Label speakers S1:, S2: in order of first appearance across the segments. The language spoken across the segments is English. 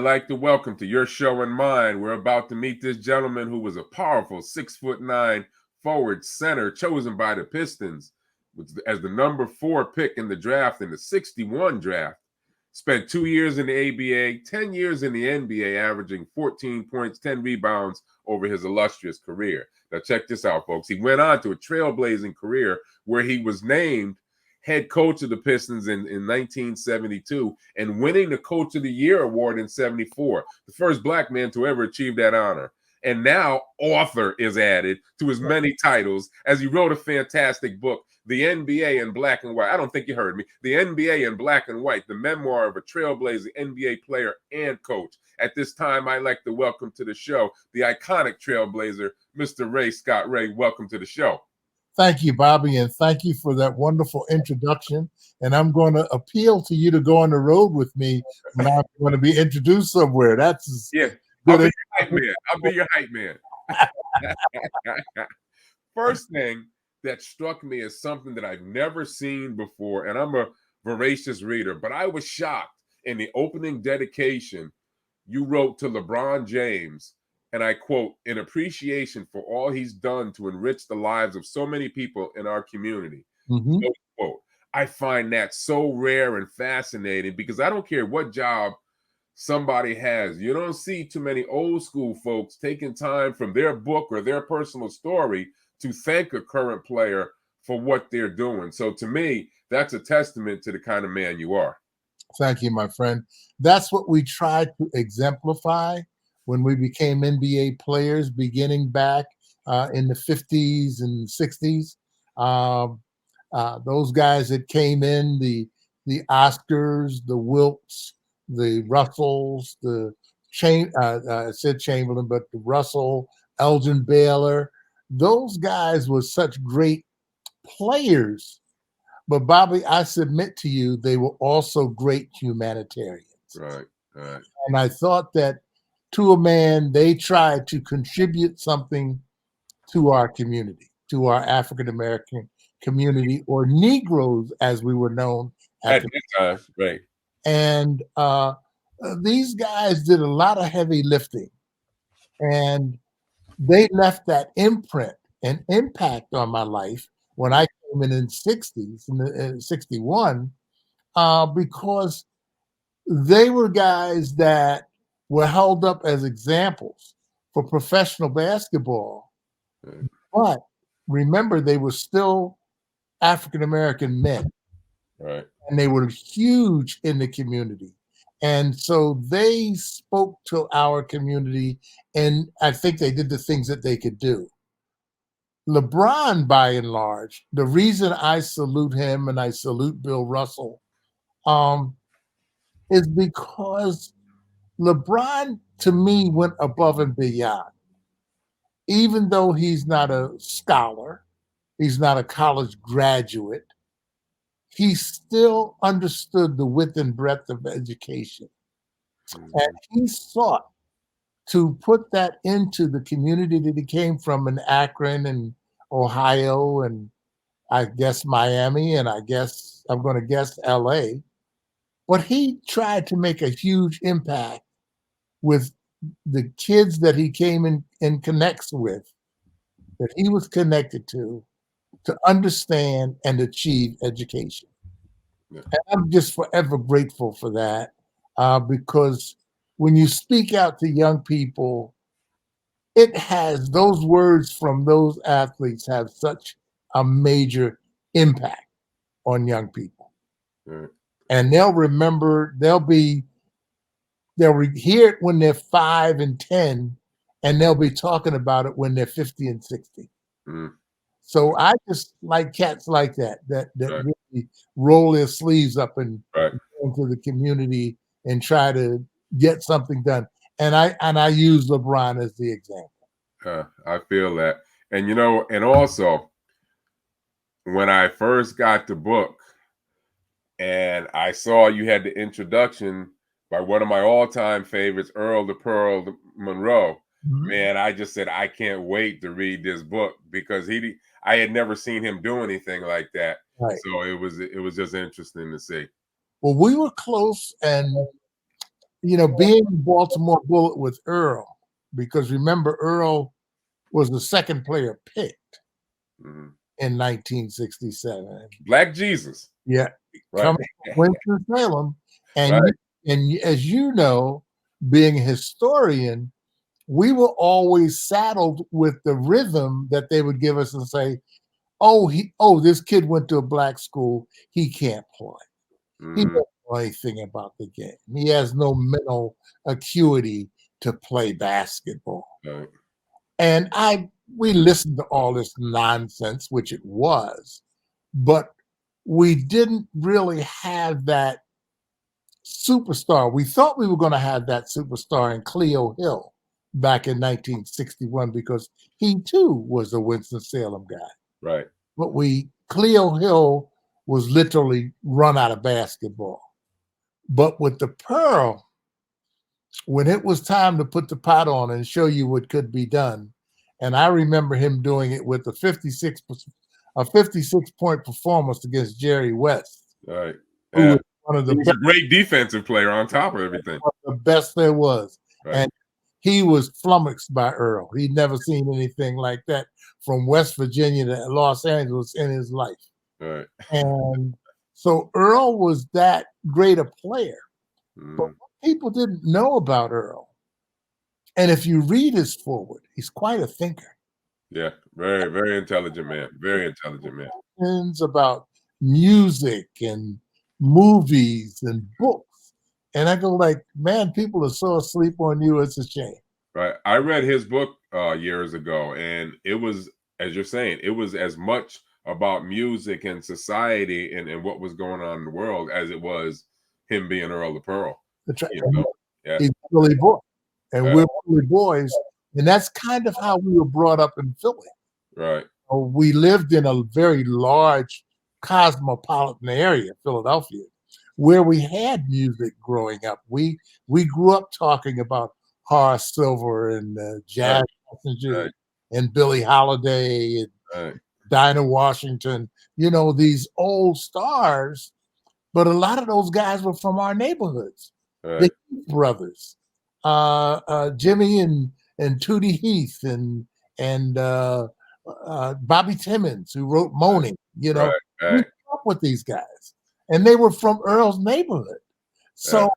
S1: like to welcome to your show and mine. We're about to meet this gentleman who was a powerful 6'9" forward center chosen by the Pistons as the number 4 pick in the draft in the 61 draft. Spent 2 years in the ABA, 10 years in the NBA, averaging 14 points, 10 rebounds over his illustrious career. Now check this out, folks. He went on to a trailblazing career where he was named head coach of the Pistons in 1972 and winning the Coach of the Year award in 74, the first black man to ever achieve that honor. And now author is added to his many titles as he wrote a fantastic book, The NBA in Black and White. I don't think you heard me. The NBA in Black and White, the memoir of a trailblazing NBA player and coach. At this time, I'd like to welcome to the show the iconic trailblazer, Mr. Ray Scott. Ray, welcome to the show.
S2: Thank you, Bobby, and thank you for that wonderful introduction. And I'm going to appeal to you to go on the road with me when I'm going to be introduced somewhere. That's
S1: I'll be your hype man. I'll be your hype man. First thing that struck me as something that I've never seen before, and I'm a voracious reader, but I was shocked in the opening dedication you wrote to LeBron James. And I quote, in appreciation for all he's done to enrich the lives of so many people in our community.
S2: Mm-hmm.
S1: Quote. I find that so rare and fascinating because I don't care what job somebody has. You don't see too many old school folks taking time from their book or their personal story to thank a current player for what they're doing. So to me, that's a testament to the kind of man you are.
S2: Thank you, my friend. That's what we tried to exemplify when we became NBA players, beginning back in the 50s and 60s. Those guys that came in, the Oscars, the Wilts, the Russells, I said Chamberlain, but the Russell, Elgin Baylor, those guys were such great players. But Bobby, I submit to you, they were also great humanitarians.
S1: Right.
S2: And I thought that to a man, they tried to contribute something to our community, to our African-American community, or Negroes, as we were known
S1: at the time. Right.
S2: And these guys did a lot of heavy lifting, and they left that imprint and impact on my life when I came in the 60s, in 61, because they were guys that were held up as examples for professional basketball. But remember, they were still African-American men.
S1: Right.
S2: And they were huge in the community. And so they spoke to our community, and I think they did the things that they could do. LeBron, by and large, the reason I salute him and I salute Bill Russell is because LeBron, to me, went above and beyond. Even though he's not a scholar, he's not a college graduate, he still understood the width and breadth of education. And he sought to put that into the community that he came from in Akron and Ohio and I guess Miami and I'm going to guess LA. But he tried to make a huge impact with the kids that he came in and connects with, that he was connected to understand and achieve education. Yeah. And I'm just forever grateful for that because when you speak out to young people, it has those words from those athletes have such a major impact on young people.
S1: Right.
S2: And they'll remember, they'll hear it when they're 5 and 10, and they'll be talking about it when they're 50 and 60.
S1: Mm.
S2: So I just like cats like that
S1: right.
S2: really roll their sleeves up and
S1: right.
S2: go into the community and try to get something done. And I use LeBron as the example.
S1: I feel that. And, and also when I first got the book and I saw you had the introduction by one of my all-time favorites, Earl the Pearl Monroe, man, I just said, I can't wait to read this book because I had never seen him do anything like that.
S2: Right.
S1: So it was just interesting to see.
S2: Well, we were close, and being Baltimore Bullet with Earl, because remember, Earl was the second player picked in 1967.
S1: Black Jesus.
S2: Yeah,
S1: Right.
S2: coming from Winston-Salem. And,
S1: Right.
S2: as you know, being a historian, we were always saddled with the rhythm that they would give us and say, this kid went to a black school. He can't play. He doesn't know anything about the game. He has no mental acuity to play basketball.
S1: Right.
S2: And we listened to all this nonsense, which it was, but we didn't really have that superstar. We thought we were going to have that superstar in Cleo Hill back in 1961 because he too was a Winston-Salem guy.
S1: Right.
S2: But Cleo Hill was literally run out of basketball. But with the Pearl, when it was time to put the pot on and show you what could be done, and I remember him doing it with a 56-point performance against Jerry West.
S1: Right.
S2: Who was one of the
S1: he was a great defensive player on top of everything.
S2: The best there was.
S1: Right.
S2: And he was flummoxed by Earl. He'd never seen anything like that from West Virginia to Los Angeles in his life.
S1: Right.
S2: And so Earl was that great a player. But what people didn't know about Earl, and if you read his foreword, he's quite a thinker.
S1: Yeah, very, very intelligent man. Very intelligent man.
S2: About music and movies and books. And I go like, man, people are so asleep on you, it's a shame.
S1: Right. I read his book years ago, and it was, as you're saying, it was as much about music and society and what was going on in the world as it was him being Earl the Pearl.
S2: That's right.
S1: Yeah.
S2: He's Billy Boy. And we're Billy Boys. And that's kind of how we were brought up in Philly.
S1: Right.
S2: We lived in a very large cosmopolitan area, Philadelphia, where we had music growing up. We grew up talking about Horace Silver and Jazz Messenger and Billie Holiday and Dinah Washington, these old stars. But a lot of those guys were from our neighborhoods. The Heath brothers, Jimmy and Tootie Heath and Bobby Timmons, who wrote Moaning. We grew up with these guys, and they were from Earl's neighborhood. So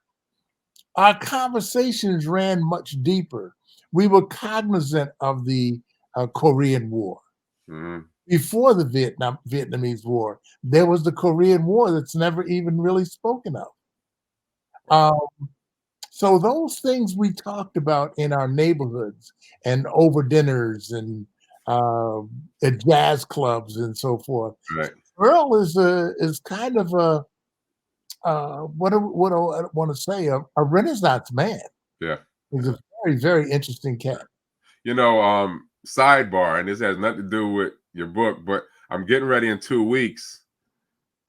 S2: our conversations ran much deeper. We were cognizant of the Korean War. Before the Vietnamese War, there was the Korean War that's never even really spoken of. So those things we talked about in our neighborhoods and over dinners and at jazz clubs and so forth.
S1: Right.
S2: Earl is kind of what I want to say, a Renaissance man.
S1: Yeah.
S2: He's a very, very interesting cat.
S1: Sidebar, and this has nothing to do with your book, but I'm getting ready in 2 weeks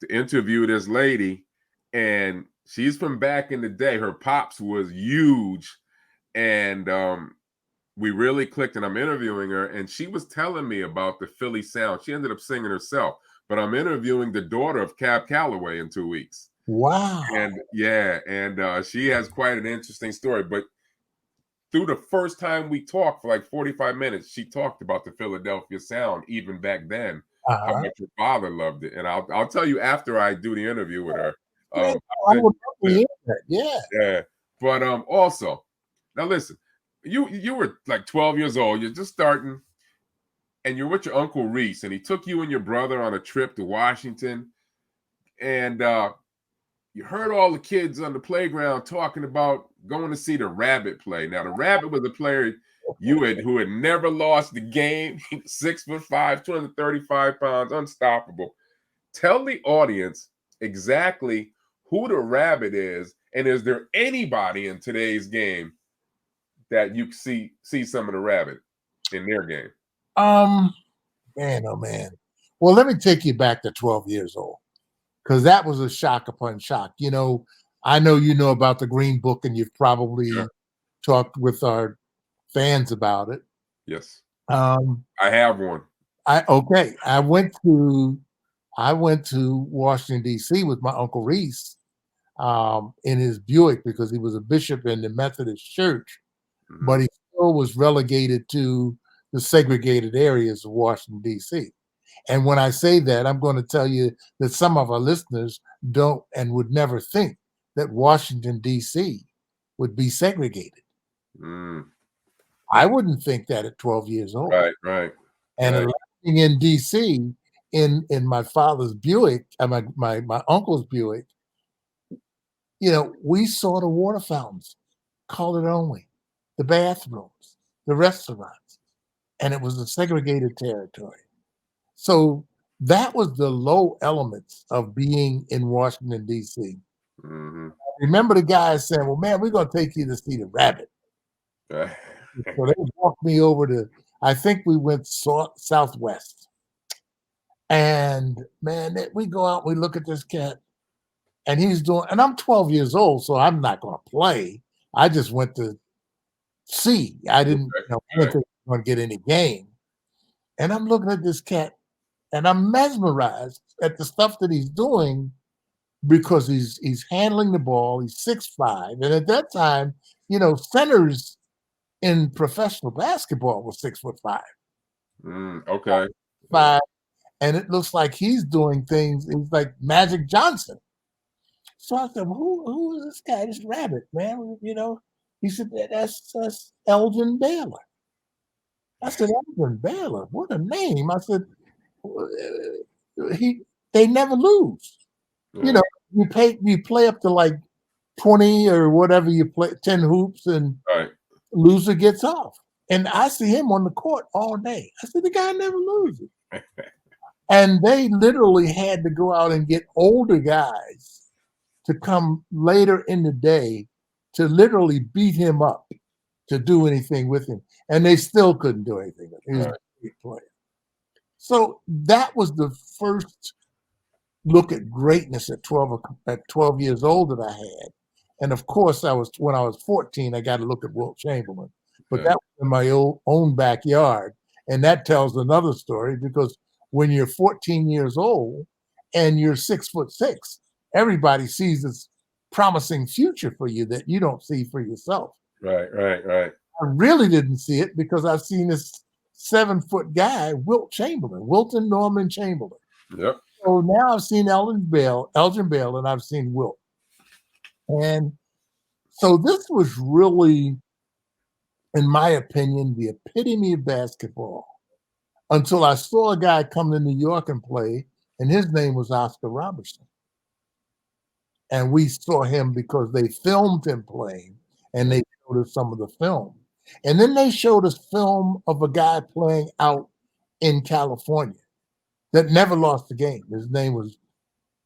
S1: to interview this lady, and she's from back in the day. Her pops was huge, and we really clicked, and I'm interviewing her, and she was telling me about the Philly sound. She ended up singing herself, but I'm interviewing the daughter of Cab Calloway in 2 weeks.
S2: Wow.
S1: And she has quite an interesting story, but through the first time we talked for like 45 minutes, she talked about the Philadelphia sound, even back then, how much her father loved it. And I'll tell you after I do the interview with her.
S2: I would hear that.
S1: Yeah. But also, now listen, you were like 12 years old. You're just starting, and you're with your Uncle Reese, and he took you and your brother on a trip to Washington, and you heard all the kids on the playground talking about going to see the Rabbit play. Now, the Rabbit was a player who had never lost the game. 6'5", 235 pounds, unstoppable. Tell the audience exactly who the Rabbit is, and is there anybody in today's game that you see some of the Rabbit in their game?
S2: Man, oh man. Well, let me take you back to 12 years old, because that was a shock upon shock. I know you know about the Green Book, and you've probably talked with our fans about it.
S1: Yes. I have one.
S2: I went to Washington, D.C. with my Uncle Reese in his Buick because he was a bishop in the Methodist Church, but he still was relegated to the segregated areas of Washington, D.C. And when I say that, I'm going to tell you that some of our listeners don't and would never think that Washington, D.C. would be segregated.
S1: Mm.
S2: I wouldn't think that at 12 years old.
S1: Right.
S2: And living in D.C. in my father's Buick, my uncle's Buick, we saw the water fountains, colored only, the bathrooms, the restaurants, and it was a segregated territory. So that was the low elements of being in Washington, D.C.
S1: Mm-hmm.
S2: Remember the guys saying, well, man, we're going to take you to see the rabbit. So they walked me over to, I think we went southwest. And man, we go out, we look at this cat, and and I'm 12 years old, so I'm not going to play. I just went to see. I didn't, I didn't think I was going to get any game. And I'm looking at this cat, and I'm mesmerized at the stuff that he's doing because he's handling the ball. He's 6'5", and at that time, centers in professional basketball was 6'5".
S1: Okay.
S2: 5, and it looks like he's doing things. It's like Magic Johnson. So I said, well, who is this guy? This rabbit, man. He said, that's Elgin Baylor. I said, Elgin Baylor, what a name. I said, they never lose.
S1: Yeah.
S2: You play up to like 20 or whatever you play, 10 hoops, and loser gets off. And I see him on the court all day. I said, the guy never loses. And they literally had to go out and get older guys to come later in the day to literally beat him up to do anything with him. And they still couldn't do anything with him. He was a great player. So that was the first look at greatness at 12 years old that I had. And of course, when I was 14, I got to look at Wilt Chamberlain. But that was in my own backyard. And that tells another story, because when you're 14 years old and you're 6'6", everybody sees this promising future for you that you don't see for yourself.
S1: Right.
S2: I really didn't see it because I've seen this 7-foot guy, Wilt Chamberlain, Wilton Norman Chamberlain.
S1: Yep.
S2: So now I've seen Elgin Baylor, and I've seen Wilt. And so this was really, in my opinion, the epitome of basketball, until I saw a guy come to New York and play, and his name was Oscar Robertson. And we saw him because they filmed him playing, and they showed us some of the film. And then they showed us film of a guy playing out in California that never lost a game. His name was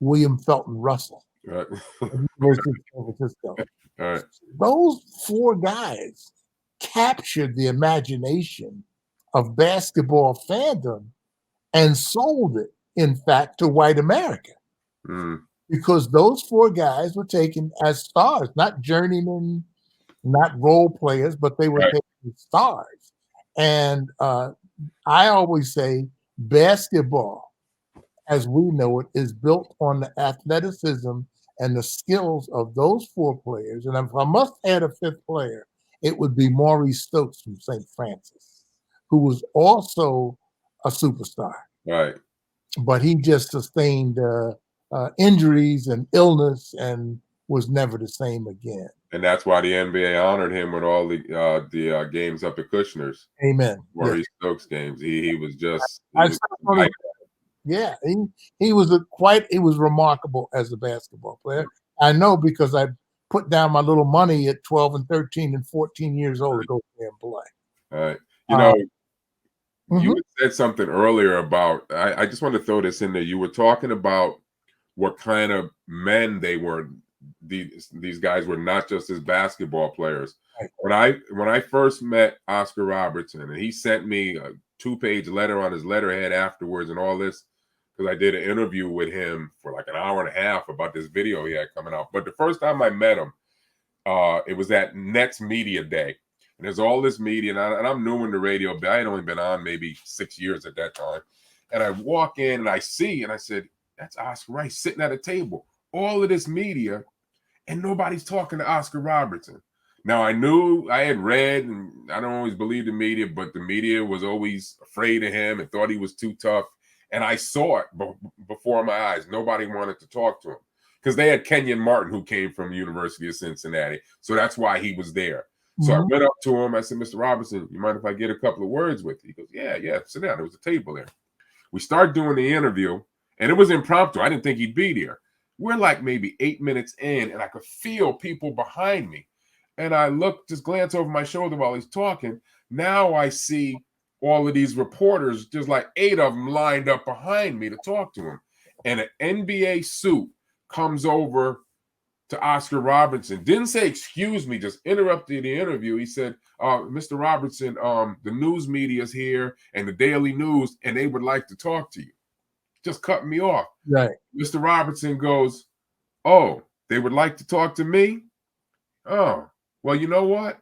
S2: William Felton Russell.
S1: Right.
S2: University of San Francisco.
S1: Right.
S2: Those 4 guys captured the imagination of basketball fandom and sold it, in fact, to white America. Because those 4 guys were taken as stars, not journeymen, not role players, but they were taken as stars. And I always say basketball, as we know it, is built on the athleticism and the skills of those 4 players. And if I must add a 5th player, it would be Maurice Stokes from St. Francis, who was also a superstar.
S1: Right.
S2: But he just sustained injuries and illness and was never the same again.
S1: And that's why the NBA honored him with all the games up at Kushner's.
S2: Amen.
S1: Maurice Stokes games. He was just.
S2: He was remarkable as a basketball player. I know because I put down my little money at 12 and 13 and 14 years old to go there and play.
S1: All right. You said something earlier about, I just want to throw this in there. You were talking about what kind of men they were. These guys were not just as basketball players. Right. When I first met Oscar Robertson, and he sent me a 2-page letter on his letterhead afterwards and all this, because I did an interview with him for like an hour and a half about this video he had coming out. But the first time I met him, it was at Nets Media Day. And there's all this media, and I'm new in the radio, but I had only been on maybe 6 years at that time. And I walk in and I said, that's Oscar Rice sitting at a table. All of this media. and nobody's talking to Oscar Robertson. Now, I knew, I had read, and I don't always believe the media, but the media was always afraid of him and thought he was too tough. And I saw it before my eyes. Nobody wanted to talk to him because they had Kenyon Martin, who came from the University of Cincinnati. So that's why he was there. So I went up to him. I said, Mr. Robertson, you mind if I get a couple of words with you? He goes, yeah, sit down. There was a table there. We started doing the interview, and it was impromptu. I didn't think he'd be there. We're like maybe 8 minutes in, and I could feel people behind me. And I just glance over my shoulder while he's talking. Now I see all of these reporters, just like 8 of them lined up behind me to talk to him. And an NBA suit comes over to Oscar Robertson. Didn't say, excuse me, just interrupted the interview. He said, Mr. Robertson, the news media is here and the Daily News, and they would like to talk to you. Just cut me off.
S2: Right.
S1: Mr. Robertson goes, oh, they would like to talk to me? Oh, well, you know what?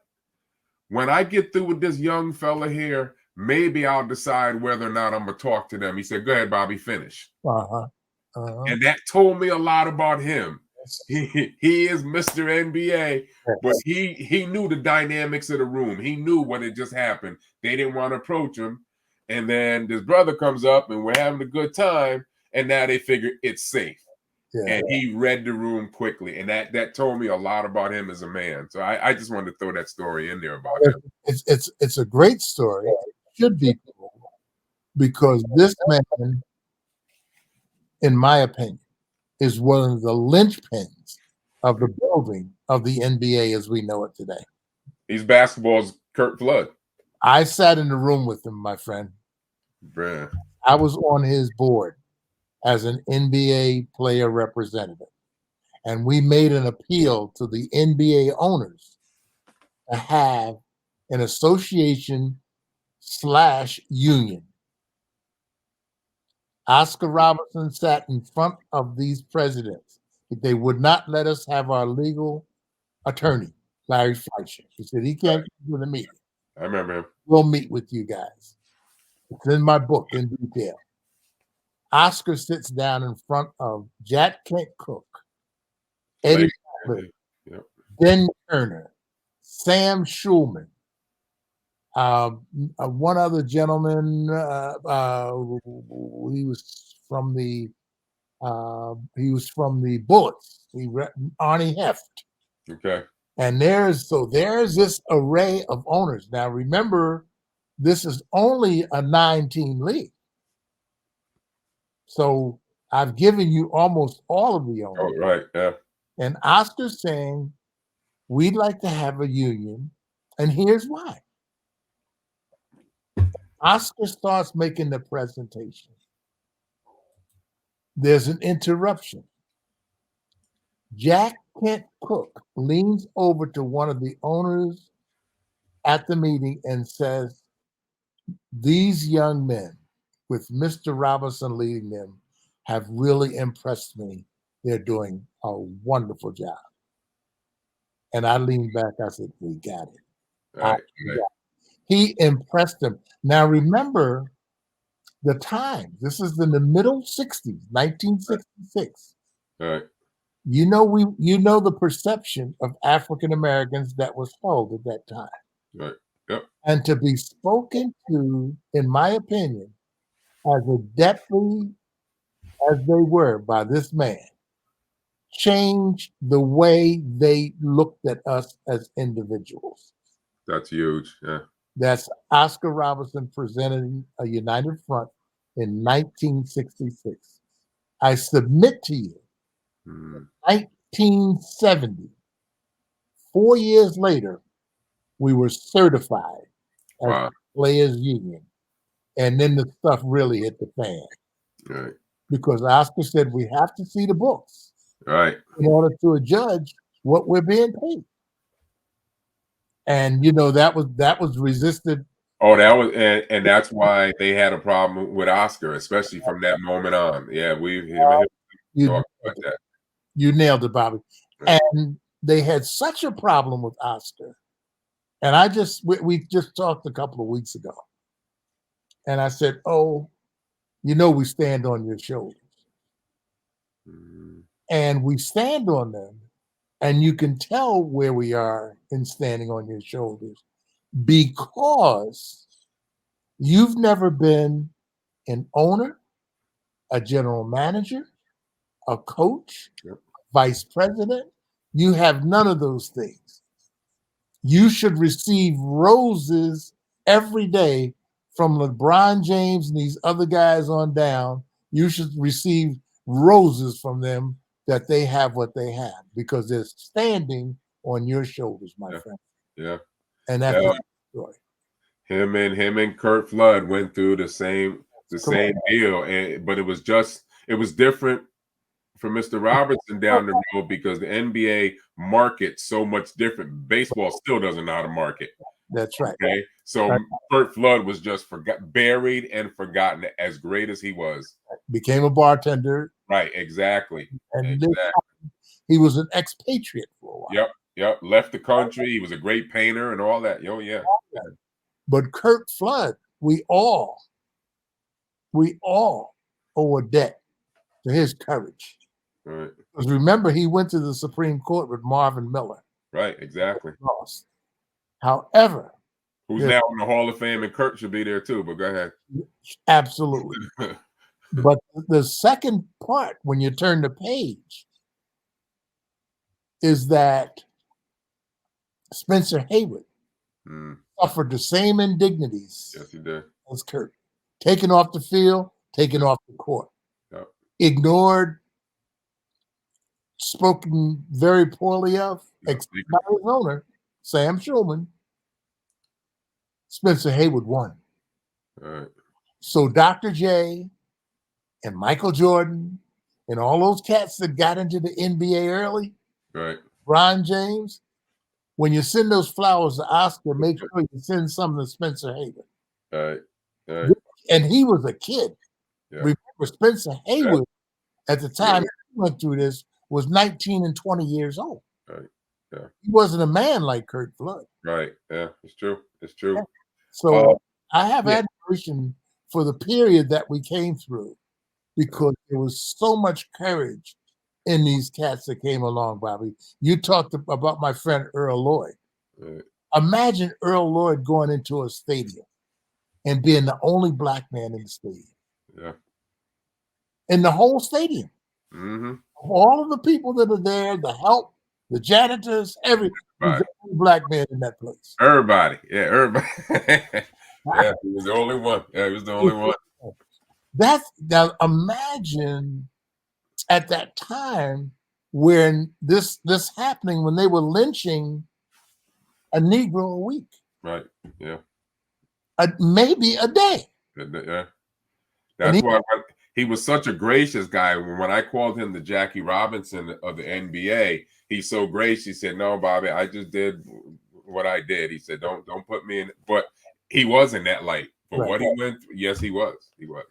S1: When I get through with this young fella here, maybe I'll decide whether or not I'm going to talk to them. He said, go ahead, Bobby, finish. And that told me a lot about him. He is Mr. NBA, but he knew the dynamics of the room. He knew what had just happened. They didn't want to approach him. And then this brother comes up and we're having a good time. And now they figure it's safe. Yeah. And he read the room quickly. And that told me a lot about him as a man. So I just wanted to throw that story in there about him.
S2: It's a great story. It should be told because this man, in my opinion, is one of the linchpins of the building of the NBA as we know it today.
S1: He's basketball's Kurt Flood.
S2: I sat in the room with him, my friend.
S1: Bruh.
S2: I was on his board as an NBA player representative. And we made an appeal to the NBA owners to have an association/union. Oscar Robertson sat in front of these presidents. They would not let us have our legal attorney, Larry Fleischer. He said he can't do the meeting.
S1: I remember him.
S2: We'll meet with you guys. It's in my book in detail. Oscar sits down in front of Jack Kent Cook, Eddie Butler, Ben Turner, Sam Schulman, one other gentleman. He was from the Bullets. Arnie Heft.
S1: Okay.
S2: And there's this array of owners. Now remember, this is only a 9-team league. So I've given you almost all of the owners.
S1: Oh, right, yeah.
S2: And Oscar's saying, we'd like to have a union, and here's why. Oscar starts making the presentation. There's an interruption. Jack Kent Cook leans over to one of the owners at the meeting and says, these young men, with Mr. Robinson leading them, have really impressed me. They're doing a wonderful job. And I leaned back. I said, we got it.
S1: Right.
S2: He impressed them. Now, remember the time. This is in the middle 60s, 1966.
S1: Right.
S2: You know the perception of African Americans that was held at that time.
S1: Right. Yep.
S2: And to be spoken to, in my opinion, as adeptly as they were by this man, changed the way they looked at us as individuals.
S1: That's huge. Yeah.
S2: That's Oscar Robertson presenting a united front in 1966. I submit to you, 1970, 4 years later, we were certified as a players union. And then the stuff really hit the fan.
S1: Right.
S2: Because Oscar said we have to see the books.
S1: Right.
S2: In order to judge what we're being paid. And that was resisted.
S1: Oh, that was and that's why they had a problem with Oscar, especially from that moment on. Yeah, we talked about that.
S2: You nailed it, Bobby. Right. And they had such a problem with Oscar. And we just talked a couple of weeks ago. And I said, oh, we stand on your shoulders. And we stand on them And you can tell where we are in standing on your shoulders because you've never been an owner, a general manager, a coach,
S1: Yep.
S2: vice president. You have none of those things. You should receive roses every day from LeBron James and these other guys on down. You should receive roses from them that they have what they have because they're standing on your shoulders, my friend.
S1: Yeah.
S2: And that's
S1: Yeah.
S2: the story.
S1: Him and Kurt Flood went through the same deal, but it was different for Mr. Robertson down the road because the NBA markets so much different. Baseball still doesn't know how to market.
S2: That's right.
S1: Okay, so Kurt Flood was just buried and forgotten, as great as he was.
S2: Became a bartender.
S1: Right, exactly.
S2: And he was an expatriate for a while.
S1: Yep. Left the country. He was a great painter and all that. Oh, yeah.
S2: But Kurt Flood, we all owe a debt to his courage.
S1: Right.
S2: Because remember, he went to the Supreme Court with Marvin Miller.
S1: Right, exactly.
S2: Lost. However,
S1: who's now in the Hall of Fame, and Kurt should be there too, but go ahead.
S2: Absolutely. But the second part, when you turn the page, is that Spencer Haywood suffered the same indignities
S1: yes, he did.
S2: as Kurt. Taken off the field, taken off the court.
S1: Yep.
S2: Ignored, spoken very poorly of, except by his owner, Sam Schulman. Spencer Haywood won.
S1: All right.
S2: So Dr. J and Michael Jordan and all those cats that got into the NBA early,
S1: right?
S2: Ron James, when you send those flowers to Oscar, make sure you send some to Spencer Haywood.
S1: Right.
S2: And he was a kid.
S1: Yeah.
S2: Remember, Spencer Haywood, at the time he went through this, was 19 and 20 years old.
S1: Right. Yeah.
S2: He wasn't a man like Kurt Flood.
S1: Right. Yeah, it's true. It's true.
S2: Yeah. So I have admiration for the period that we came through because there was so much courage in these cats that came along, Bobby. You talked about my friend Earl Lloyd.
S1: Right.
S2: Imagine Earl Lloyd going into a stadium and being the only black man in the stadium.
S1: Yeah.
S2: In the whole stadium.
S1: Mm-hmm.
S2: All of the people that are there, the help, the janitors, every black man in that place.
S1: Everybody. Yeah, everybody. Yeah, he was the only one. Yeah, he was the only one.
S2: Now imagine at that time when this happening, when they were lynching a Negro a week.
S1: Right. Yeah.
S2: Maybe a day.
S1: Yeah. That's why he was such a gracious guy. When I called him the Jackie Robinson of the NBA, he's so gracious. He said, "No, Bobby, I just did what I did." He said, "Don't put me in." But he was in that light for what he went through. Yes, he was. He was.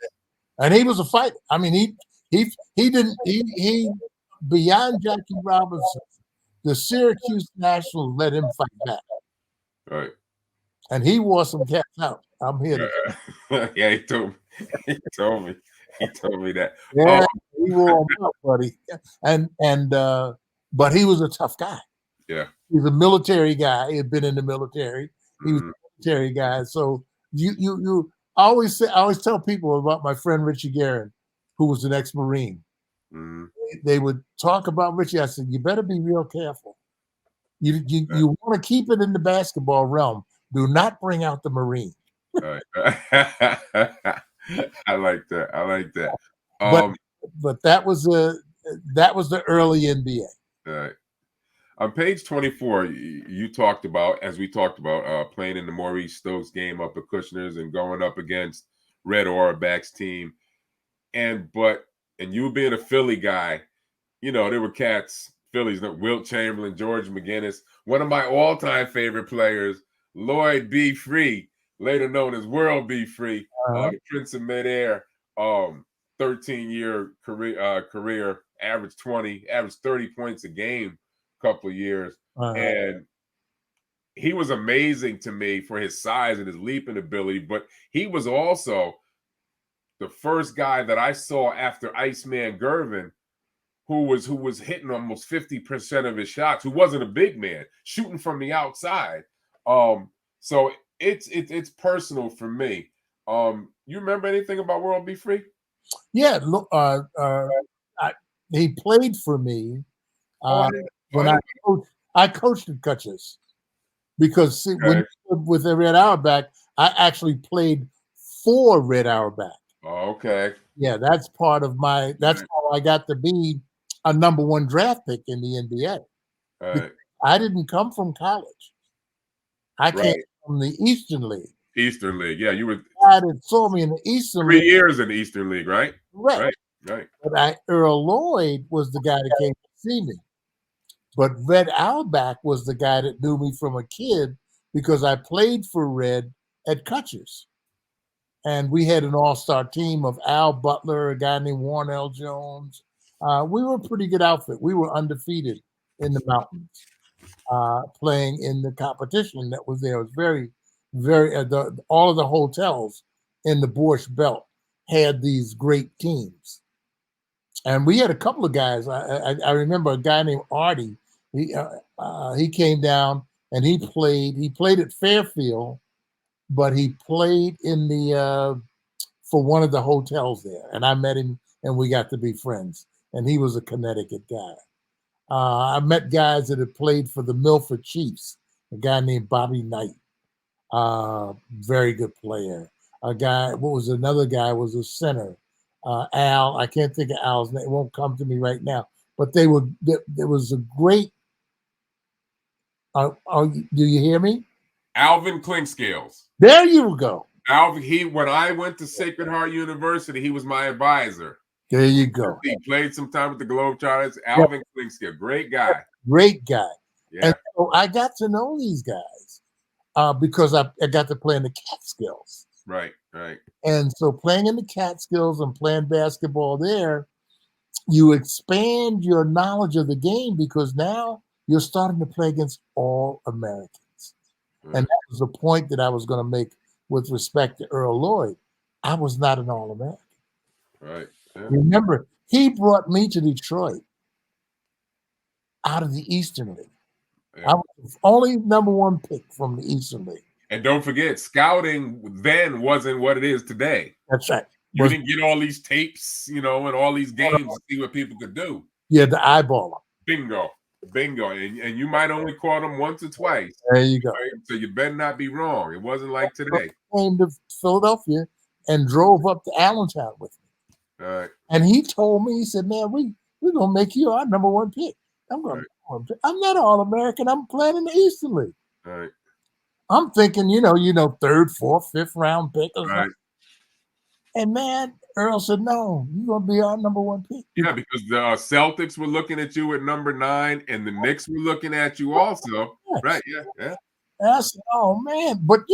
S2: And he was a fighter. I mean, he beyond Jackie Robinson, the Syracuse Nationals let him fight back.
S1: Right.
S2: And he wore some cats out. I'm here to
S1: yeah, he told me that.
S2: Yeah, he wore them out, buddy. But he was a tough guy.
S1: Yeah.
S2: He's a military guy. He had been in the military. He was a military guy. So you I always tell people about my friend Richie Guerin, who was an ex-Marine. They would talk about Richie. I said, you better be real careful. You want to keep it in the basketball realm. Do not bring out the Marine.
S1: Right. I like that.
S2: But that was the early NBA.
S1: Right. On page 24, you talked about, as we talked about, playing in the Maurice Stokes game up at Kushner's and going up against Red Auerbach's team. And you being a Philly guy, there were cats, Phillies, Wilt Chamberlain, George McGinnis. One of my all-time favorite players, Lloyd B. Free, later known as World B. Free, the Prince of Midair, 13-year career, averaged 30 points a game, couple of years. And he was amazing to me for his size and his leaping ability, but he was also the first guy that I saw after Iceman Gervin who was hitting almost 50% of his shots, who wasn't a big man, shooting from the outside. So it's personal for me. You remember anything about World Be Free?
S2: Yeah, look, he played for me
S1: Oh,
S2: when I coached at Cutchess, because see, when
S1: okay.
S2: you played with the Red Auerbach, I actually played for Red Auerbach.
S1: Oh, okay.
S2: Yeah, that's part of my. That's
S1: Right.
S2: how I got to be a #1 draft pick in the NBA. Because
S1: Right.
S2: I didn't come from college. I came
S1: Right.
S2: from the Eastern League.
S1: Eastern League. Yeah, you were
S2: God had saw me in the Eastern
S1: 3
S2: League,
S1: years in the Eastern League, right?
S2: correct.
S1: Right. Right.
S2: But Earl Lloyd was the guy that came to see me. But Red Auerbach was the guy that knew me from a kid because I played for Red at Cutchers. And we had an all-star team of Al Butler, a guy named Warren L. Jones. We were a pretty good outfit. We were undefeated in the mountains, playing in the competition that was there. It was very, very, all of the hotels in the Borscht Belt had these great teams. And we had a couple of guys. I remember a guy named Artie. He came down and he played. He played at Fairfield, but he played in the for one of the hotels there. And I met him, and we got to be friends. And he was a Connecticut guy. I met guys that had played for the Milford Chiefs. A guy named Bobby Knight, very good player. A guy, what was another guy, was a center. Al, I can't think of Al's name. It won't come to me right now. But they were. There was a great. Do you hear me?
S1: Alvin Clinkscales.
S2: There you go.
S1: Alvin, when I went to Sacred Heart University, he was my advisor.
S2: There you go.
S1: He played some time with the Globetrotters.
S2: Yep.
S1: Alvin Clinkscale, great guy.
S2: Great guy.
S1: Yeah.
S2: And so I got to know these guys because I got to play in the Catskills.
S1: Right, right.
S2: And so playing in the Catskills and playing basketball there, you expand your knowledge of the game because now you're starting to play against all Americans.
S1: Right.
S2: And that was the point that I was going to make with respect to Earl Lloyd. I was not an All-American.
S1: Right. Yeah.
S2: Remember, he brought me to Detroit out of the Eastern League. Yeah. I was the only #1 pick from the Eastern League.
S1: And don't forget, scouting then wasn't what it is today.
S2: That's right.
S1: You didn't get all these tapes, and all these games to see what people could do.
S2: Yeah, the eyeballer.
S1: Bingo. And you might only caught them once or twice.
S2: There you go.
S1: Right? So you better not be wrong. It wasn't like today.
S2: I came to Philadelphia and drove up to Allentown with me.
S1: All right.
S2: And he told me, he said, man, we're going to make you our #1 pick. I'm not All-American. I'm playing in the Eastern League.
S1: All right.
S2: I'm thinking, 3rd, 4th, 5th round pick or something.
S1: Right.
S2: And man, Earl said, no, you're going to be our #1 pick.
S1: Yeah, because the Celtics were looking at you at number 9 and the Knicks were looking at you also. Yes. Right, yeah.
S2: And I said, oh, man. But,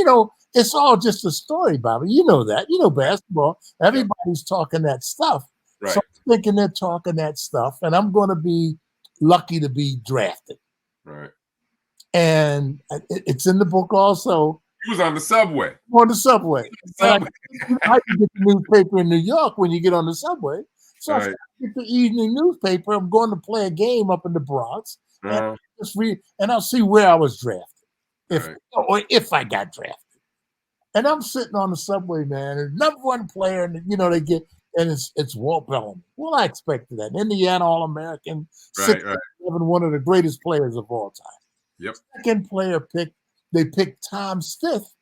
S2: it's all just a story, Bobby. You know that. You know basketball. Everybody's talking that stuff.
S1: Right.
S2: So I'm thinking they're talking that stuff, and I'm going to be lucky to be drafted.
S1: Right.
S2: And it's in the book also.
S1: He was on the subway.
S2: On the subway. I can get the newspaper in New York when you get on the subway. So I get the evening newspaper. I'm going to play a game up in the Bronx. And I just read, and I'll see where I was drafted. If I got drafted. And I'm sitting on the subway, man, and #1 player, and they get, and it's Walt Bellamy. Well, I expected that. Indiana All-American, 6'7", one of the greatest players of all time.
S1: Yep.
S2: Second player picked, they picked Tom Stith,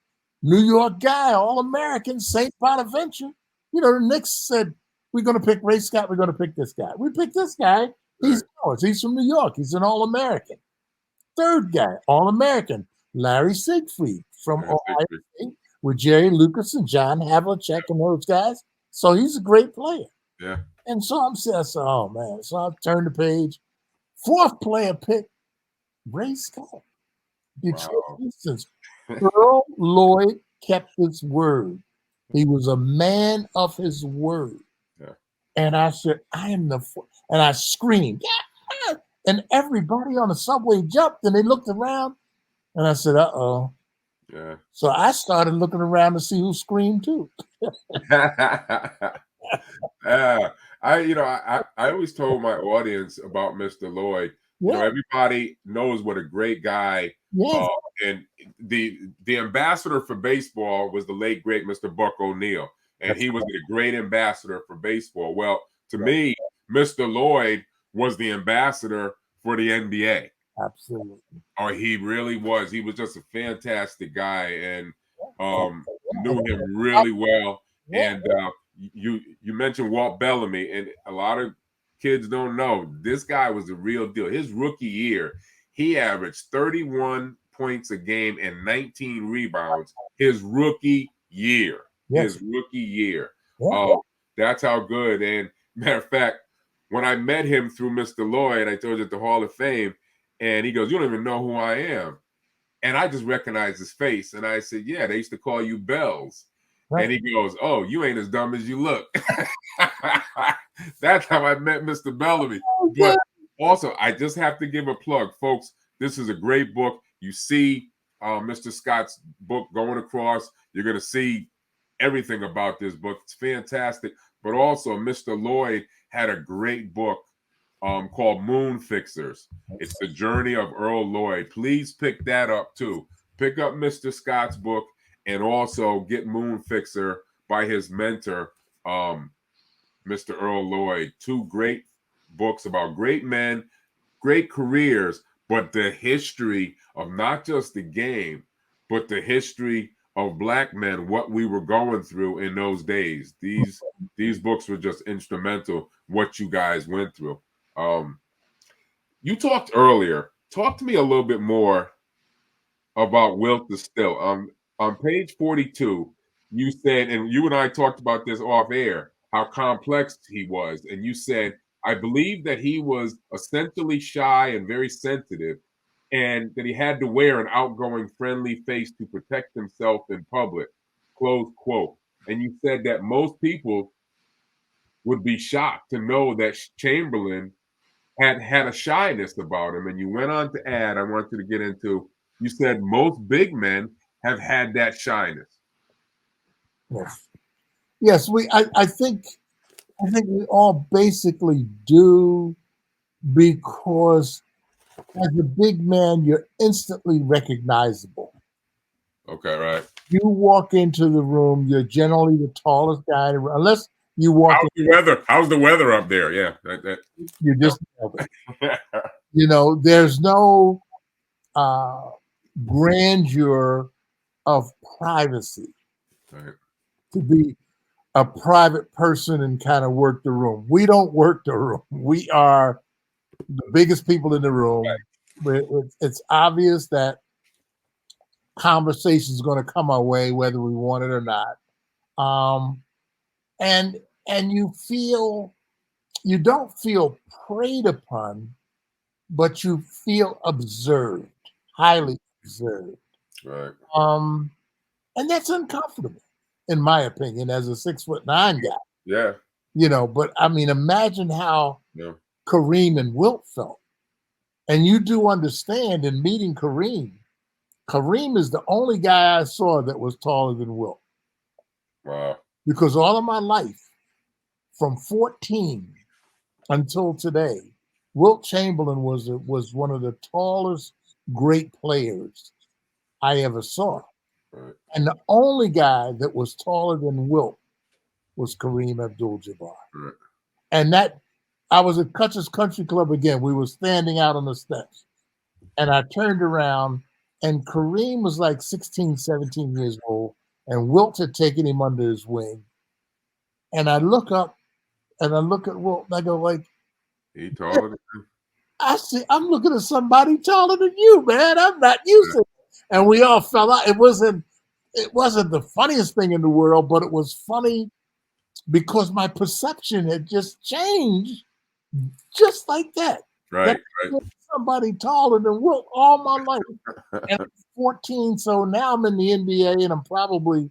S2: New York guy, All-American, St. Bonaventure. The Knicks said, we're going to pick Ray Scott, we're going to pick this guy. We picked this guy. He's ours. He's from New York. He's an All-American. Third guy, All-American, Larry Siegfried from Ohio State with Jerry Lucas and John Havlicek and those guys. So he's a great player.
S1: Yeah. And
S2: so I'm saying, oh, man. So I turned the page. 4th player pick, Ray Scott. Detroit Pistons. Earl Lloyd kept his word. He was a man of his word.
S1: Yeah.
S2: And I said, I am the and I screamed, yeah. And everybody on the subway jumped and they looked around. And I said, uh-oh.
S1: Yeah.
S2: So I started looking around to see who screamed too.
S1: I I always told my audience about Mr. Lloyd.
S2: Yeah.
S1: Everybody knows what a great guy.
S2: Yes.
S1: And the ambassador for baseball was the late great Mr. Buck O'Neill, and
S2: That's
S1: he was a great ambassador for baseball. Well, to
S2: right.
S1: me, Mr. Lloyd was the ambassador for the NBA.
S2: Absolutely.
S1: Oh, he really was. He was just a fantastic guy, and
S2: Yeah.
S1: knew him really well.
S2: Yeah.
S1: And you mentioned Walt Bellamy, and a lot of kids don't know this guy was the real deal. His rookie year, he averaged 31 points a game and 19 rebounds. His rookie year,
S2: Yes.
S1: his rookie year.
S2: Yeah.
S1: That's how good. And matter of fact, when I met him through Mr. Lloyd, I told you at the Hall of Fame. And he goes, "You don't even know who I am." And I just recognized his face. And I said, "Yeah, they used to call you Bells."
S2: Right.
S1: And he goes, "Oh, you ain't as dumb as you look." That's how I met Mr. Bellamy. But also, I just have to give a plug, folks. This is a great book. You see Mr. Scott's book going across. You're going to see everything about this book. It's fantastic. But also, Mr. Lloyd had a great book called Moon Fixers. It's the journey of Earl Lloyd. Please pick that up too. Pick up Mr. Scott's book and also get Moon Fixer by his mentor, Mr. Earl Lloyd. Two great books about great men, great careers, but the history of not just the game, but the history of Black men, what we were going through in those days. These books were just instrumental, what you guys went through. You talked earlier. Talk to me a little bit more about Wilt the Still. On page 42, you said, and you and I talked about this off air, how complex he was. And you said, I believe that he was essentially shy and very sensitive, and that he had to wear an outgoing, friendly face to protect himself in public. Close quote. And you said that most people would be shocked to know that Chamberlain had a shyness about him. And you went on to add, I want you to get into, you said most big men have had that shyness.
S2: Yes. Yes. I think we all basically do, because as a big man, you're instantly recognizable.
S1: Okay, right.
S2: You walk into the room, you're generally the tallest guy in the room, unless you walk
S1: How's the weather? How's the weather up there? Yeah.
S2: you just there's no grandeur of privacy
S1: Right.
S2: to be a private person and kind of work the room. We don't work the room. We are the biggest people in the room. Right. It's obvious that conversation is going to come our way, whether we want it or not. And you don't feel preyed upon, but you feel observed, highly observed.
S1: Right.
S2: And that's uncomfortable, in my opinion, as a 6'9" guy.
S1: Yeah.
S2: But I mean, imagine how
S1: Yeah.
S2: Kareem and Wilt felt. And you do understand, in meeting Kareem is the only guy I saw that was taller than Wilt.
S1: Wow.
S2: Because all of my life, from 14 until today, Wilt Chamberlain was one of the tallest great players I ever saw.
S1: Right.
S2: And the only guy that was taller than Wilt was Kareem Abdul-Jabbar.
S1: Right.
S2: And that, I was at Cutcher's Country Club again. We were standing out on the steps. And I turned around, and Kareem was like 16, 17 years old, and Wilt had taken him under his wing. And I look up, and I look at Wilt, and I go like,
S1: he taller than you?
S2: I'm looking at somebody taller than you, man. I'm not used to it. And we all fell out. It wasn't the funniest thing in the world, but it was funny because my perception had just changed just like that.
S1: Right.
S2: Right. Somebody taller than Wilt all my life. And I'm 14, so now I'm in the NBA and I'm probably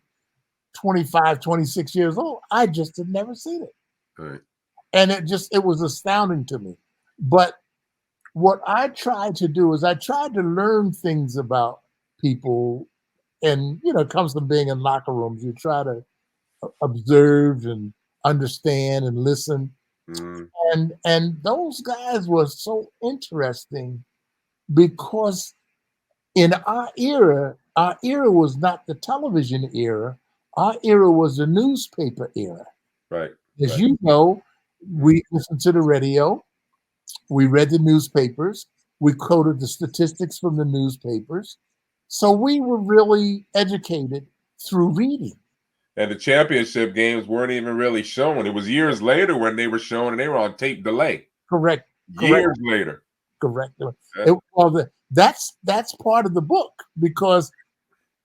S2: 25, 26 years old. I just had never seen it.
S1: Right.
S2: And it was astounding to me. But what I tried to do is I tried to learn things about people, and it comes from being in locker rooms. You try to observe and understand and listen.
S1: Mm,
S2: And those guys were so interesting because in our era was not the television era. Our era was the newspaper era.
S1: right.
S2: As
S1: Right.
S2: you know,
S1: Mm,
S2: we listened to the radio, we read the newspapers, we quoted the statistics from the newspapers. So we were really educated through reading.
S1: and the championship games weren't even really shown. It was years later when they were shown, and they were on tape delay.
S2: Correct, correct,
S1: Years later.
S2: correct.
S1: Yeah,
S2: That's part of the book because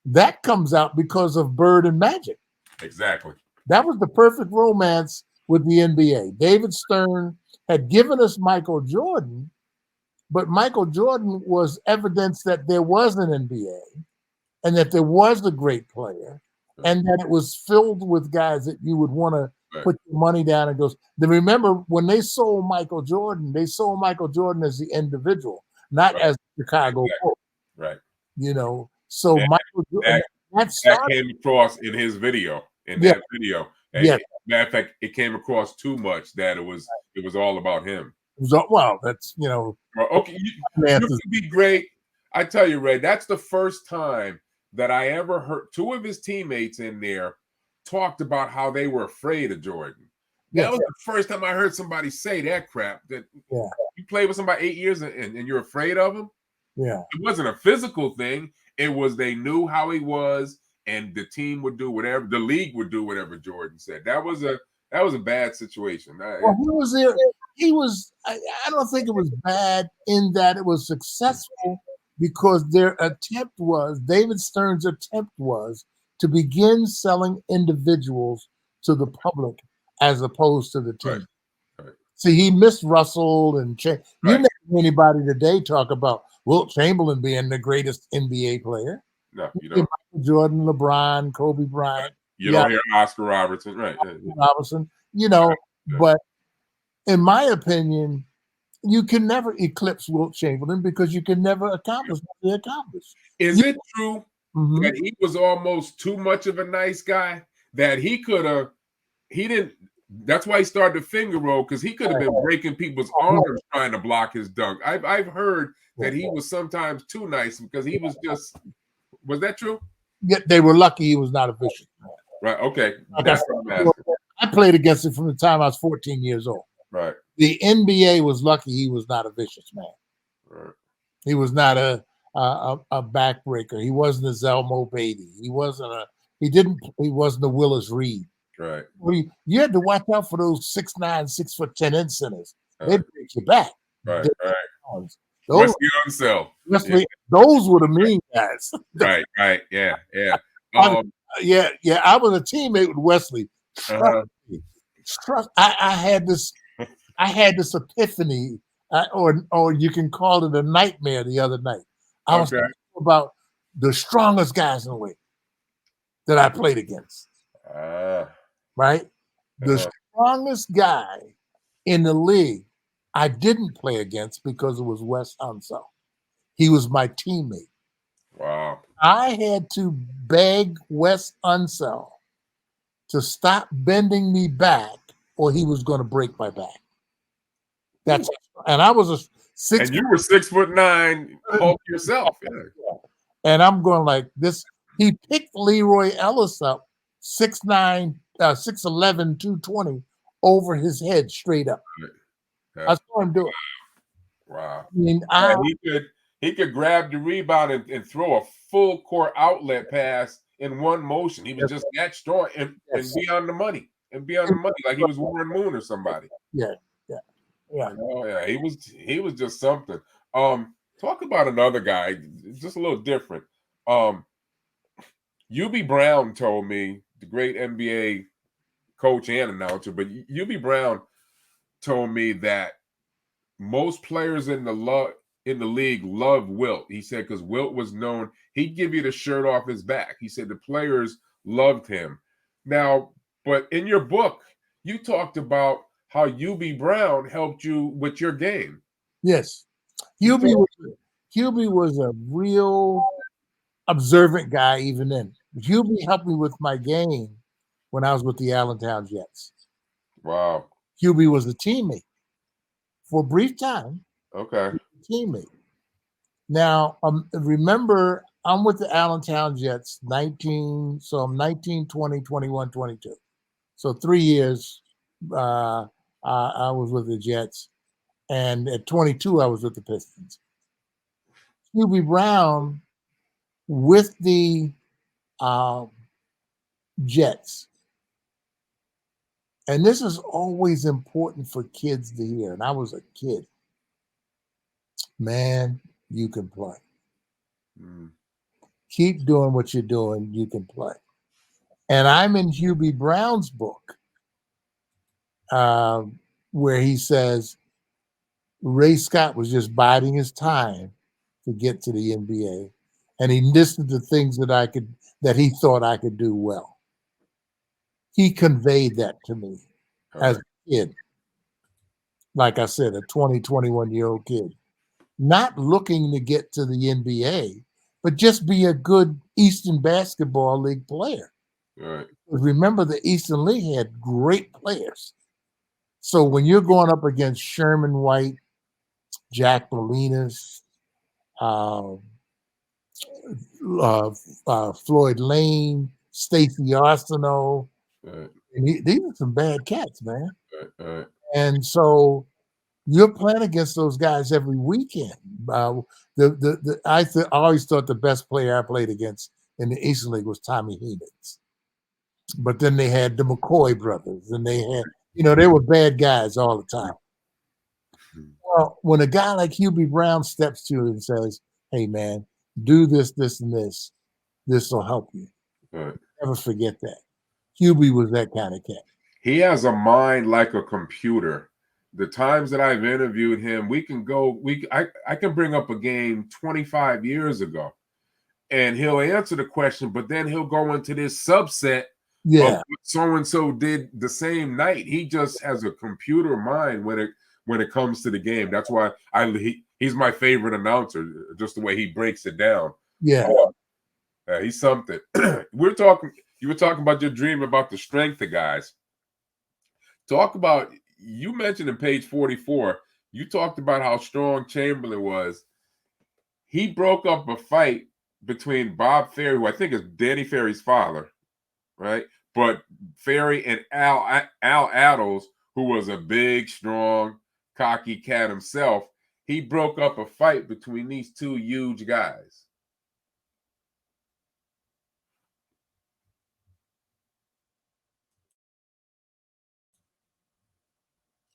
S2: that comes out because of Bird and Magic.
S1: exactly.
S2: That was the perfect romance with the NBA. David Stern had given us Michael Jordan, but Michael Jordan was evidence that there was an NBA and that there was a great player and that it was filled with guys that you would want to
S1: Right.
S2: put your money down and goes. Then remember when they sold Michael Jordan, they sold Michael Jordan as the individual, not
S1: Right.
S2: as the Chicago
S1: Exactly.
S2: Bulls.
S1: Right.
S2: You know, so
S1: And
S2: Michael Jordan
S1: that,
S2: that
S1: that
S2: started.
S1: came across in his video. In
S2: Yeah,
S1: that video.
S2: yeah.
S1: Matter of fact, it came across too much that it was all about him.
S2: Well, that's
S1: Well, okay, you can be great. I tell you, Ray, that's the first time that I ever heard two of his teammates in there talked about how they were afraid of Jordan. That
S2: Yes,
S1: was the first time I heard somebody say that crap. That
S2: yeah,
S1: you played with somebody 8 years and you're afraid of him.
S2: yeah.
S1: It wasn't a physical thing. It was they knew how he was, and the team would do whatever, the league would do whatever Jordan said. That was a bad situation.
S2: Well, he was there. He was. I don't think it was bad in that it was successful because their attempt was David Stern's attempt was to begin selling individuals to the public as opposed to the
S1: Right,
S2: team.
S1: right,
S2: See, he missed Russell and you
S1: right.
S2: never hear anybody today talk about Wilt Chamberlain being the greatest NBA player.
S1: No, you
S2: Michael
S1: don't.
S2: Jordan, LeBron, Kobe Bryant,
S1: You don't hear Oscar Robertson, right?
S2: Robertson.
S1: Yeah.
S2: But in my opinion, you can never eclipse Wilt Chamberlain because you can never accomplish what he accomplished.
S1: Is it true
S2: Mhm.
S1: that he was almost too much of a nice guy? That he didn't. That's why he started the finger roll because he could have been breaking people's arms trying to block his dunk. I've heard that he was sometimes too nice because he was just. Was that true?
S2: Yet they were lucky he was not a vicious man.
S1: Right. Okay.
S2: Like
S1: That's what I'm asking.
S2: I played against him from the time I was 14 years old.
S1: Right.
S2: The NBA was lucky he was not a vicious man.
S1: Right.
S2: He was not a backbreaker. He wasn't a Zelmo Beatty. He wasn't a. He wasn't a Willis Reed.
S1: Right.
S2: You had to watch out for those 6'9", 6'10" in centers. They'd
S1: Right.
S2: break your back.
S1: Right. Right.
S2: Those,
S1: Wesley Unseld.
S2: those were the mean guys.
S1: Right. Right. Yeah. Yeah.
S2: Yeah. I was a teammate with Wesley.
S1: Uh-huh.
S2: Trust. I had this. I had this epiphany, or you can call it a nightmare. The other night, I was thinking about the strongest guys in the league that I played against. Right, the strongest guy in the league I didn't play against because it was Wes Unseld. He was my teammate.
S1: Wow.
S2: I had to beg Wes Unseld to stop bending me back, or he was going to break my back. And I was a 6.
S1: And you were 6'9" Hulk yourself. Yeah.
S2: And I'm going like this. He picked Leroy Ellis up 6'9", 6'11", 220 over his head straight up. I saw him do it.
S1: Wow.
S2: I mean,
S1: he could grab the rebound and throw a full court outlet pass in one motion. He was just that strong and be on the money. And be on the money like he was Warren Moon or somebody.
S2: Yeah.
S1: Oh yeah, he was just something. Talk about another guy, just a little different. UB Brown told me, the great NBA coach and announcer, but UB Brown told me that most players in the league love Wilt. He said because Wilt was known, he'd give you the shirt off his back. He said the players loved him. Now, but in your book, you talked about how UB Brown helped you with your game.
S2: Yes. UB was a real observant guy even then. UB helped me with my game when I was with the Allentown Jets.
S1: Wow.
S2: Hubie was a teammate for a brief time.
S1: Okay.
S2: Teammate. Now, remember, I'm with the Allentown Jets 19, so I'm 19, 20, 21, 22. So 3 years I was with the Jets. And at 22, I was with the Pistons. Hubie Brown with the Jets. And this is always important for kids to hear. And I was a kid. Man, you can play. Keep doing what you're doing. You can play. And I'm in Hubie Brown's book where he says Ray Scott was just biding his time to get to the NBA. And he listed the things that he thought I could do well. He conveyed that to me as a kid. Like I said, a 20, 21-year-old kid. Not looking to get to the NBA, but just be a good Eastern Basketball League player.
S1: Right.
S2: Remember, the Eastern League had great players. So when you're going up against Sherman White, Jack Bolinas, Floyd Lane, Stacey Arsenault, these are some bad cats, man.
S1: Right.
S2: And so you're playing against those guys every weekend. I always thought the best player I played against in the Eastern League was Tommy Hemans. But then they had the McCoy brothers, and they had, they were bad guys all the time. Well, when a guy like Hubie Brown steps to you and says, "Hey, man, do this, this, and this. This will help you."
S1: Right.
S2: Never forget that. Hubie was that kind of cat.
S1: He has a mind like a computer. The times that I've interviewed him, I can bring up a game 25 years ago, and he'll answer the question, but then he'll go into this subset of what so-and-so did the same night. He just has a computer mind when it comes to the game. That's why he's my favorite announcer, just the way he breaks it down.
S2: Yeah.
S1: He's something. You were talking about your dream about the strength of guys. Talk about, you mentioned in page 44, you talked about how strong Chamberlain was. He broke up a fight between Bob Ferry, who I think is Danny Ferry's father, right? But Ferry and Al Attles, who was a big, strong, cocky cat himself, he broke up a fight between these two huge guys.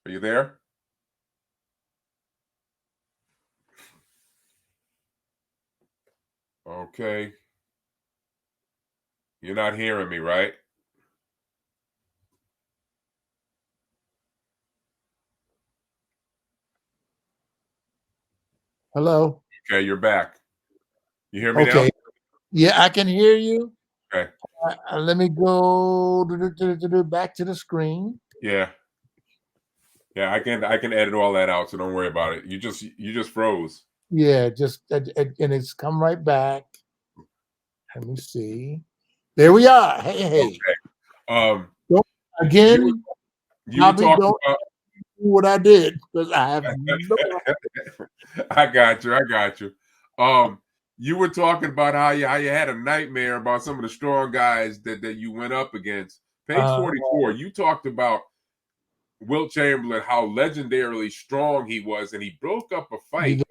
S1: Are you there? Okay. You're not hearing me, right?
S2: Hello?
S1: Okay, you're back. You hear me now?
S2: Yeah, I can hear you.
S1: Okay.
S2: Let me go back to the screen.
S1: Yeah. Yeah, I can edit all that out, so don't worry about it. You just froze.
S2: Yeah, and it's come right back. Let me see. There we are. Hey.
S1: Okay.
S2: Again,
S1: you were talking about
S2: what I did, because I have no
S1: I got you. You were talking about how you had a nightmare about some of the strong guys that you went up against. Page 44, you talked about Wilt Chamberlain, how legendarily strong he was, and he broke up a fight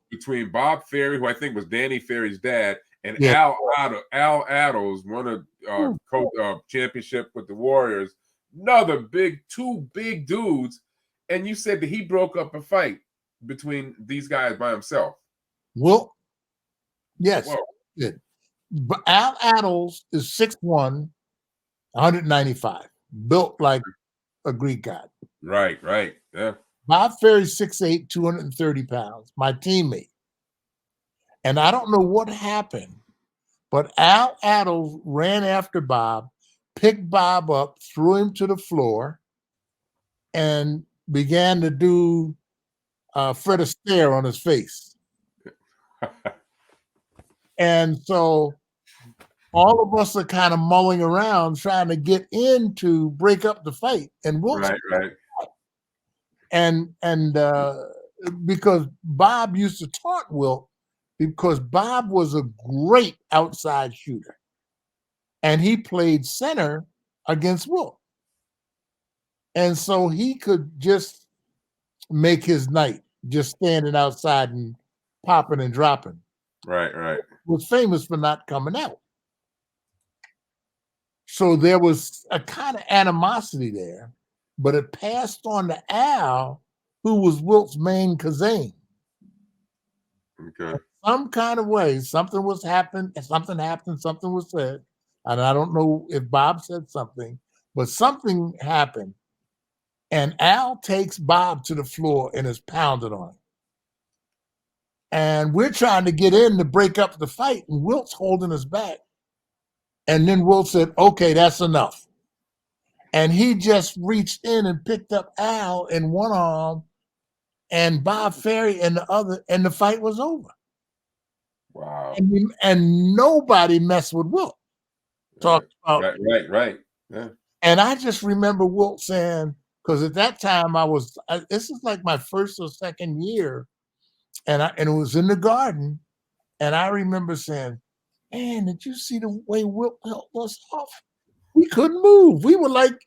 S1: between Bob Ferry, who I think was Danny Ferry's dad, and Al Attles, won a championship with the Warriors. Two big dudes, and you said that he broke up a fight between these guys by himself.
S2: Well, yes. Good. But Al Attles is 6'1", 195, built like a Greek god.
S1: Right. Yeah.
S2: Bob Ferry's 6'8", 230 pounds, my teammate. And I don't know what happened, but Al Attles ran after Bob, picked Bob up, threw him to the floor, and began to do Fred Astaire on his face. And so all of us are kind of mulling around trying to get in to break up the fight. And Wilt,
S1: right.
S2: and because Bob used to taunt Wilt because Bob was a great outside shooter, and he played center against Wilt, and so he could just make his night just standing outside and popping and dropping.
S1: Right, right.
S2: Was famous for not coming out. So there was a kind of animosity there, but it passed on to Al, who was Wilt's main cousin.
S1: Okay.
S2: Some kind of way, something was happened, something happened, something was said. And I don't know if Bob said something, but something happened. And Al takes Bob to the floor and is pounded on him. And we're trying to get in to break up the fight, and Wilt's holding us back. And then Wilt said, okay, that's enough. And he just reached in and picked up Al in one arm and Bob Ferry in the other, and the fight was over.
S1: Wow.
S2: And nobody messed with Wilt. Talk about
S1: right. Yeah.
S2: And I just remember Wilt saying, because at that time this is like my first or second year, and it was in the Garden, and I remember saying, man, did you see the way Wilt helped us off? We couldn't move. We were like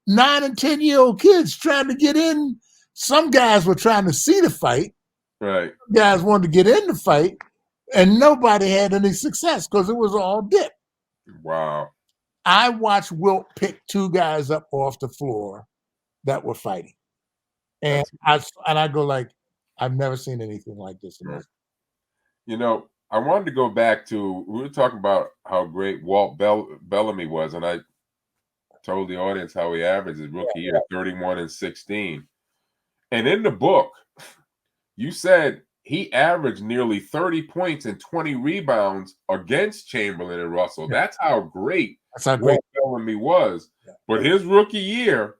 S2: 9 and 10-year-old kids trying to get in. Some guys were trying to see the fight.
S1: Right.
S2: Some guys wanted to get in the fight, and nobody had any success because it was all dip.
S1: Wow.
S2: I watched Wilt pick 2 guys up off the floor that were fighting. And I go like, I've never seen anything like this.
S1: Right. You know, I wanted to go back to, we were talking about how great Walt Bellamy was, and I told the audience how he averaged his rookie year, 31 and 16. And in the book, you said he averaged nearly 30 points and 20 rebounds against Chamberlain and Russell. Yeah. That's how great Walt Bellamy was. Yeah. But his rookie year,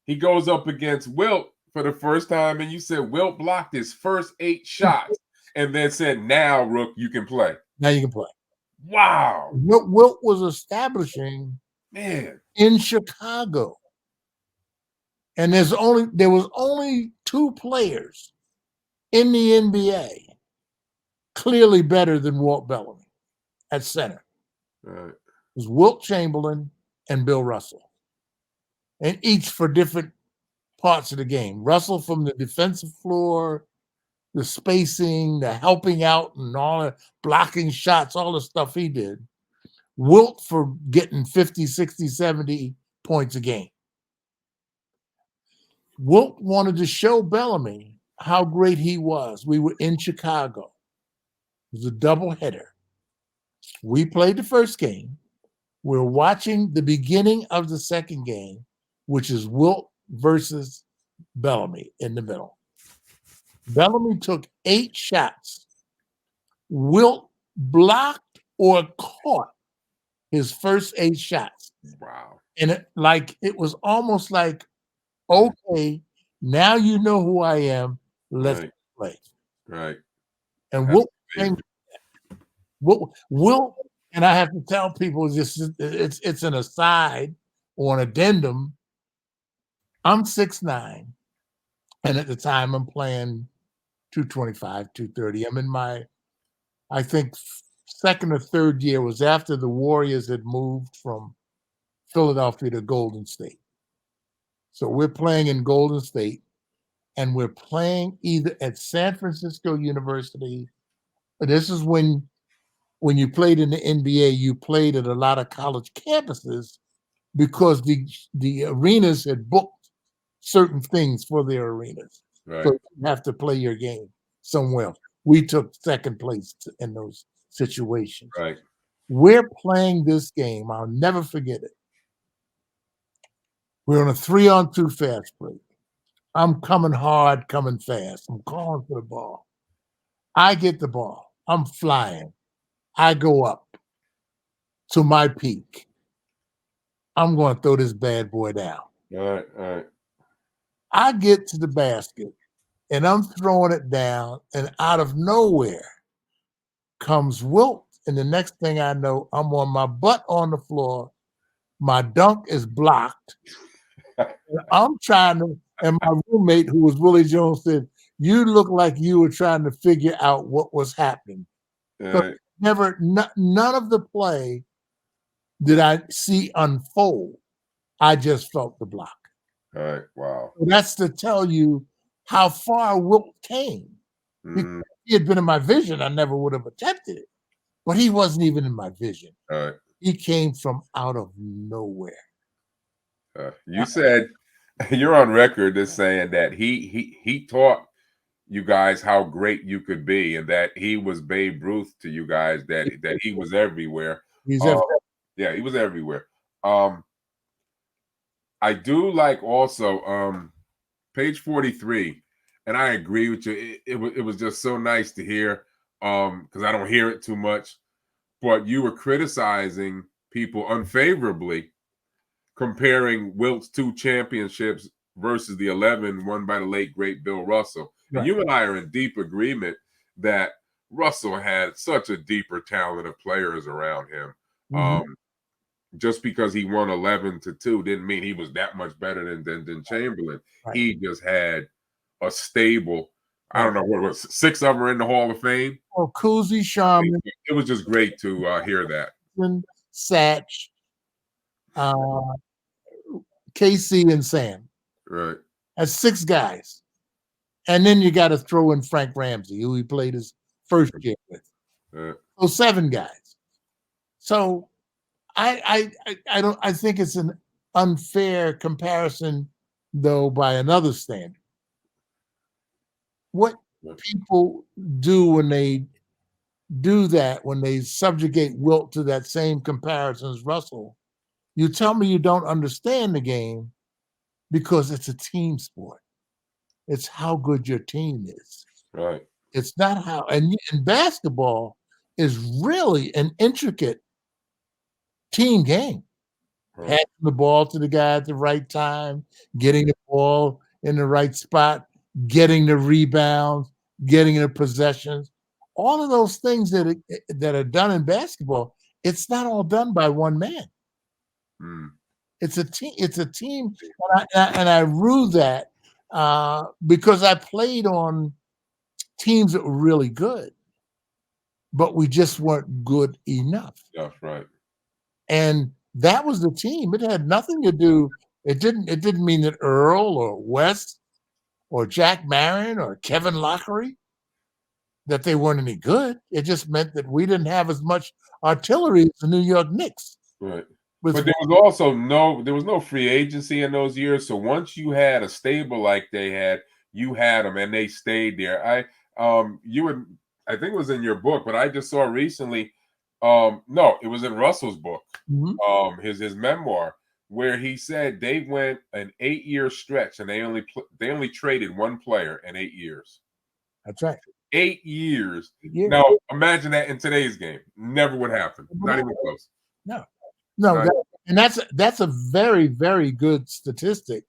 S1: he goes up against Wilt for the first time, and you said Wilt blocked his first 8 shots and then said, now, Rook, you can play.
S2: Now you can play.
S1: Wow.
S2: Wilt was establishing in Chicago. And there was only 2 players in the NBA clearly better than Walt Bellamy at center.
S1: Right. It
S2: was Wilt Chamberlain and Bill Russell. And each for different parts of the game. Russell from the defensive floor, the spacing, the helping out, and all the blocking shots, all the stuff he did. Wilt for getting 50, 60, 70 points a game. Wilt wanted to show Bellamy how great he was. We were in Chicago. It was a doubleheader. We played the first game. We're watching the beginning of the second game, which is Wilt versus Bellamy in the middle. Bellamy took 8 shots. Wilt blocked or caught his first 8 shots.
S1: Wow.
S2: And it was almost like, okay, now you know who I am. Let's play.
S1: Right.
S2: And Wilt, and I have to tell people it's an aside or an addendum. I'm 6'9", and at the time I'm playing 225, 230. I'm in my, I think, second or third year. Was after the Warriors had moved from Philadelphia to Golden State. So we're playing in Golden State, and we're playing either at San Francisco University. This is when you played in the NBA, you played at a lot of college campuses because the arenas had booked certain things for their arenas.
S1: Right.
S2: So you have to play your game somewhere. We took second place in those situations.
S1: Right.
S2: We're playing this game. I'll never forget it. We're on a 3-on-2 fast break. I'm coming hard, coming fast. I'm calling for the ball. I get the ball. I'm flying. I go up to my peak. I'm going to throw this bad boy down.
S1: All right.
S2: I get to the basket, and I'm throwing it down, and out of nowhere comes Wilt, and the next thing I know, I'm on my butt on the floor. My dunk is blocked. I'm trying to And my roommate, who was Willie Jones, said, "You look like you were trying to figure out what was happening." So
S1: Right.
S2: none of the play did I see unfold. I just felt the block.
S1: All right. Wow.
S2: So that's to tell you how far Wilt came. Because
S1: Mm,
S2: if he had been in my vision, I never would have attempted it. But he wasn't even in my vision.
S1: all right.
S2: He came from out of nowhere.
S1: You said you're on record as saying that he taught you guys how great you could be, and that he was Babe Ruth to you guys. That he was everywhere.
S2: He's
S1: Um, yeah, he was everywhere. Um, I do like also page 43, and I agree with you. It was just so nice to hear because I don't hear it too much. But you were criticizing people unfavorably, comparing Wilt's 2 championships versus the 11 won by the late great Bill Russell. And
S2: right.
S1: you and I are in deep agreement that Russell had such a deeper talent of players around him. Just because he won 11-2 didn't mean he was that much better than Chamberlain.
S2: Right.
S1: He just had a stable. I
S2: Right.
S1: don't know what it was. 6 of them are in the Hall of Fame.
S2: Oh, Cousy, Sharman,
S1: It was just great to hear that.
S2: Satch, KC, and Sam.
S1: Right.
S2: That's 6 guys. And then you got to throw in Frank Ramsey, who he played his first year with. So 7 guys. So I think it's an unfair comparison, though, by another standard. What people do when they do that, when they subjugate Wilt to that same comparison as Russell, you tell me you don't understand the game, because it's a team sport. It's how good your team is.
S1: Right.
S2: It's not how, and basketball is really an intricate team game.
S1: Right.
S2: Passing the ball to the guy at the right time, getting the ball in the right spot, getting the rebounds, getting the possessions. All of those things that are done in basketball, it's not all done by one man. It's a team. It's a team, and I rue that because I played on teams that were really good, but we just weren't good enough.
S1: That's right.
S2: And that was the team. It had nothing to do. It didn't mean that Earl or West or Jack Marin or Kevin Lockery, that they weren't any good. It just meant that we didn't have as much artillery as the New York Knicks.
S1: Right. But there was no free agency in those years. So once you had a stable like they had, you had them and they stayed there. I think it was in your book, but I just saw recently. No, it was in Russell's book, his memoir, where he said they went an 8-year stretch and they only traded one player in 8 years.
S2: That's right.
S1: 8 years. Now imagine that in today's game. Never would happen. Not even close.
S2: No, that's a very, very good statistic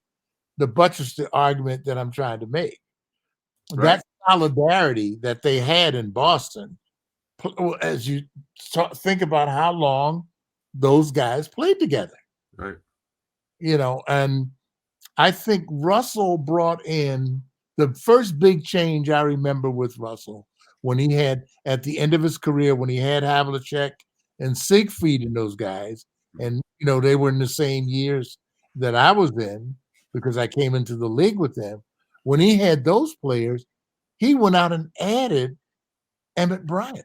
S2: to buttress the argument that I'm trying to make. Right. That solidarity that they had in Boston, as you think about how long those guys played together.
S1: Right.
S2: And I think Russell brought in the first big change I remember with Russell, when he had, at the end of his career, when he had Havlicek and Siegfried and those guys, and they were in the same years that I was in, because I came into the league with them. When he had those players, he went out and added Emmett Bryant.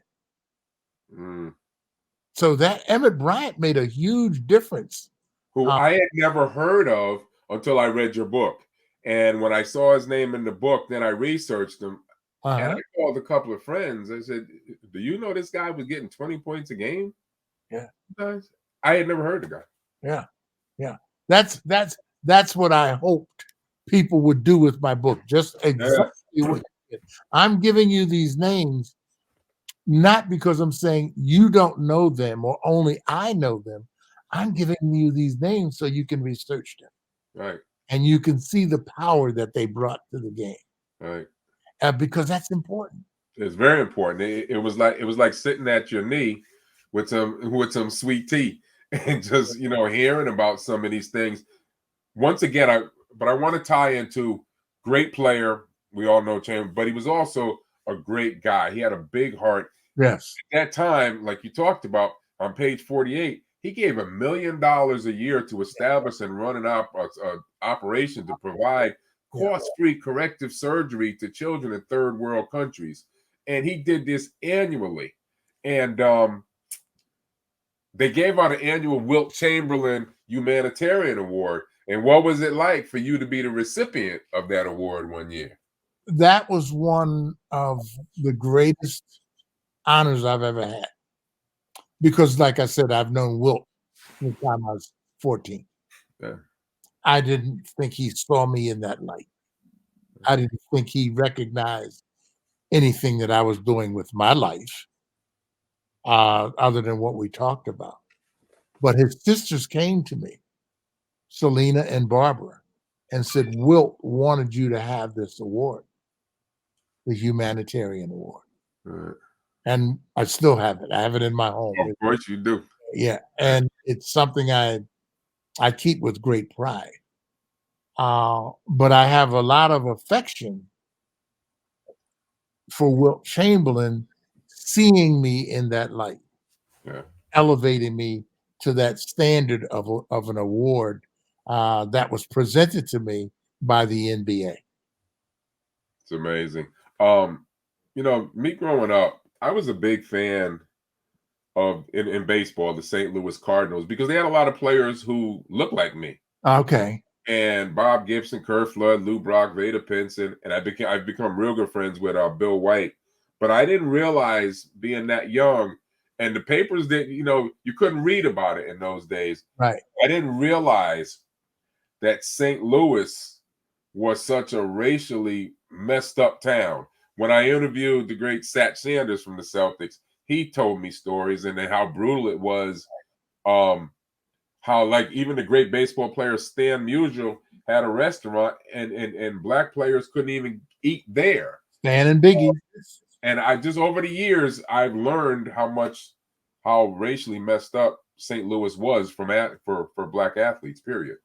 S2: So that Emmett Bryant made a huge difference.
S1: Who I had never heard of until I read your book. And when I saw his name in the book, then I researched him. And I called a couple of friends. I said, "Do you know this guy was getting 20 points a game?"
S2: Yeah.
S1: I had never heard the guy.
S2: Yeah. That's what I hoped people would do with my book. Just exactly what you did. I'm giving you these names not because I'm saying you don't know them or only I know them. I'm giving you these names so you can research them.
S1: Right.
S2: And you can see the power that they brought to the game.
S1: Right.
S2: Because that's important.
S1: It's very important. It was like sitting at your knee with some sweet tea and just hearing about some of these things. Once again, but I want to tie into great player. We all know Chamberlain, but he was also a great guy. He had a big heart.
S2: Yes.
S1: At that time, like you talked about on page 48, he gave $1 million a year to establish and run an operation to provide cost-free corrective surgery to children in third world countries. And he did this annually. And they gave out an annual Wilt Chamberlain Humanitarian Award. And what was it like for you to be the recipient of that award one year?
S2: That was one of the greatest honors I've ever had. Because, like I said, I've known Wilt since the time I was 14.
S1: Yeah.
S2: I didn't think he saw me in that light. I didn't think he recognized anything that I was doing with my life, other than what we talked about. But his sisters came to me, Selena and Barbara, and said, Wilt wanted you to have this award, the humanitarian award.
S1: Right.
S2: And I still have it. I have it in my home.
S1: Of course you do.
S2: Yeah. And it's something I keep with great pride. But I have a lot of affection for Wilt Chamberlain, seeing me in that light, elevating me to that standard of an award that was presented to me by the NBA.
S1: It's amazing. Me growing up, I was a big fan of in baseball, the St. Louis Cardinals, because they had a lot of players who looked like me.
S2: Okay.
S1: And Bob Gibson, Kurt Flood, Lou Brock, Vada Pinson, and I've become real good friends with Bill White. But I didn't realize, being that young, and the papers that you couldn't read about it in those days.
S2: Right.
S1: I didn't realize that St. Louis was such a racially messed up town. When I interviewed the great Sat Sanders from the Celtics, he told me stories and then how brutal it was. How, like, even the great baseball player Stan Musial had a restaurant and black players couldn't even eat there.
S2: Stan and Biggie.
S1: And I just, over the years, I've learned how racially messed up St. Louis was for black athletes, period.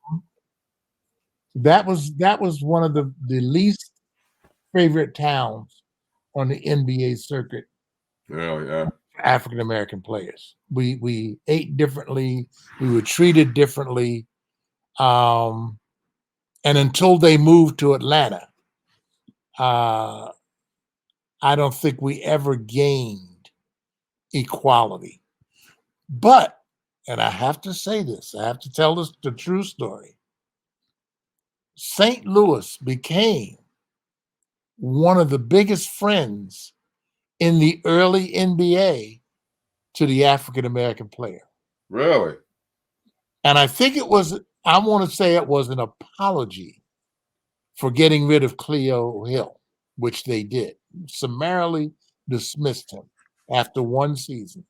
S2: That was one of the least favorite towns on the NBA circuit.
S1: Oh, yeah.
S2: African American players. We ate differently. We were treated differently. And until they moved to Atlanta, I don't think we ever gained equality. But, and I have to say this, I have to tell this the true story. St. Louis became one of the biggest friends in the early NBA to the African American player.
S1: Really?
S2: And I think I want to say it was an apology for getting rid of Cleo Hill, which they did. Summarily dismissed him after one season.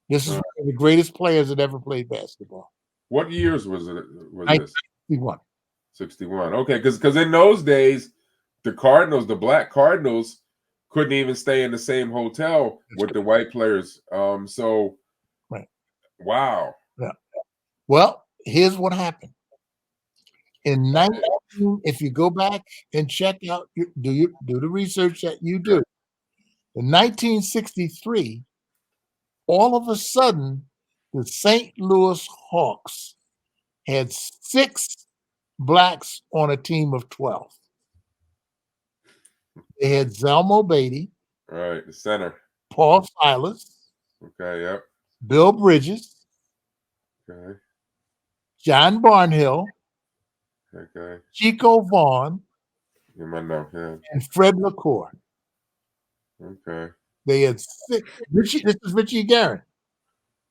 S2: This is one of the greatest players that ever played basketball.
S1: What years was it? Was this?
S2: 61.
S1: 61. Okay, because in those days, the Black Cardinals, couldn't even stay in the same hotel with the white players.
S2: Right.
S1: Wow.
S2: Yeah. Well, here's what happened. If you go back and check out, do the research that you do. In 1963, all of a sudden, the St. Louis Hawks had 6 blacks on a team of 12. They had Zelmo Beatty.
S1: Right, the center.
S2: Paul Silas.
S1: Okay, yep.
S2: Bill Bridges.
S1: Okay.
S2: John Barnhill.
S1: Okay.
S2: Chico Vaughn.
S1: You might know, yeah.
S2: And Fred LaCour.
S1: Okay.
S2: They had 6. This is Richie Guerin.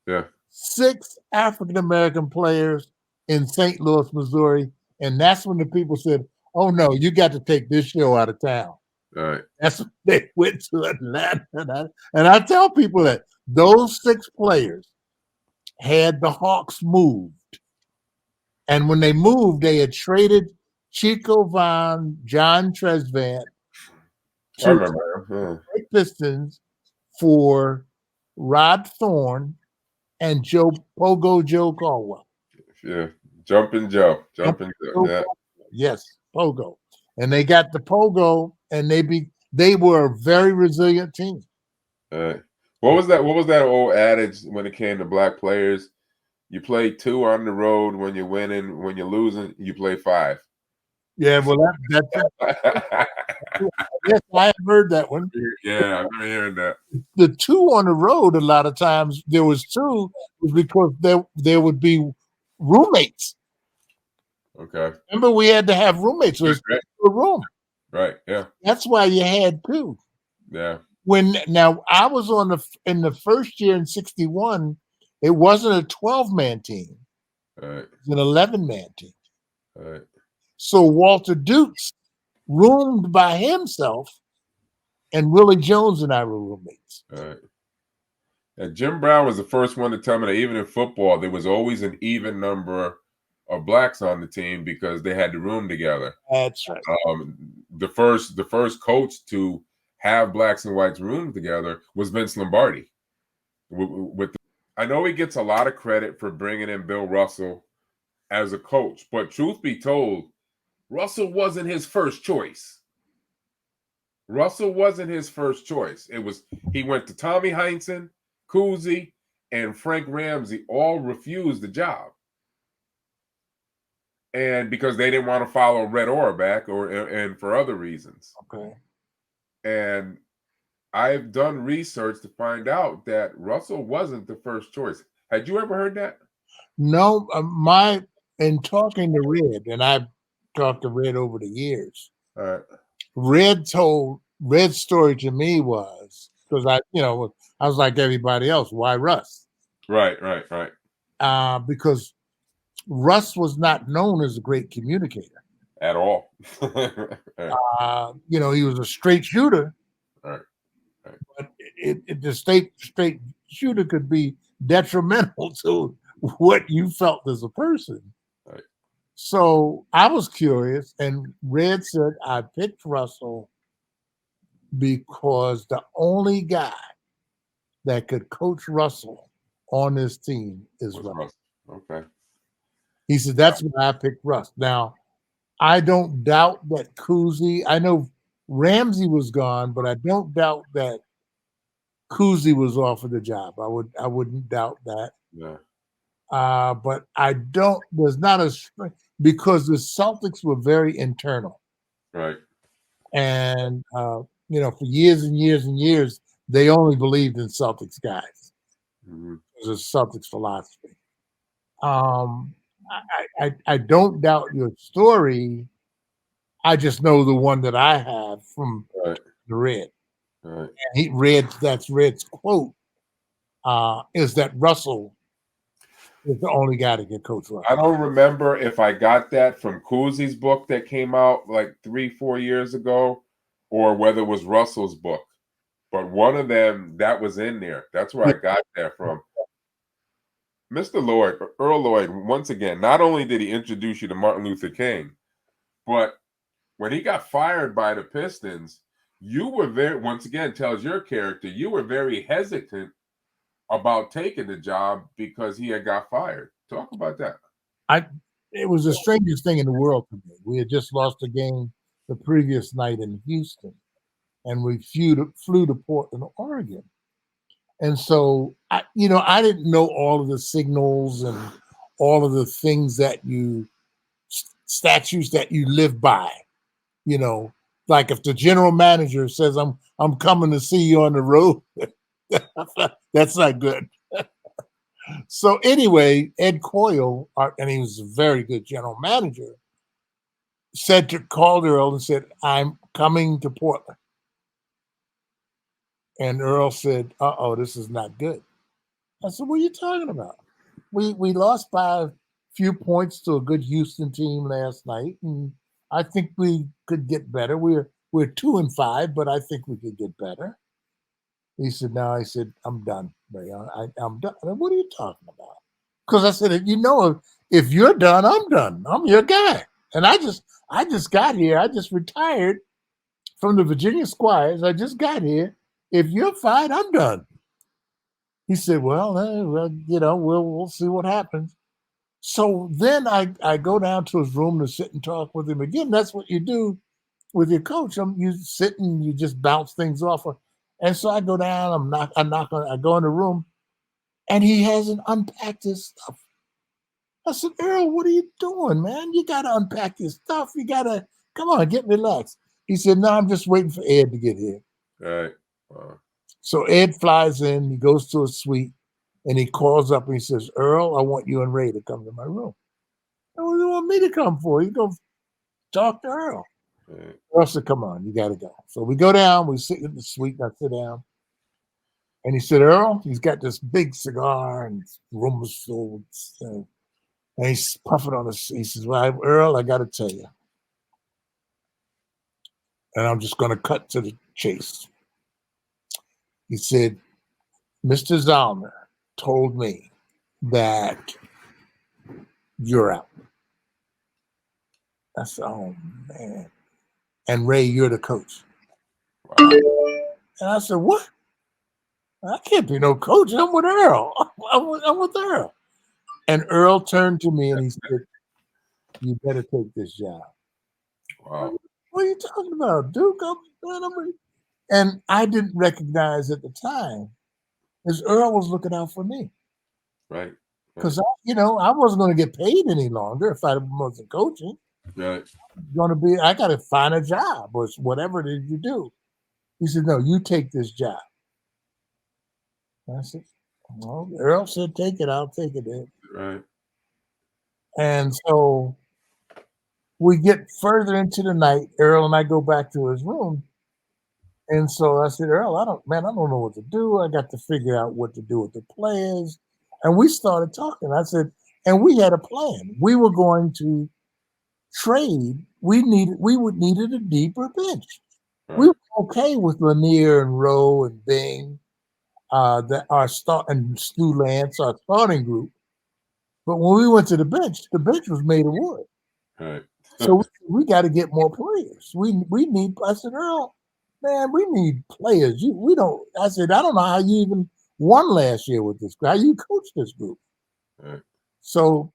S1: Yeah.
S2: 6 African American players in St. Louis, Missouri. And that's when the people said, oh no, you got to take this show out of town.
S1: All right.
S2: That's when they went to Atlanta. And I tell people that those 6 players had the Hawks moved. And when they moved, they had traded Chico Vaughn, John Tresvant to the Pistons for Rod Thorne and Joe Caldwell.
S1: Yeah, Jumping Joe. Yeah.
S2: Yes, pogo. And they got the pogo, and they were a very resilient team.
S1: What was that? What was that old adage when it came to black players? You play 2 on the road when you're winning. When you're losing, you play 5.
S2: Yeah, well, that's yes, I have heard that one.
S1: Yeah, I remember hearing that.
S2: The 2 on the road, a lot of times there was 2 was because there would be roommates.
S1: Okay.
S2: Remember, we had to have roommates. So it's a room.
S1: Right. Yeah.
S2: That's why you had 2.
S1: Yeah.
S2: Now I was in the first year in '61, it wasn't a 12-man team.
S1: Right.
S2: It was an 11-man team.
S1: Right.
S2: So Walter Dukes roomed by himself, and Willie Jones and I were roommates.
S1: Right. And Jim Brown was the first one to tell me that even in football, there was always an even number of blacks on the team because they had to room together.
S2: That's right.
S1: The first coach to have blacks and whites room together was Vince Lombardi. I know he gets a lot of credit for bringing in Bill Russell as a coach, but truth be told, Russell wasn't his first choice. Russell wasn't his first choice. He went to Tommy Heinsohn, Cousy, and Frank Ramsey all refused the job. And because they didn't want to follow Red Auerbach and for other reasons.
S2: Okay.
S1: And I've done research to find out that Russell wasn't the first choice. Had you ever heard that?
S2: No, in talking to Red, and I've talked to Red over the years.
S1: All right.
S2: Red's story to me was because I was like everybody else. Why Russ?
S1: Right.
S2: Because Russ was not known as a great communicator
S1: at all.
S2: Right. He was a straight shooter.
S1: Right.
S2: But the straight shooter could be detrimental to what you felt as a person.
S1: Right.
S2: So I was curious, and Red said I picked Russell because the only guy that could coach Russell on this team is Russ.
S1: Okay.
S2: He said that's why I picked Russ. Now, I don't doubt that Cousy. I know Ramsey was gone, but I don't doubt that Cousy was offered the job. I wouldn't doubt that.
S1: Yeah.
S2: But I don't. There's not because the Celtics were very internal.
S1: Right.
S2: And for years and years and years, they only believed in Celtics guys.
S1: Mm-hmm.
S2: It was a Celtics philosophy. I don't doubt your story. I just know the one that I have from the Red.
S1: Right.
S2: And that's Red's quote, is that Russell is the only guy that can coach Russell.
S1: I don't remember if I got that from Cousy's book that came out like 3-4 years ago, or whether it was Russell's book. But one of them that was in there. That's where I got that from. Mr. Lloyd, Earl Lloyd, once again, not only did he introduce you to Martin Luther King, but when he got fired by the Pistons, you were once again, tells your character, you were very hesitant about taking the job because he had got fired. Talk about that.
S2: It was the strangest thing in the world to me. We had just lost a game the previous night in Houston, and we flew to Portland, Oregon. And so, I didn't know all of the signals and all of the things statutes that you live by. Like if the general manager says, I'm coming to see you on the road, that's not good. So anyway, Ed Coyle, and he was a very good general manager, called Earl and said, I'm coming to Portland. And Earl said, this is not good. I said, what are you talking about? We lost by a few points to a good Houston team last night, and I think we could get better. We're 2-5, but I think we could get better. He said, no. I said, I'm done, Ray. I'm done. I said, what are you talking about? Because I said, if you're done, I'm done. I'm your guy. And I just got here. I just retired from the Virginia Squires. I just got here. If you're fine, I'm done. He said, well, we'll see what happens. So then I go down to his room to sit and talk with him again. That's what you do with your coach. You sit and you just bounce things off. And so I go down, I go in the room, and he hasn't unpacked his stuff. I said, Earl, what are you doing, man? You got to unpack your stuff. You got to, come on, get relaxed. He said, no, I'm just waiting for Ed to get here.
S1: Right. Wow.
S2: So Ed flies in, he goes to a suite, and he calls up and he says, Earl, I want you and Ray to come to my room. What do you want me to come for? You go talk to Earl.
S1: Right.
S2: Earl said, come on, you got to go. So we go down, we sit in the suite, and I sit down. And he said, Earl, he's got this big cigar, and his room was filled with, and he's puffing on his, he says, well, Earl, I got to tell you. And I'm just going to cut to the chase. He said, Mr. Zalner told me that you're out. I said, oh, man. And Ray, you're the coach.
S1: Wow.
S2: And I said, what? I can't be no coach. I'm with Earl. I'm with Earl. And Earl turned to me and he said, you better take this job.
S1: Wow.
S2: What are you talking about, Duke? And I didn't recognize at the time is Earl was looking out for me.
S1: Right.
S2: Because, I wasn't going to get paid any longer if I wasn't coaching.
S1: Right.
S2: I got to find a job or whatever it is you do. He said, no, you take this job. I said, well, Earl said, take it. I'll take it. Then.
S1: Right.
S2: And so we get further into the night. Earl and I go back to his room. And so I said, Earl, I don't know what to do. I got to figure out what to do with the players. And we started talking. I said, and we had a plan. We were going to trade. We needed a deeper bench.
S1: Right.
S2: We were okay with Lanier and Rowe and Bing, and Stu Lance, our starting group. But when we went to the bench was made of wood.
S1: Right.
S2: So we got to get more players. We need. I said, Earl, man, we need players. I said, I don't know how you even won last year with this. How you coach this group?
S1: Right.
S2: So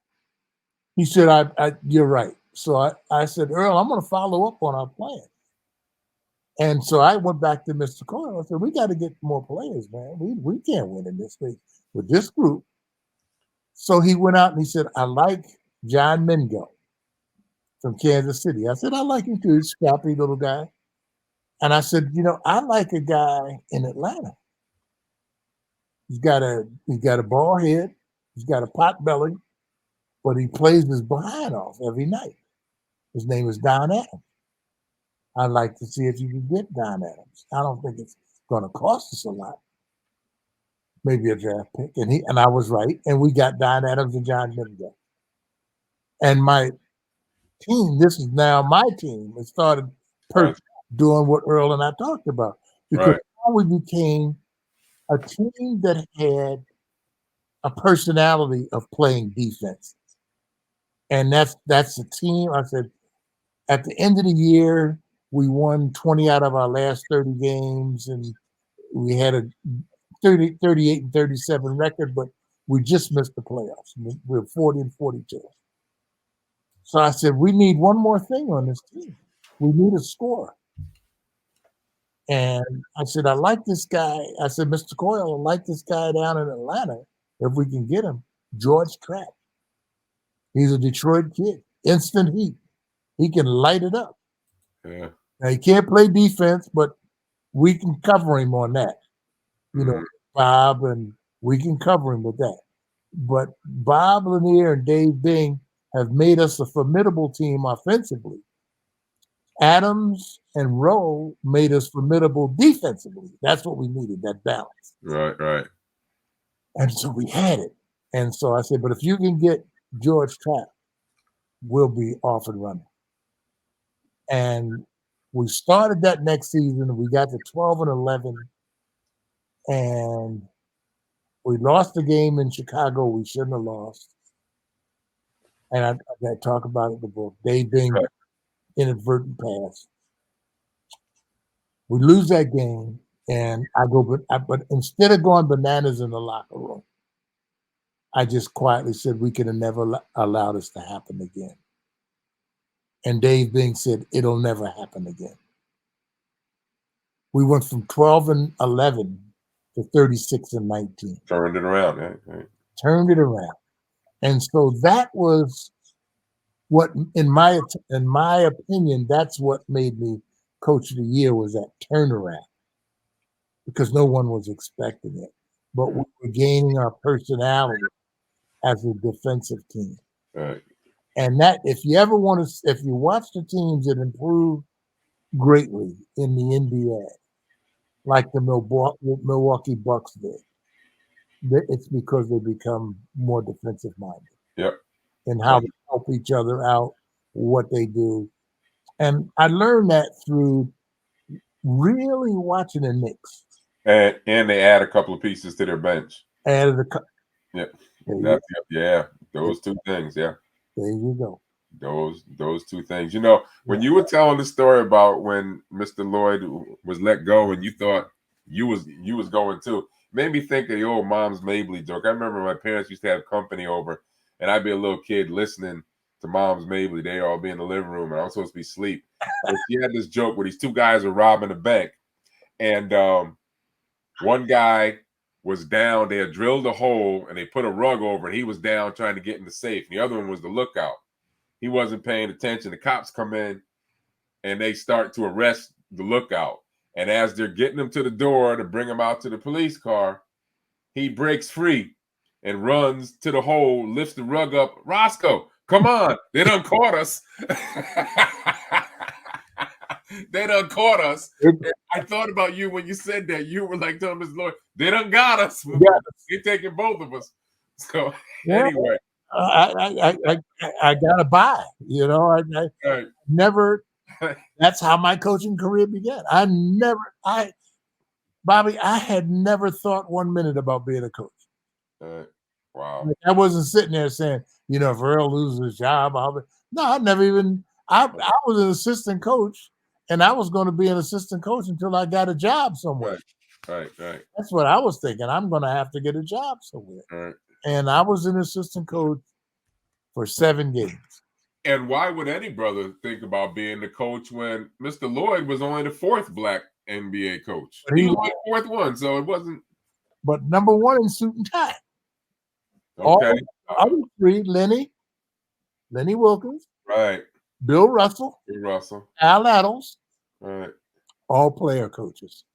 S2: he said, you're right. So I said, Earl, I'm going to follow up on our plan. And so I went back to Mr. Coyle. I said, we got to get more players, man. We can't win in this league with this group. So he went out and he said, I like John Mingo from Kansas City. I said, I like him too. He's a scrappy little guy. And I said, I like a guy in Atlanta. He's got a bald head. He's got a pot belly, but he plays his behind off every night. His name is Don Adams. I'd like to see if you can get Don Adams. I don't think it's going to cost us a lot. Maybe a draft pick. And I was right. And we got Don Adams and John Mingo. And my team, this is now my team, it started doing what Earl and I talked about. Because now we became a team that had a personality of playing defense. And that's the team. I said, at the end of the year, we won 20 out of our last 30 games, and we had a 38 and 37 record, but we just missed the playoffs. We're 40 and 42. So I said, we need one more thing on this team. We need a scorer. And I said, I like this guy. I said, Mr. Coyle, I like this guy down in Atlanta. If we can get him, George Trapp. He's a Detroit kid, instant heat. He can light it up.
S1: Yeah.
S2: Now, he can't play defense, but we can cover him on that. Bob, and we can cover him with that. But Bob Lanier and Dave Bing have made us a formidable team offensively. Adams and Rowe made us formidable defensively. That's what we needed, that balance.
S1: Right.
S2: And so we had it. And so I said, but if you can get George Trapp, we'll be off and running. And we started that next season. We got to 12 and 11. And we lost the game in Chicago we shouldn't have lost. And I got to talk about it in the book. Dave Bing, inadvertent pass. We lose that game, and I go, but instead of going bananas in the locker room, I just quietly said we could have never allowed this to happen again. And Dave Bing said it'll never happen again. We went from 12-11 to 36-19.
S1: Turned it around, right?
S2: Turned it around. And so that was what, in my opinion, that's what made me coach of the year, was that turnaround, because no one was expecting it. But we were gaining our personality as a defensive team.
S1: Right.
S2: And that, if you watch the teams that improve greatly in the NBA, like the Milwaukee Bucks did, it's because they become more defensive minded.
S1: Yep.
S2: And how they help each other out, what they do. And I learned that through really watching the Knicks.
S1: And they add a couple of pieces to their bench. Yeah, those two things. Yeah,
S2: there you go.
S1: Those two things. You know, when you were telling the story about when Mr. Lloyd was let go, and you thought you was going too, made me think of the old Mom's Mabley joke. I remember my parents used to have company over, and I'd be a little kid listening to Mom's Mabley. They all be in the living room, and I was supposed to be asleep. But she had this joke where these two guys are robbing a bank, and one guy was down. They had drilled a hole, and they put a rug over, and he was down trying to get in the safe. And the other one was the lookout. He wasn't paying attention. The cops come in, and they start to arrest the lookout. And as they're getting him to the door to bring him out to the police car, he breaks free and runs to the hole, lifts the rug up. Roscoe, come on. They done caught us. They done caught us. And I thought about you when you said that. You were like telling Mr. Lloyd, they done got us. They're taking both of us. So anyway.
S2: I gotta buy. You know, I never. That's how my coaching career began. Bobby, I had never thought 1 minute about being a coach.
S1: Wow.
S2: I wasn't sitting there saying, you know, if Earl loses his job, I never even. I was an assistant coach, and I was going to be an assistant coach until I got a job somewhere.
S1: Right.
S2: That's what I was thinking. I'm going to have to get a job somewhere.
S1: Right.
S2: And I was an assistant coach for 7 games.
S1: And why would any brother think about being the coach when Mr. Lloyd was only the 4th black NBA coach? He was the 4th one, so it wasn't.
S2: But number 1 in suit and tie.
S1: Okay.
S2: Other 3, Lenny Wilkins,
S1: right?
S2: Bill Russell, Al Addles,
S1: right?
S2: All player coaches.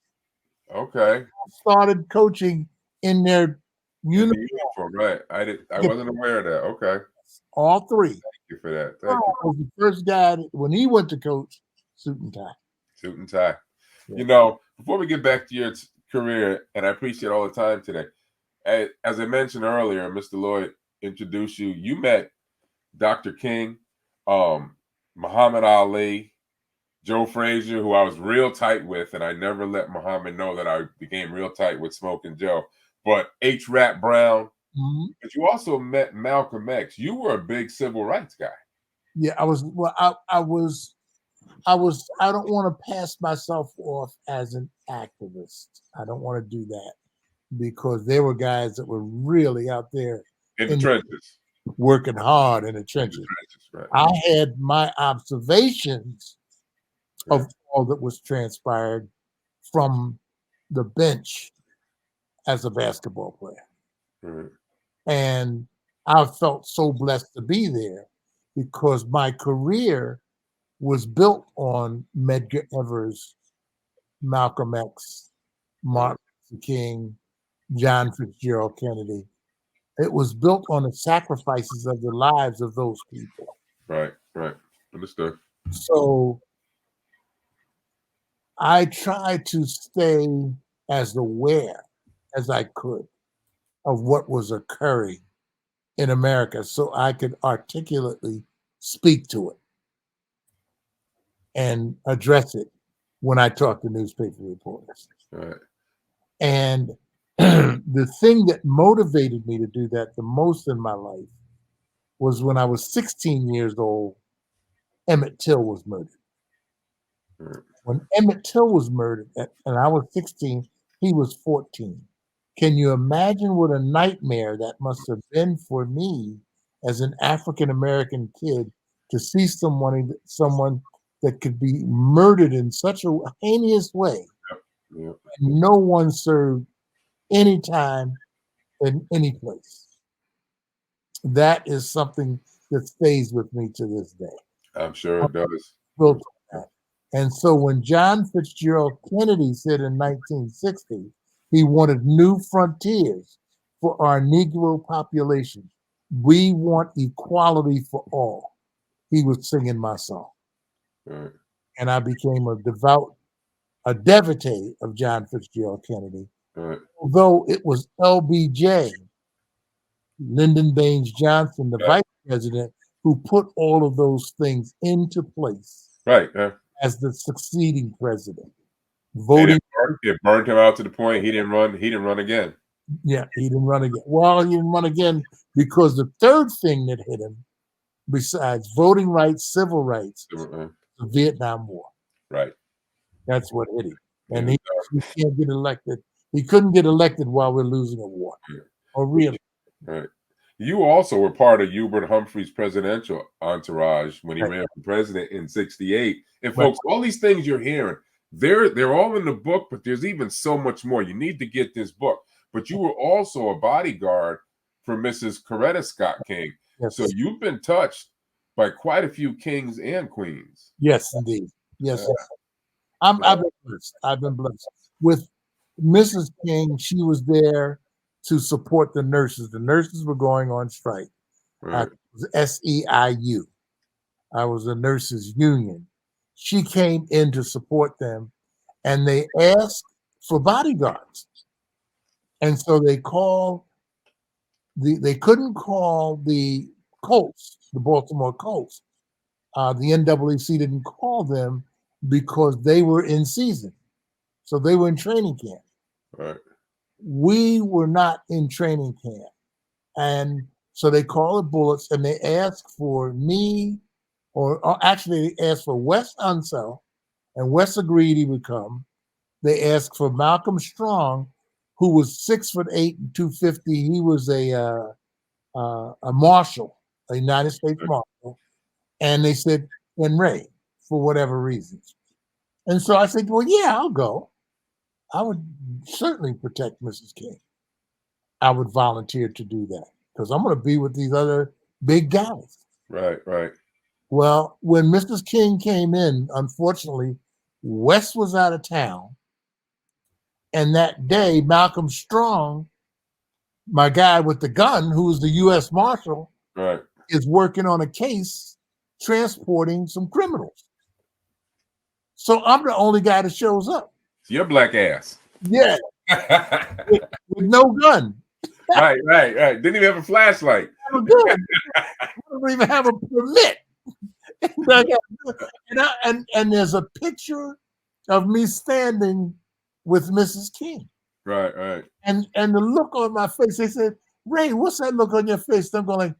S1: Okay.
S2: Started coaching in their uniform.
S1: Right. I wasn't aware of that. Okay.
S2: All 3.
S1: Thank you for that.
S2: Thank you. Was the first guy when he went to coach, suit and tie.
S1: Suit and tie.
S2: Yeah.
S1: You know, before we get back to your career, and I appreciate all the time today. As I mentioned earlier, Mr. Lloyd introduced you. You met Dr. King, Muhammad Ali, Joe Frazier, who I was real tight with, and I never let Muhammad know that I became real tight with Smoking Joe. But H. Rap Brown, but you also met Malcolm X. You were a big civil rights guy.
S2: Yeah, I was. Well, I was. I don't want to pass myself off as an activist. I don't want to do that, because there were guys that were really out there
S1: in the trenches,
S2: working hard in the trenches.
S1: Right.
S2: I had my observations of all that was transpired from the bench as a basketball player. And I felt so blessed to be there, because my career was built on Medgar Evers, Malcolm X, Martin Luther King, John Fitzgerald Kennedy. It was built on the sacrifices of the lives of those people.
S1: Right. Understood.
S2: So I tried to stay as aware as I could of what was occurring in America, so I could articulately speak to it and address it when I talk to newspaper reporters.
S1: Right.
S2: And the thing that motivated me to do that the most in my life was when I was 16 years old, Emmett Till was murdered. When Emmett Till was murdered, and I was 16, he was 14. Can you imagine what a nightmare that must have been for me as an African American kid to see someone that could be murdered in such a heinous way,
S1: Yeah.
S2: and no one served any time in any place? That is something that stays with me to this day.
S1: I'm sure it does.
S2: Built on that. And so when John Fitzgerald Kennedy said in 1960 he wanted new frontiers for our Negro population, we want equality for all, he was singing my song.
S1: Right.
S2: And I became a devotee of John Fitzgerald Kennedy,
S1: Right.
S2: although it was LBJ, Lyndon Baines Johnson, the vice president, who put all of those things into place
S1: Right.
S2: as the succeeding president.
S1: And
S2: Voting.
S1: it burned him out to the point he didn't run. He didn't run again.
S2: Yeah, he didn't run again. Well, he didn't run again because the third thing that hit him, besides voting rights, civil rights, the Vietnam War.
S1: Right.
S2: That's what hit him. And
S1: Yeah.
S2: he can't get elected. He couldn't get elected while we're losing a war. Or really.
S1: Right. You also were part of Hubert Humphrey's presidential entourage when he ran for president in '68. And folks, all these things you're hearing, they're all in the book, but there's even so much more. You need to get this book. But you were also a bodyguard for Mrs. Coretta Scott King.
S2: Yes.
S1: So you've been touched by quite a few kings and queens.
S2: Yes, indeed. Yes. I've been blessed. I've been blessed. With Mrs. King, she was there to support the nurses. The nurses were going on strike.
S1: Right.
S2: It was SEIU. I was a nurses union. She came in to support them, and they asked for bodyguards. And so they couldn't call the Colts, the Baltimore Colts. The NAACP didn't call them because they were in season. So they were in training camp.
S1: Right.
S2: We were not in training camp. And so they called the Bullets and they asked for me, or actually they asked for West Unseld, and West agreed he would come. They asked for Malcolm Strong, who was 6'8" and 250. He was a marshal, a United States marshal. And they said, and Ray, for whatever reasons. And so I said, well, yeah, I'll go. I would certainly protect Mrs. King. I would volunteer to do that because I'm going to be with these other big guys.
S1: Right, right.
S2: Well, when Mrs. King came in, unfortunately, West was out of town. And that day, Malcolm Strong, my guy with the gun, who was the U.S. Marshal,
S1: right,
S2: is working on a case transporting some criminals. So I'm the only guy that shows up.
S1: Your black ass.
S2: Yeah. with no gun.
S1: Right. Didn't even have a flashlight.
S2: I don't even have a permit. and there's a picture of me standing with Mrs. King.
S1: Right.
S2: And the look on my face, they said, Ray, what's that look on your face? I'm going like,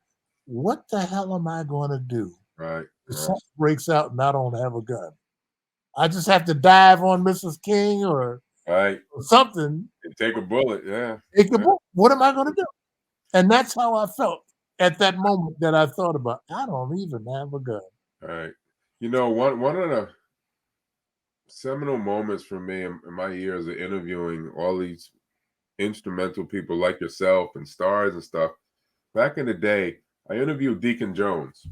S2: what the hell am I going to do?
S1: Right.
S2: If something breaks out and I don't have a gun. I just have to dive on Mrs. King or something.
S1: And take a bullet, yeah.
S2: What am I going to do? And that's how I felt at that moment that I thought about, I don't even have a gun.
S1: Right. You know, one of the seminal moments for me in my years of interviewing all these instrumental people like yourself and stars and stuff, back in the day, I interviewed Deacon Jones.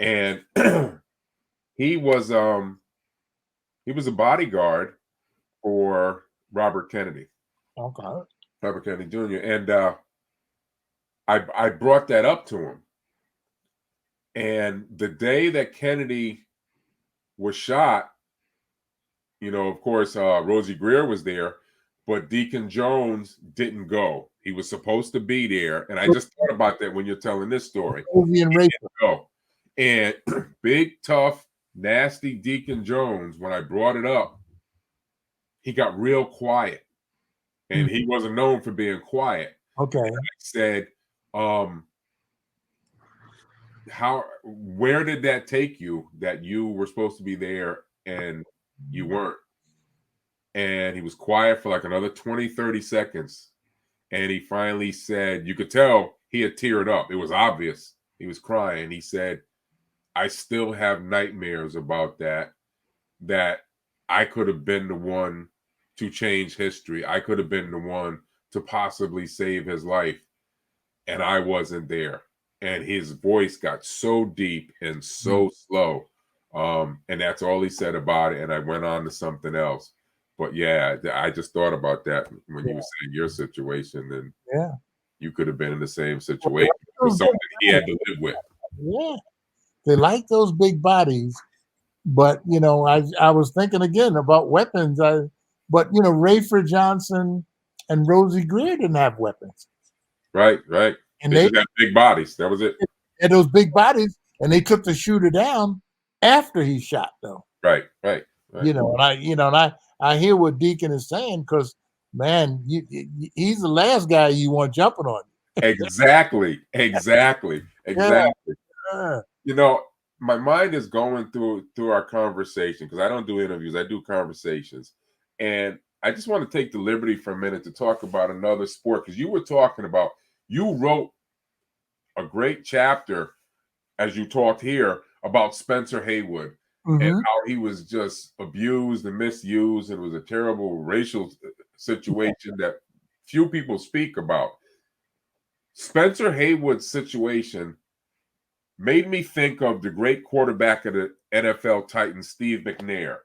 S1: And he was a bodyguard for Robert Kennedy.
S2: Okay.
S1: Robert Kennedy Jr. And I brought that up to him. And the day that Kennedy was shot, you know, of course, Rosie Greer was there, but Deacon Jones didn't go. He was supposed to be there. And I just thought about that when you're telling this story. He didn't go. And big, tough, nasty Deacon Jones, when I brought it up, he got real quiet. And he wasn't known for being quiet.
S2: Okay.
S1: And I said, where did that take you that you were supposed to be there and you weren't? And he was quiet for like another 20, 30 seconds. And he finally said, you could tell he had teared up. It was obvious. He was crying. He said, I still have nightmares about that I could have been the one to change history. I could have been the one to possibly save his life. And I wasn't there. And his voice got so deep and so slow. And that's all he said about it. And I went on to something else. But yeah, I just thought about that when you were saying your situation, and
S2: Yeah.
S1: you could have been in the same situation with something he had to live with.
S2: Yeah. They like those big bodies. But I was thinking again about weapons. But Rayford Johnson and Rosie Greer didn't have weapons.
S1: Right.
S2: And
S1: They just had big bodies. That was it.
S2: had those big bodies, and they took the shooter down after he shot, though.
S1: Right.
S2: And I hear what Deacon is saying, because man, he's the last guy you want jumping on you.
S1: Exactly.
S2: Yeah.
S1: My mind is going through our conversation, because I don't do interviews, I do conversations. And I just want to take the liberty for a minute to talk about another sport, because you wrote a great chapter, as you talked here, about Spencer Haywood and how he was just abused and misused, and it was a terrible racial situation that few people speak about. Spencer Haywood's situation made me think of the great quarterback of the NFL Titans, Steve McNair.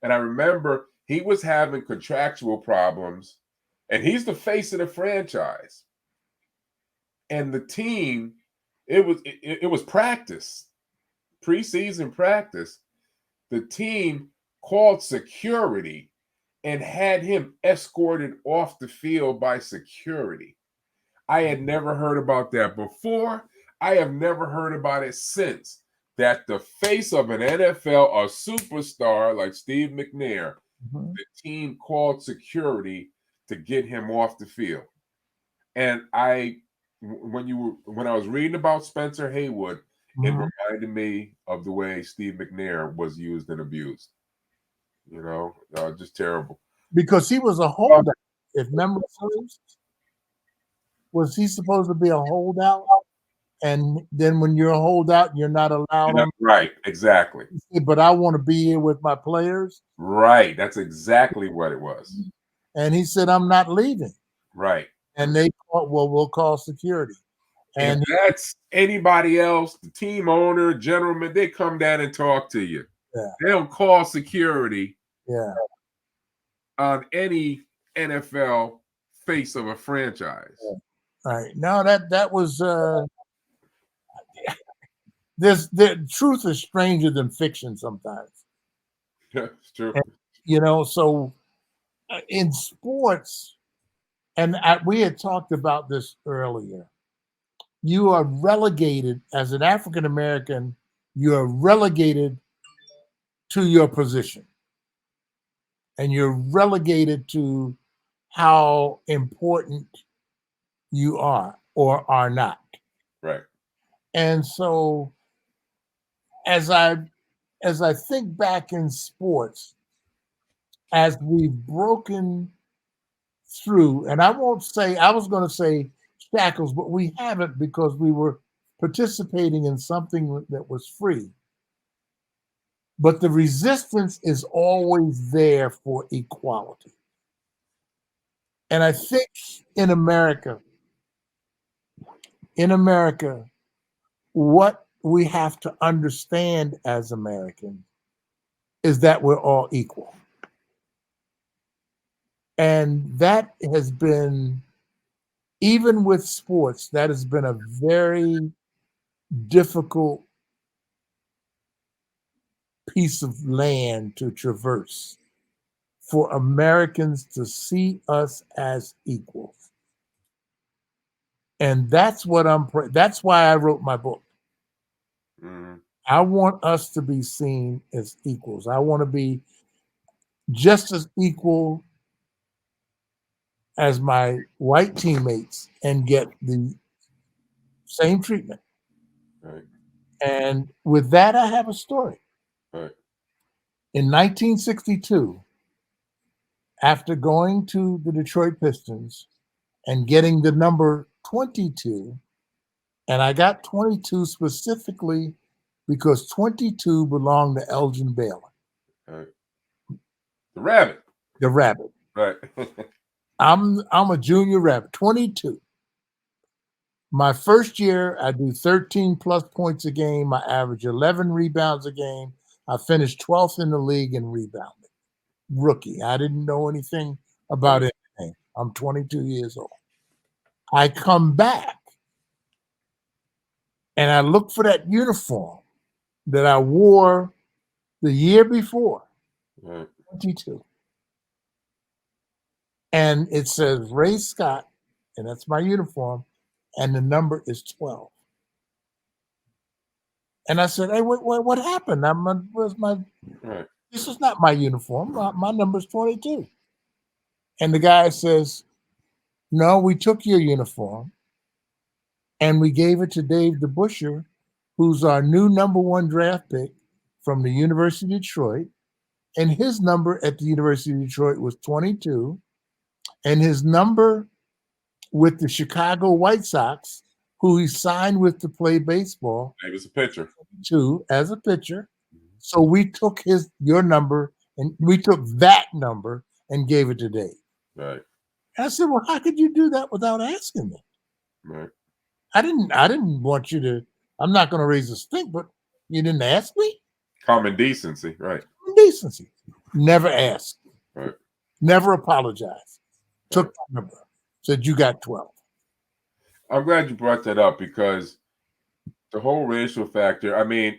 S1: And I remember he was having contractual problems, and he's the face of the franchise. And the team, it was practice, preseason practice. The team called security and had him escorted off the field by security. I had never heard about that before. I have never heard about it since. That the face of an NFL, a superstar like Steve McNair, the team called security to get him off the field. And when I was reading about Spencer Haywood, it reminded me of the way Steve McNair was used and abused. Just terrible.
S2: Because he was a holdout. If memory serves, was he supposed to be a holdout? And then when you're a holdout, you're not allowed on.
S1: Right, exactly.
S2: But I want to be here with my players.
S1: Right, that's exactly what it was.
S2: And he said, I'm not leaving.
S1: Right.
S2: And they thought, well, we'll call security.
S1: And if that's anybody else, the team owner, gentleman, they come down and talk to you.
S2: Yeah.
S1: They don't call security.
S2: Yeah.
S1: On any NFL face of a franchise.
S2: Yeah. All right. Now that was the truth is stranger than fiction sometimes.
S1: Yeah, it's true.
S2: And, so in sports, and we had talked about this earlier, you are relegated as an African American. You are relegated to your position, and you're relegated to how important you are or are not.
S1: Right.
S2: And so as I think back in sports, as we've broken through, and I was going to say shackles, but we haven't, because we were participating in something that was free. But the resistance is always there for equality. And I think in America, what we have to understand as Americans is that we're all equal. And that has been, even with sports, that has been a very difficult piece of land to traverse, for Americans to see us as equals. And that's what that's why I wrote my book. I want us to be seen as equals. I want to be just as equal as my white teammates and get the same treatment.
S1: Right.
S2: And with that, I have a story.
S1: Right.
S2: In 1962, after going to the Detroit Pistons and getting the number 22. And I got 22 specifically because 22 belonged to Elgin Baylor,
S1: Right. The rabbit.
S2: the rabbit.
S1: Right.
S2: I'm a junior rabbit, 22. My first year, I do 13 plus points a game. I average 11 rebounds a game. I finished 12th in the league in rebounding. Rookie. I didn't know anything about anything. I'm 22 years old. I come back and I look for that uniform that I wore the year before,
S1: Right.
S2: 22. And it says Ray Scott, and that's my uniform, and the number is 12. And I said, hey, what happened? Where's my,
S1: Right.
S2: this is not my uniform. My number's 22. And the guy says, no, we took your uniform and we gave it to Dave DeBuscher, who's our new number 1 draft pick from the University of Detroit. And his number at the University of Detroit was 22. And his number with the Chicago White Sox, who he signed with to play baseball,
S1: He was a pitcher.
S2: 22 as a pitcher. So we took your number and we took that number and gave it to Dave.
S1: Right.
S2: And I said, well, how could you do that without asking me?
S1: Right.
S2: I didn't want you to, I'm not going to raise a stink, but you didn't ask me?
S1: Common decency. Right.
S2: Decency. Never asked.
S1: Right.
S2: Never apologized. Took my number. Said you got 12.
S1: I'm glad you brought that up because the whole racial factor, I mean,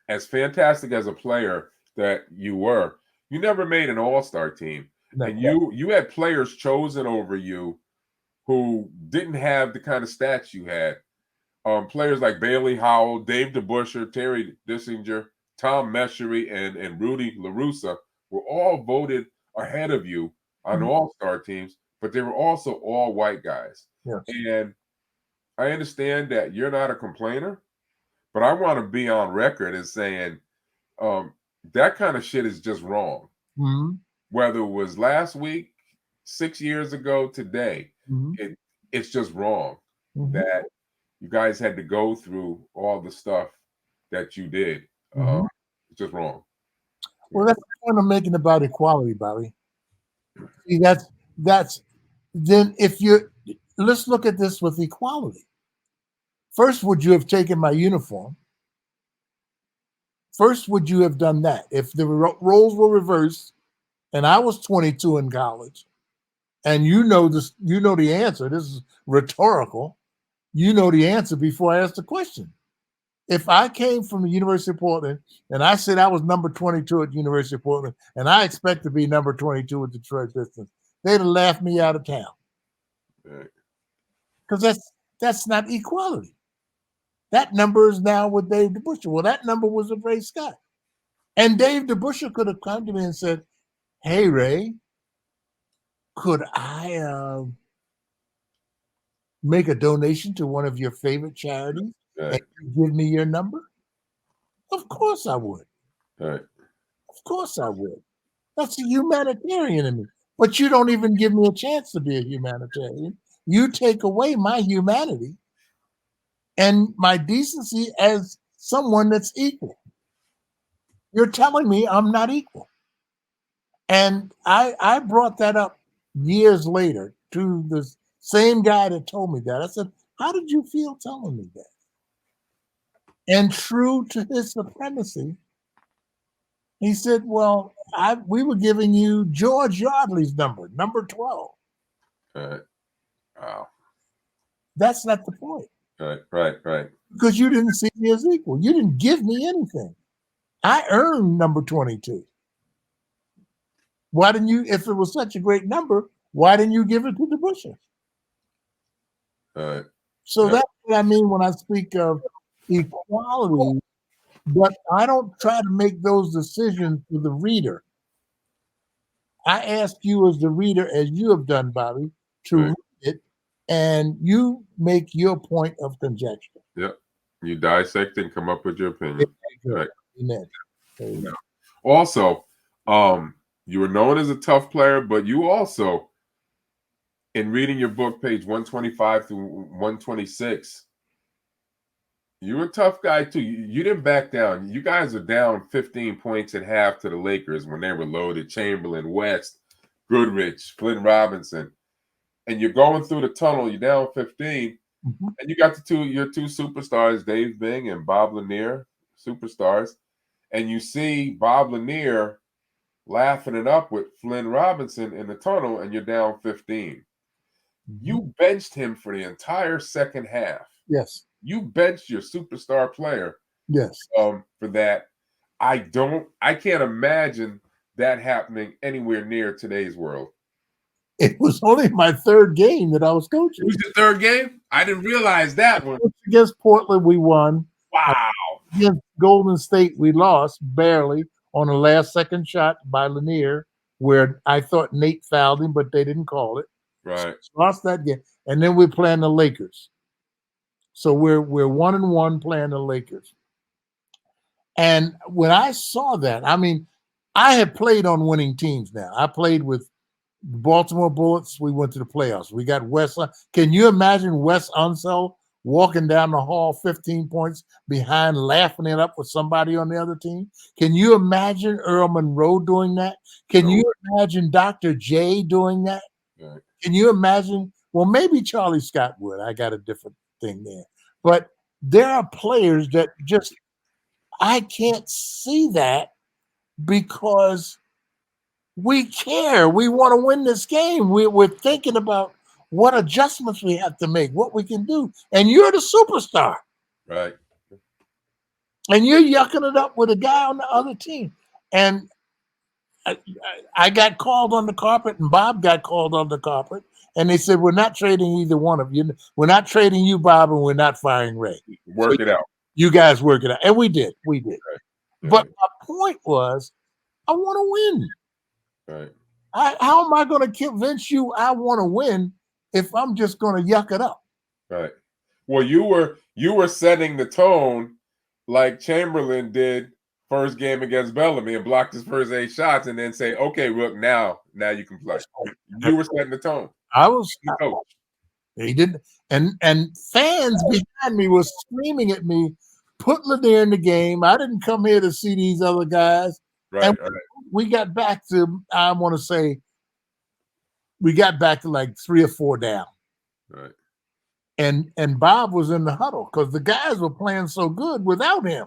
S1: as fantastic as a player that you were, you never made an all-star team.
S2: No,
S1: And you had players chosen over you who didn't have the kind of stats you had. Players like Bailey Howell, Dave DeBuscher, Terry Dissinger, Tom Meschery, and Rudy LaRussa were all voted ahead of you on all-star teams, but they were also all white guys.
S2: Yes.
S1: And I understand that you're not a complainer, but I want to be on record as saying that kind of shit is just wrong.
S2: Mm-hmm.
S1: Whether it was last week, 6 years ago, today, it's just wrong that you guys had to go through all the stuff that you did. It's just wrong.
S2: Well, that's the point I'm making about equality, Bobby. See, that's then if let's look at this with equality. First, would you have taken my uniform? First, would you have done that? If the roles were reversed and I was 22 in college, and you know the answer, this is rhetorical, you know the answer before I ask the question. If I came from the University of Portland and I said I was number 22 at the University of Portland and I expect to be number 22 at Detroit Pistons, they'd have laughed me out of town. Because that's not equality. That number is now with Dave DeBuscher. Well, that number was with Ray Scott. And Dave DeBuscher could have come to me and said, hey, Ray, could I make a donation to one of your favorite charities and give me your number? Of course I would.
S1: Right.
S2: Of course I would. That's a humanitarian in me. But you don't even give me a chance to be a humanitarian. You take away my humanity and my decency as someone that's equal. You're telling me I'm not equal. And I brought that up years later to the same guy that told me that. I said, how did you feel telling me that? And true to his supremacy, he said, well, we were giving you George Yardley's number 12.
S1: Wow.
S2: That's not the point.
S1: Right.
S2: Because you didn't see me as equal. You didn't give me anything. I earned number 22. Why didn't you, if it was such a great number, why didn't you give it to DeBuscher? So that's what I mean when I speak of equality, but I don't try to make those decisions for the reader. I ask you as the reader, as you have done, Bobby, to read it, and you make your point of conjecture.
S1: Yep. You dissect and come up with your opinion. Right.
S2: Amen.
S1: Also, you were known as a tough player, but you also in reading your book, page 125 through 126, you're a tough guy too. You didn't back down. You guys are down 15 points at half to the Lakers when they were loaded. Chamberlain, West, Goodrich, Flynn Robinson. And you're going through the tunnel, you're down 15, and you got your two superstars, Dave Bing and Bob Lanier, superstars. And you see Bob Lanier laughing it up with Flynn Robinson in the tunnel, and you're down 15. You benched him for the entire second half.
S2: Yes.
S1: You benched your superstar player.
S2: Yes.
S1: For that. I can't imagine that happening anywhere near today's world.
S2: It was only my third game that I was coaching.
S1: It was your third game? I didn't realize that one.
S2: Against Portland, we won.
S1: Wow.
S2: Against Golden State, we lost barely on a last-second shot by Lanier, where I thought Nate fouled him, but they didn't call it.
S1: Right.
S2: So lost that game. And then we're playing the Lakers. So we're 1-1 playing the Lakers. And when I saw that, I mean, I had played on winning teams now. I played with the Baltimore Bullets. We went to the playoffs. We got West. Can you imagine Wes Unseld walking down the hall 15 points behind, laughing it up with somebody on the other team? Can you imagine Earl Monroe doing that? Can you imagine Dr. J doing that?
S1: Right.
S2: Can you imagine? Well, maybe Charlie Scott would. I got a different thing there. But there are players that just, I can't see that because we care. We want to win this game. We're thinking about what adjustments we have to make, what we can do. And you're the superstar.
S1: Right.
S2: And you're yucking it up with a guy on the other team. And I got called on the carpet, and Bob got called on the carpet. And they said, we're not trading either one of you. We're not trading you, Bob, and we're not firing Ray.
S1: Work it out.
S2: You guys work it out. And we did. We did.
S1: Right.
S2: But my point was, I want to win.
S1: Right.
S2: How am I going to convince you I want to win if I'm just going to yuck it up?
S1: Right. Well, you were setting the tone like Chamberlain did first game against Bellamy and blocked his first 8 shots and then say, okay, look, now you can play. You were setting the tone.
S2: I was. He didn't. And fans behind me were screaming at me, put Lanier in the game. I didn't come here to see these other guys.
S1: Right.
S2: And we got back to, I want to say, we got back to like 3 or 4 down.
S1: Right.
S2: And Bob was in the huddle because the guys were playing so good without him.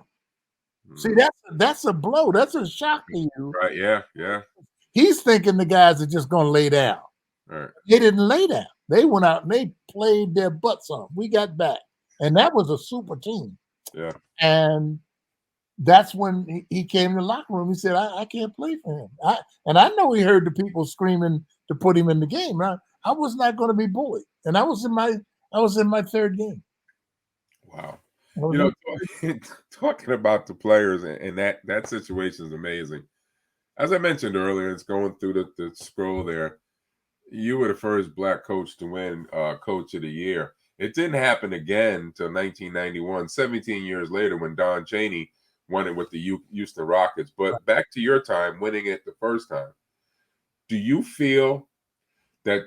S2: See, that's a blow. That's a shock to you.
S1: Right. Yeah. Yeah.
S2: He's thinking the guys are just going to lay down.
S1: Right.
S2: They didn't lay down. They went out and they played their butts off. We got back. And that was a super team.
S1: Yeah.
S2: And that's when he came in the locker room. He said, I can't play for him. I know he heard the people screaming to put him in the game. I was not going to be bullied. And I was in my third game.
S1: Wow. You know, talking about the players and that situation is amazing. As I mentioned earlier, it's going through the scroll there. You were the first Black coach to win Coach of the Year. It didn't happen again until 1991, 17 years later, when Don Chaney won it with the Houston Rockets. But back to your time, winning it the first time, do you feel that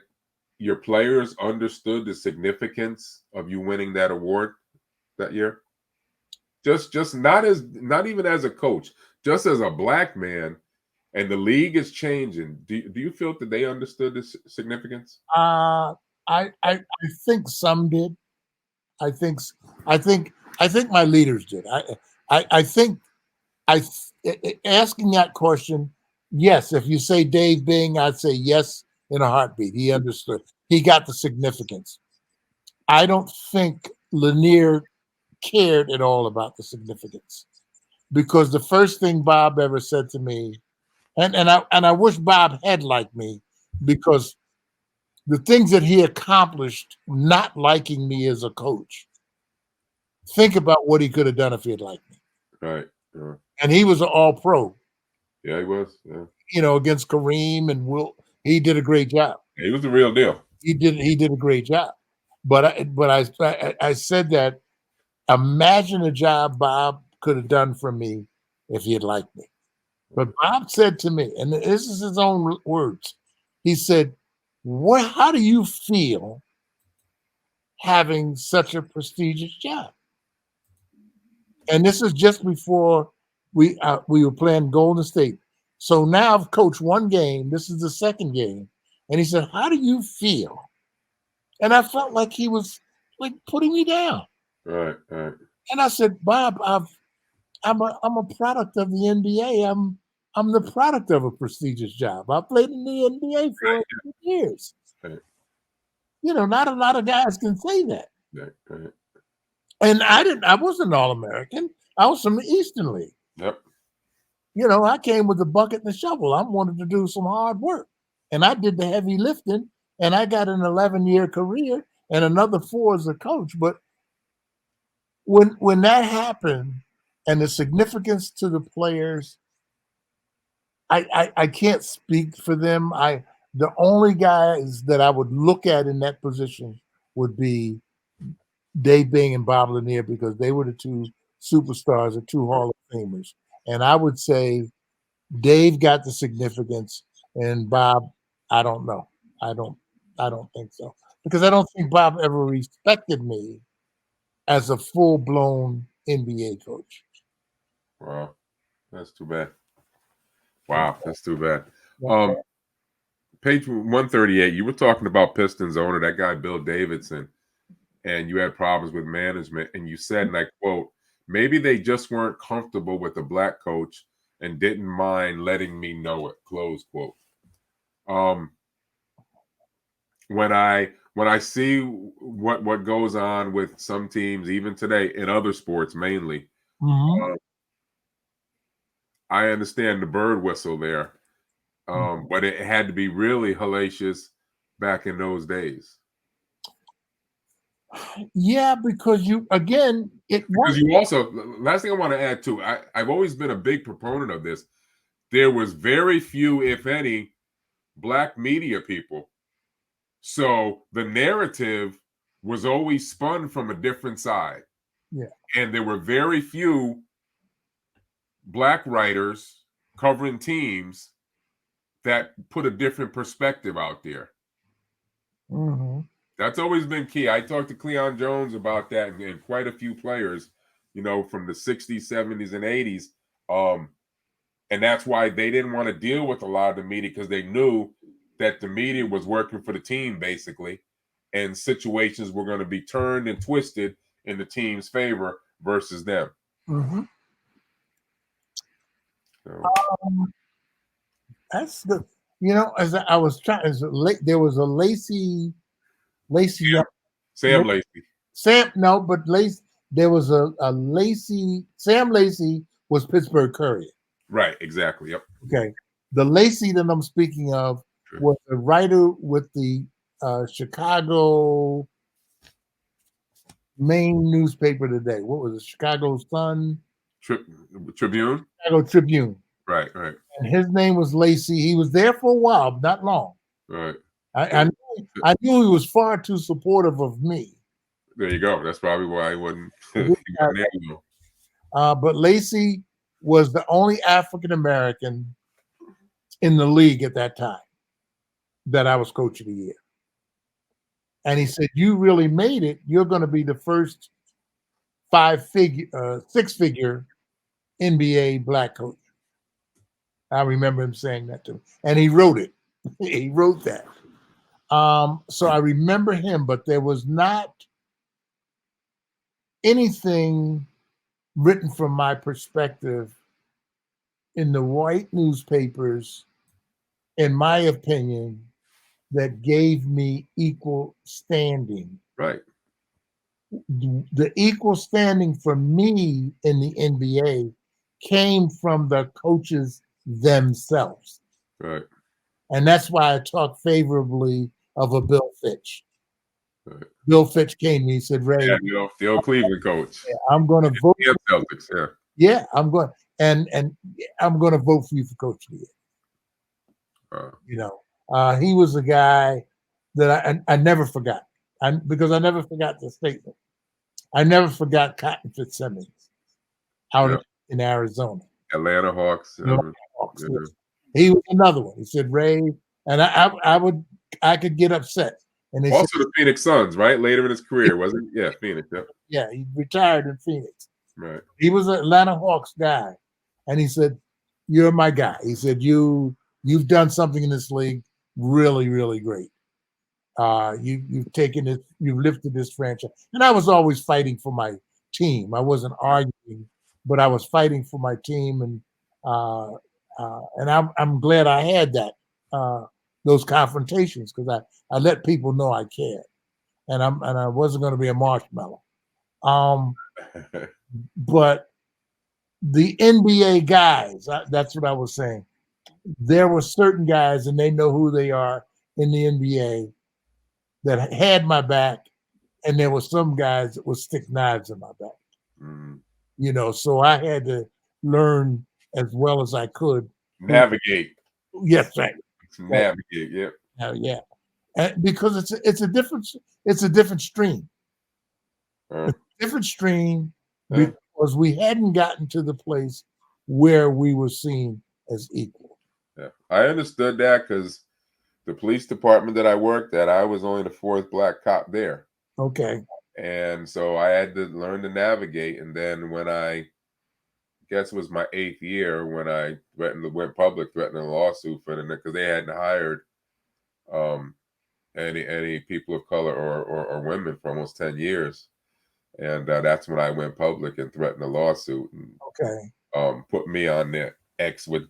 S1: your players understood the significance of you winning that award that year? Just not even as a coach, just as a Black man, and the league is changing. Do you feel that they understood the significance?
S2: I think some did. I think my leaders did. I think asking that question, yes. If you say Dave Bing, I'd say yes in a heartbeat. He understood. He got the significance. I don't think Lanier cared at all about the significance, because the first thing Bob ever said to me, and I wish Bob had liked me, because the things that he accomplished not liking me as a coach, think about what he could have done if he had liked me.
S1: Right. Yeah.
S2: And he was an all-pro.
S1: Yeah, he was. Yeah.
S2: You know, against Kareem and Wilt, he did a great job.
S1: He was the real deal.
S2: He did a great job. But I said that, imagine a job Bob could have done for me if he had liked me. But Bob said to me, and this is his own words, he said, How do you feel having such a prestigious job? And this is just before we were playing Golden State. So now I've coached one game. This is the second game, and he said, "How do you feel?" And I felt like he was like putting me down.
S1: Right.
S2: And I said, "Bob, I'm a product of the NBA. I'm the product of a prestigious job. I played in the NBA for years.
S1: Right.
S2: You know, not a lot of guys can say that.
S1: Right.
S2: And I wasn't All-American. I was from the Eastern League.
S1: Yep.
S2: You know, I came with a bucket and a shovel. I wanted to do some hard work. And I did the heavy lifting, and I got an 11-year career and another 4 as a coach. But when that happened and the significance to the players, I can't speak for them. The only guys that I would look at in that position would be Dave Bing and Bob Lanier, because they were the 2 superstars, the 2 Hall of Famers. And I would say Dave got the significance, and Bob, I don't know. I don't think so, because I don't think Bob ever respected me as a full-blown NBA coach.
S1: Wow, that's too bad. Wow, that's too bad. Page 138, you were talking about Pistons owner, that guy Bill Davidson, and you had problems with management, and you said, and I quote, "Maybe they just weren't comfortable with a black coach and didn't mind letting me know it," close quote. When I see what goes on with some teams, even today in other sports mainly, I understand the bird whistle there, but it had to be really hellacious back in those days.
S2: Yeah, because
S1: because you also, last thing I want to add too, I've always been a big proponent of this. There was very few, if any, black media people. So the narrative was always spun from a different side.
S2: Yeah.
S1: And there were very few black writers covering teams that put a different perspective out there. That's always been key. I talked to Cleon Jones about that, and quite a few players, from the 60s, 70s, and 80s. And that's why they didn't want to deal with a lot of the media, because they knew that the media was working for the team, basically, and situations were going to be turned and twisted in the team's favor versus them. So.
S2: That's the, as I was trying, there was a Lacey
S1: Sam Lacey.
S2: There was a Lacey. Sam Lacey was Pittsburgh Courier.
S1: Right, exactly. Yep.
S2: Okay. The Lacey that I'm speaking of was a writer with the Chicago main newspaper today. What was it? Chicago Sun?
S1: Tribune?
S2: Chicago Tribune.
S1: Right.
S2: And his name was Lacey. He was there for a while, not long.
S1: Right.
S2: I knew he was far too supportive of me.
S1: There you go. That's probably why he wasn't.
S2: But Lacey was the only African American in the league at that time that I was coach of the year. And he said, "You really made it. You're going to be the first 6-figure NBA black coach." I remember him saying that to me. And he wrote it. He wrote that. So I remember him, but there was not anything written from my perspective in the white newspapers, in my opinion, that gave me equal standing.
S1: Right.
S2: The equal standing for me in the NBA came from the coaches themselves.
S1: Right.
S2: And that's why I talk favorably of a Bill Fitch.
S1: Right.
S2: Bill Fitch came to me, he said, "Ray,
S1: the old Cleveland coach.
S2: I'm going to vote.
S1: Celtics,
S2: yeah, I'm going, and I'm going to vote for you for coach of the year." He was a guy that I never forgot, because I never forgot the statement. I never forgot Cotton Fitzsimmons out in Arizona.
S1: Atlanta Hawks.
S2: He was another one. He said, "Ray," and I would I could get upset. And they
S1: Also
S2: said,
S1: the Phoenix Suns, right? Later in his career, wasn't he? Yeah, Phoenix. Yep.
S2: yeah, he retired in Phoenix.
S1: Right.
S2: He was an Atlanta Hawks guy, and he said, "You're my guy." He said, You've done something in this league really, really great. You've taken it, you've lifted this franchise." And I was always fighting for my team. I wasn't arguing, but I was fighting for my team, and I'm glad I had that those confrontations, because I let people know I cared, and I wasn't going to be a marshmallow. But the NBA guys, that's what I was saying. There were certain guys, and they know who they are in the NBA, that had my back, and there were some guys that would stick knives in my back.
S1: Mm.
S2: So I had to learn as well as I could.
S1: Navigate.
S2: Yes, right.
S1: Navigate. Yep.
S2: Yeah. And because it's a different stream. It's a different stream because we hadn't gotten to the place where we were seen as equal.
S1: Yeah, I understood that because the police department that I worked at, I was only the fourth black cop there.
S2: Okay.
S1: And so I had to learn to navigate. And then when I guess it was my 8th year when I went public threatening a lawsuit for them because they hadn't hired any people of color or women for almost 10 years. And that's when I went public and threatened a lawsuit and put me on the X with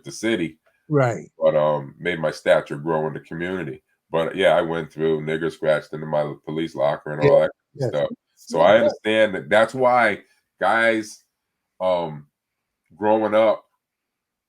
S1: the city.
S2: Right.
S1: But made my stature grow in the community. But yeah, I went through nigger scratched into my police locker and all that stuff. So I understand that. That's why guys growing up,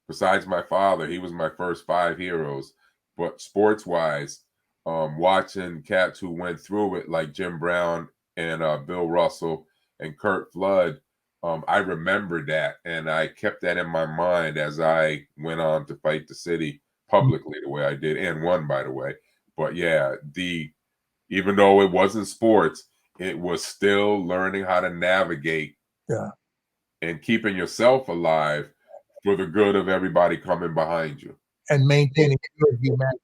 S1: besides my father, he was my first 5 heroes. But sports wise, watching cats who went through it like Jim Brown and Bill Russell and Kurt Flood, I remembered that, and I kept that in my mind as I went on to fight the city publicly the way I did, and won, by the way. But yeah, even though it wasn't sports, it was still learning how to navigate and keeping yourself alive for the good of everybody coming behind you.
S2: And maintaining good humanity.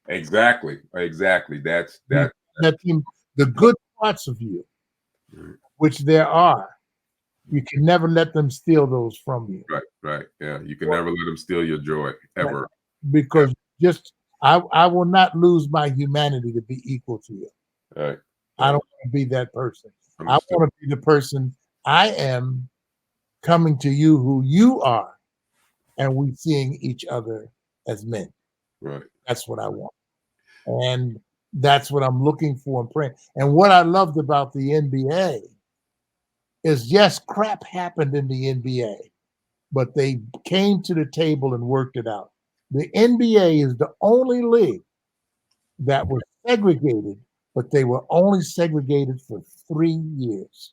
S1: Exactly. That's
S2: the good parts of you, which there are. You can never let them steal those from you.
S1: Right. Yeah, you can never let them steal your joy ever.
S2: Right. Because I will not lose my humanity to be equal to you.
S1: Right.
S2: I don't want to be that person. Understood. I want to be the person I am, coming to you who you are, and we seeing each other as men.
S1: Right.
S2: That's what I want. And that's what I'm looking for and praying. And what I loved about the NBA is, yes, crap happened in the NBA, but they came to the table and worked it out. The NBA is the only league that was segregated, but they were only segregated for 3 years.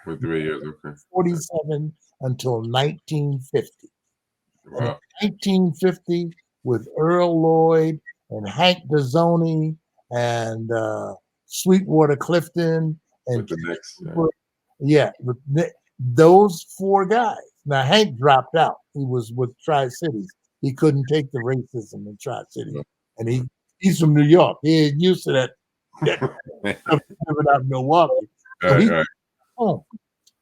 S1: For 3 years, okay.
S2: 47 until 1950.
S1: Wow.
S2: And in 1950, with Earl Lloyd and Hank Dezzoni and Sweetwater Clifton and
S1: with the Knicks,
S2: those 4 guys. Now Hank dropped out. He was with Tri-Cities. He couldn't take the racism in Tri-Cities, and he's from New York. He ain't used to that living out in Milwaukee. So he's home.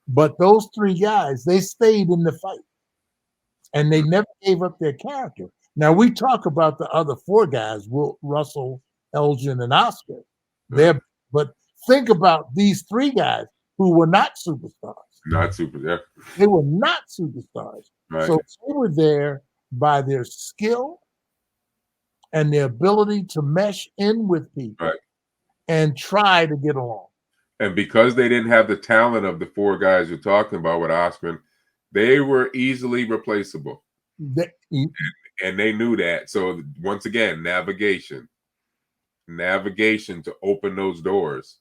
S2: But those 3 guys, they stayed in the fight, and they never gave up their character. Now we talk about the other 4 guys: Wilt, Russell, Elgin, and Oscar. But think about these 3 guys who were not superstars. They were not superstars.
S1: Right.
S2: So they were there by their skill and their ability to mesh in with people and try to get along.
S1: And because they didn't have the talent of the 4 guys you're talking about with Oscar, they were easily replaceable. And they knew that. So once again, navigation to open those doors,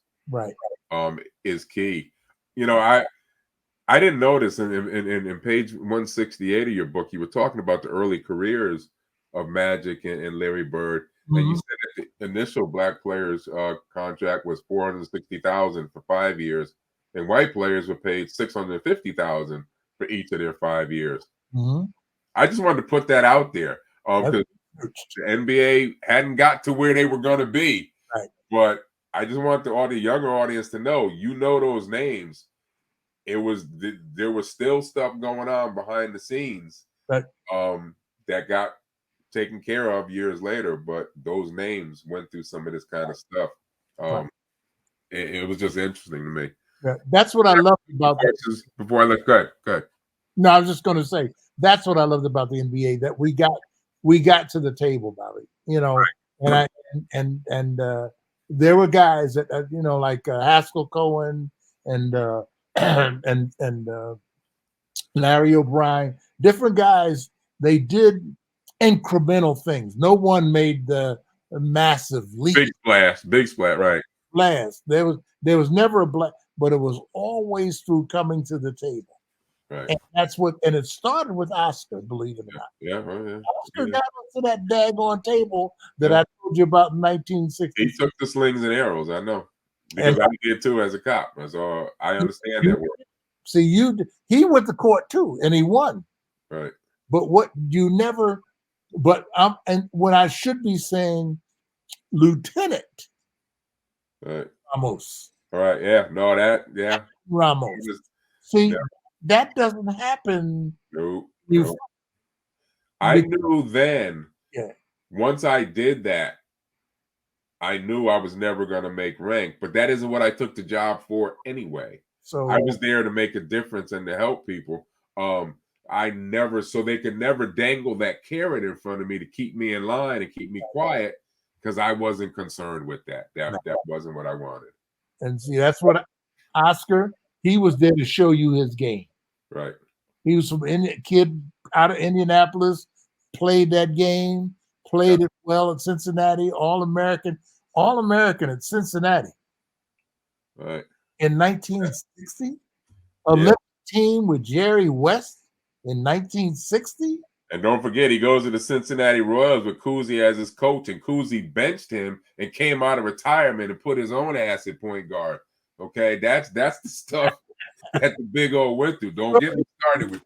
S1: is key. I didn't notice in page 168 of your book, you were talking about the early careers of Magic and Larry Bird, and you said that the initial black players' contract was $460,000 for 5 years, and white players were paid $650,000 for each of their 5 years. I just wanted to put that out there. the NBA hadn't got to where they were going to be.
S2: Right.
S1: But I just want all the younger audience to know, those names. There was still stuff going on behind the scenes
S2: Right.
S1: that got taken care of years later, but those names went through some of this kind of stuff. It was just interesting to me.
S2: Yeah, that's what I loved about
S1: before I let go ahead.
S2: No, I was just going to say that's what I loved about the NBA, that we got to the table, Bobby.
S1: Right.
S2: And there were guys that like Haskell Cohen and and Larry O'Brien, different guys. They did incremental things. No one made the massive leap.
S1: Big splash, right?
S2: Blast. There was never a blast, but it was always through coming to the table.
S1: Right.
S2: And it started with Oscar, believe it or not.
S1: Yeah.
S2: Oscar got us to that daggone table that I told you about in 1960.
S1: He took the slings and arrows, I know. Because I did too as a cop. So I understand that work.
S2: See, he went to court too, and he won.
S1: Right.
S2: But and when I should be saying Lieutenant Ramos.
S1: All right, yeah. No,
S2: Ramos. See, that doesn't happen.
S1: No. I knew then.
S2: Yeah.
S1: Once I did that, I knew I was never going to make rank, but that isn't what I took the job for anyway. So I was there to make a difference and to help people. So they could never dangle that carrot in front of me to keep me in line and keep me quiet, because I wasn't concerned with that. That wasn't what I wanted.
S2: And see, that's what Oscar, he was there to show you his game.
S1: Right.
S2: He was from kid out of Indianapolis, played that game, played it well at Cincinnati, All-American at Cincinnati.
S1: Right.
S2: In 1960, Olympic team with Jerry West in 1960.
S1: And don't forget, he goes to the Cincinnati Royals with Cousy as his coach, and Cousy benched him and came out of retirement and put his own ass at point guard. Okay, that's the stuff that the Big O went through. Don't get me started with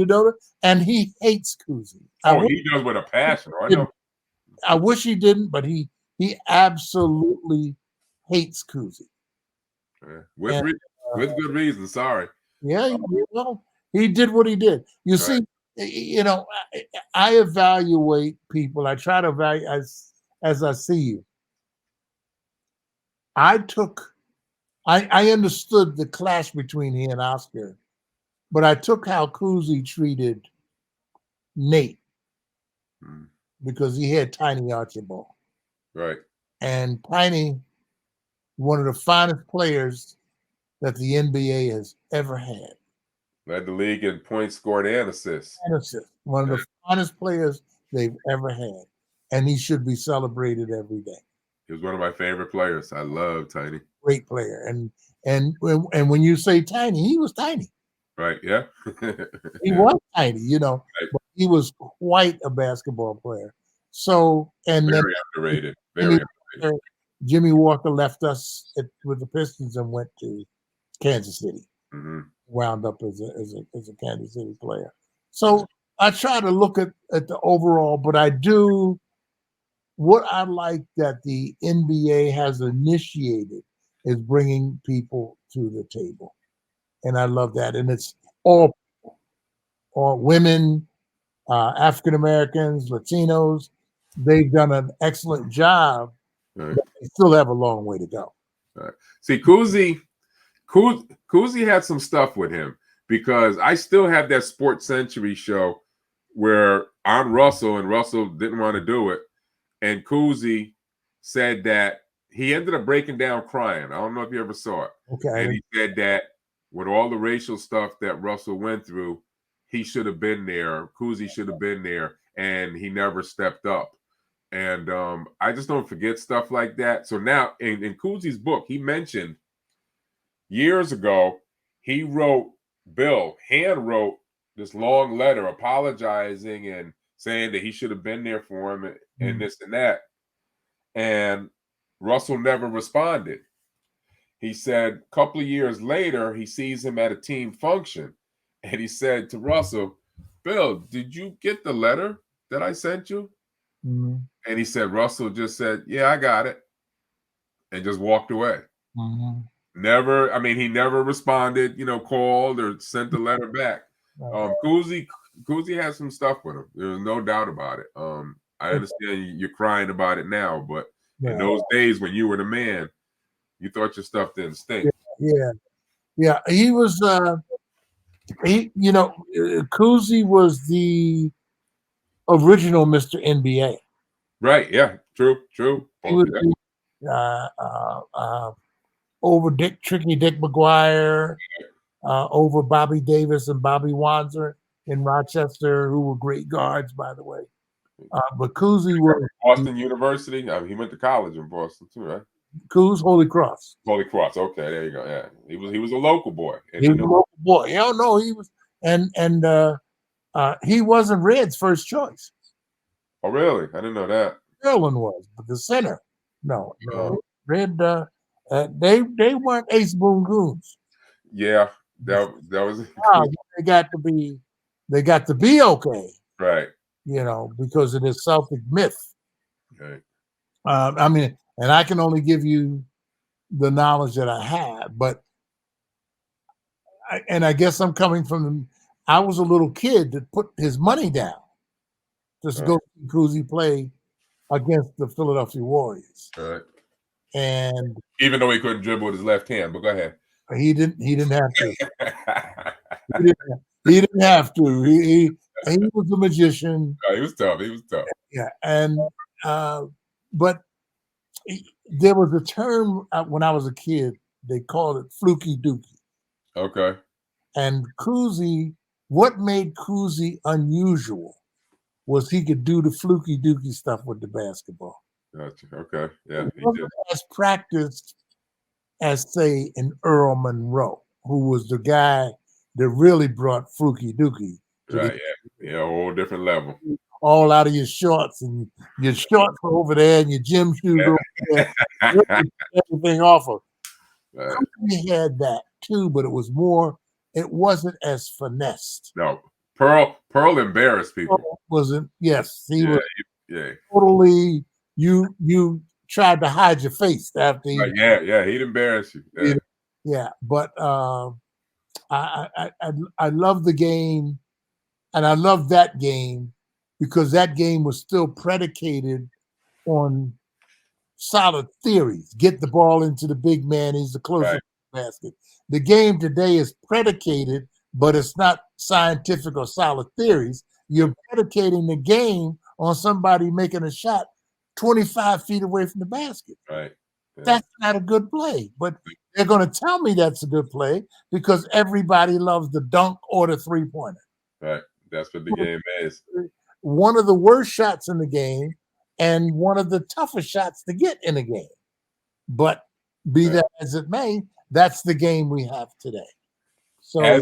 S1: that.
S2: And he hates Cousy.
S1: He does with a passion. I know.
S2: I wish he didn't, but he absolutely hates Cousy.
S1: With good reason. Sorry.
S2: Yeah, he did what he did. You see, I evaluate people. I try to evaluate as I see you. I understood the clash between he and Oscar, but I took how Cousy treated Nate because he had Tiny Archibald.
S1: Right.
S2: And Tiny, one of the finest players that the NBA has ever had.
S1: Led the league in points scored and assists.
S2: One of the finest players they've ever had. And he should be celebrated every day.
S1: He was one of my favorite players. I love Tiny.
S2: Great player. And when you say Tiny, he was tiny.
S1: Right, yeah.
S2: He was tiny, But he was quite a basketball player. So, and
S1: very underrated. Very underrated.
S2: Jimmy Walker left us with the Pistons and went to Kansas City.
S1: Mm-hmm.
S2: Wound up as a Kansas City player. So I try to look at the overall, but I do what I like that the NBA has initiated is bringing people to the table. And I love that. And it's all women, African Americans, Latinos. They've done an excellent job.
S1: Right.
S2: But they still have a long way to go.
S1: Right. See, Cousy had some stuff with him, because I still have that Sports Century show where on Russell, and Russell didn't want to do it. And Cousy said that he ended up breaking down crying. I don't know if you ever saw it.
S2: Okay.
S1: And he said that with all the racial stuff that Russell went through, he should have been there. Cousy should have been there, and he never stepped up. And I just don't forget stuff like that. So now in Cousy's book, he mentioned years ago, he hand wrote this long letter apologizing and saying that he should have been there for him and this and that. And Russell never responded. He said a couple of years later, he sees him at a team function, and he said to Russell, "Bill, did you get the letter that I sent you?"
S2: Mhm.
S1: And he said Russell just said, "Yeah, I got it," and just walked away.
S2: Mhm.
S1: Never, I mean, he never responded, called or sent a letter back.
S2: Right.
S1: Kuzi has some stuff with him. There's no doubt about it. I understand you're crying about it now, but in
S2: Yeah.
S1: those days when you were the man, you thought your stuff didn't stink.
S2: Yeah. Yeah. He was. Kuzi was the original Mr. NBA.
S1: Right? Yeah. True. True.
S2: He
S1: Oh,
S2: was
S1: yeah.
S2: over Tricky Dick McGuire, over Bobby Davis and Bobby Wanzer in Rochester, who were great guards, by the way. But Kuzi was
S1: Boston University. I mean, he went to college in Boston too, right?
S2: Kuz Holy Cross.
S1: Holy Cross. Okay, there you go. Yeah, he was a local boy, and
S2: He
S1: he
S2: was a
S1: knew.
S2: local boy. Yeah, no, he was, and he wasn't Red's first choice.
S1: Oh, really? I didn't know that.
S2: Sterling was, but the center, no.
S1: Uh,
S2: Red. They weren't Ace Boone Goons.
S1: yeah, that was
S2: Wow, they got to be okay,
S1: right.
S2: because of this Celtic myth.
S1: Right.
S2: I mean, and I can only give you the knowledge that I have, but I guess I'm coming from. I was a little kid that put his money down just to go see Kuzi play against the Philadelphia Warriors,
S1: Right.
S2: and
S1: Even though he couldn't dribble with his left hand, but go ahead.
S2: he didn't have to. He didn't have to. He was a magician.
S1: No, he was tough. He was tough.
S2: Yeah, and but there was a term when I was a kid. They called it fluky dookie.
S1: Okay.
S2: And Kuzi, what made Kuzi unusual was he could do the fluky dookie stuff with the basketball.
S1: Gotcha. Okay. Yeah,
S2: It
S1: he did.
S2: wasn't as practiced as, say, an Earl Monroe, who was the guy that really brought fluky dookie to
S1: Right. Yeah. Yeah. A whole different level.
S2: all out of your shorts, and your shorts were over there and your gym shoes over there. Everything off of.
S1: Right.
S2: He had that too, but it wasn't as finessed.
S1: No. Pearl embarrassed people.
S2: Wasn't, yes, he
S1: Yeah.
S2: was
S1: Yeah.
S2: totally, you tried to hide your face after he,
S1: Like, yeah. He'd embarrass you. Yeah.
S2: yeah, but I love the game, and I love that game because that game was still predicated on solid theories. Get the ball into the big man, he's the closer
S1: Right.
S2: to the basket. The game today is predicated, but it's not scientific or solid theories. You're predicating the game on somebody making a shot 25 feet away from the basket.
S1: Right. Yeah.
S2: That's not a good play, but they're going to tell me that's a good play because everybody loves the dunk or the three-pointer.
S1: Right. That's what the game is.
S2: One of the worst shots in the game and one of the toughest shots to get in a game. But be that as it may, that's the game we have today. So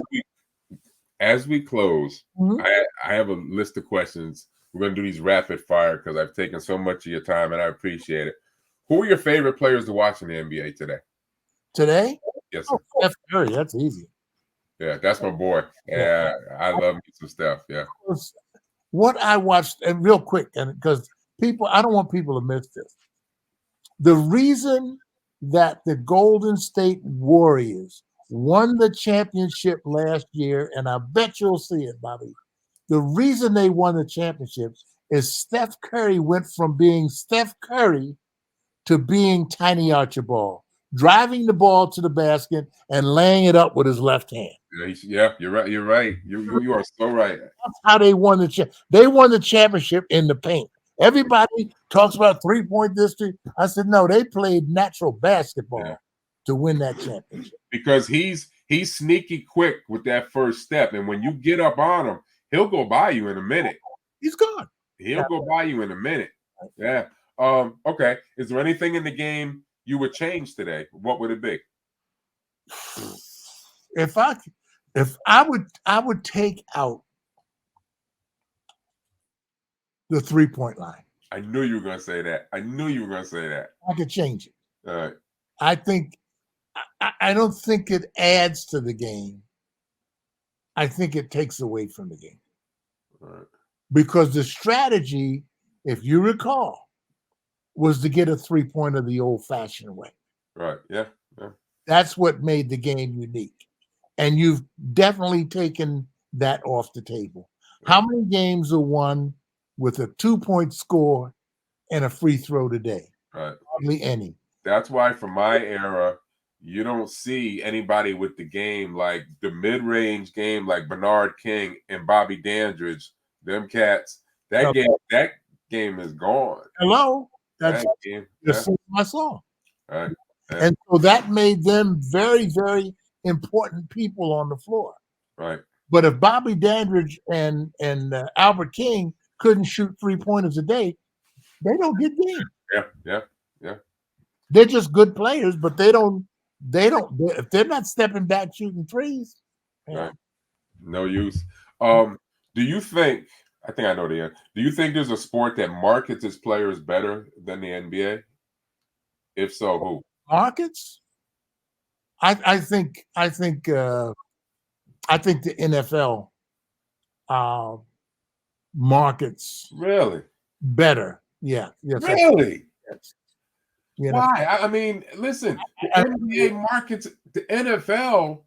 S1: as we close,
S2: Mhm.
S1: I have a list of questions. We're going to do these rapid fire because I've taken so much of your time and I appreciate it. Who are your favorite players to watch in the NBA today?
S2: Today,
S1: Yes, sir.
S2: Steph Curry, that's easy.
S1: Yeah, that's my boy. Yeah, I love me some Steph. Yeah.
S2: What I watched, and real quick, and because I don't want people to miss this. The reason that the Golden State Warriors won the championship last year, and I bet you'll see it, Bobby. The reason they won the championships is Steph Curry went from being Steph Curry to being Tiny Archibald, driving the ball to the basket and laying it up with his left hand.
S1: Yeah, you're right. You're right. You are so right.
S2: That's how they won they won the championship in the paint. Everybody talks about 3-point district. I said, no, they played natural basketball to win that championship.
S1: Because he's sneaky quick with that first step. And when you get up on him, he'll go by you in a minute.
S2: He's gone.
S1: He'll go by you in a minute. Yeah. Okay. Is there anything in the game you would change today? What would it be?
S2: If I would take out the 3-point line.
S1: I knew you were going to say that.
S2: I could change it.
S1: All right.
S2: I don't think it adds to the game. I think it takes away from the game.
S1: All right.
S2: Because the strategy if you recall, was to get a 3-pointer the old-fashioned way.
S1: Right. Yeah. Yeah.
S2: That's what made the game unique. And you've definitely taken that off the table. How many games are won with a 2-point score and a free throw today?
S1: Right.
S2: Hardly any.
S1: That's why for my era, you don't see anybody with the game like the mid-range game like Bernard King and Bobby Dandridge. Them cats. That game is gone.
S2: Hello. That's
S1: That game.
S2: just my song.
S1: Right. Yeah.
S2: And so that made them very, very important people on the floor.
S1: Right.
S2: But if Bobby Dandridge and Albert King couldn't shoot 3-pointers a day, they don't get games.
S1: Yeah. Yeah. Yeah.
S2: They're just good players, but they don't. If they're not stepping back shooting threes,
S1: right. No use. Do you think? I think I know the answer. Do you think there's a sport that markets its players better than the NBA? If so, who?
S2: Markets? I think the NFL markets
S1: Really
S2: better. Yeah. Yes.
S1: Really?
S2: Yes.
S1: Why? I mean, listen, the NBA markets the NFL.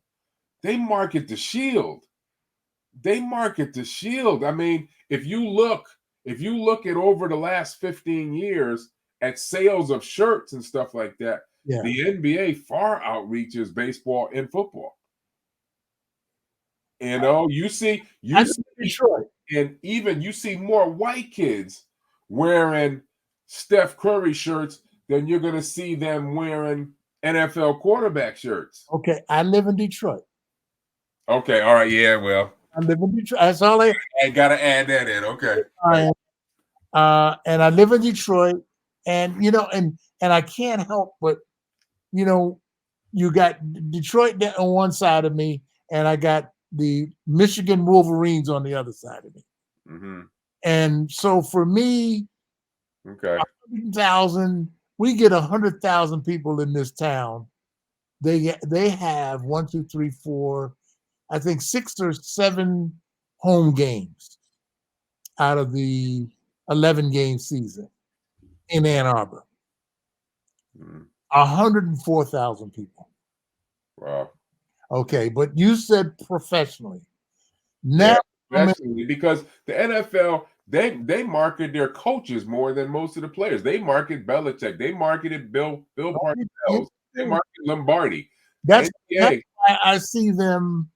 S1: They market the Shield. They market the Shield. I mean, if you look at over the last 15 years at sales of shirts and stuff like that, the NBA far outreaches baseball and football. You know, you see
S2: Detroit.
S1: And even you see more white kids wearing Steph Curry shirts than you're going to see them wearing NFL quarterback shirts.
S2: Okay, I live in Detroit.
S1: Okay, all right, yeah, well.
S2: I live in Detroit. That's all I
S1: got to add that in, okay.
S2: And I live in Detroit, and and I can't help but, you got Detroit on one side of me, and I got the Michigan Wolverines on the other side of me.
S1: Mm-hmm.
S2: And so for me,
S1: okay,
S2: 100,000, we get 100,000 people in this town. They have 1, 2, 3, 4, I think 6 or 7 home games out of the 11 game season in Ann Arbor. 104,000 people.
S1: Wow.
S2: Okay, but you said professionally. Now,
S1: professionally, because the NFL, they market their coaches more than most of the players. They market Belichick. They marketed Bill Parcells. They market Lombardi.
S2: That's why I see them.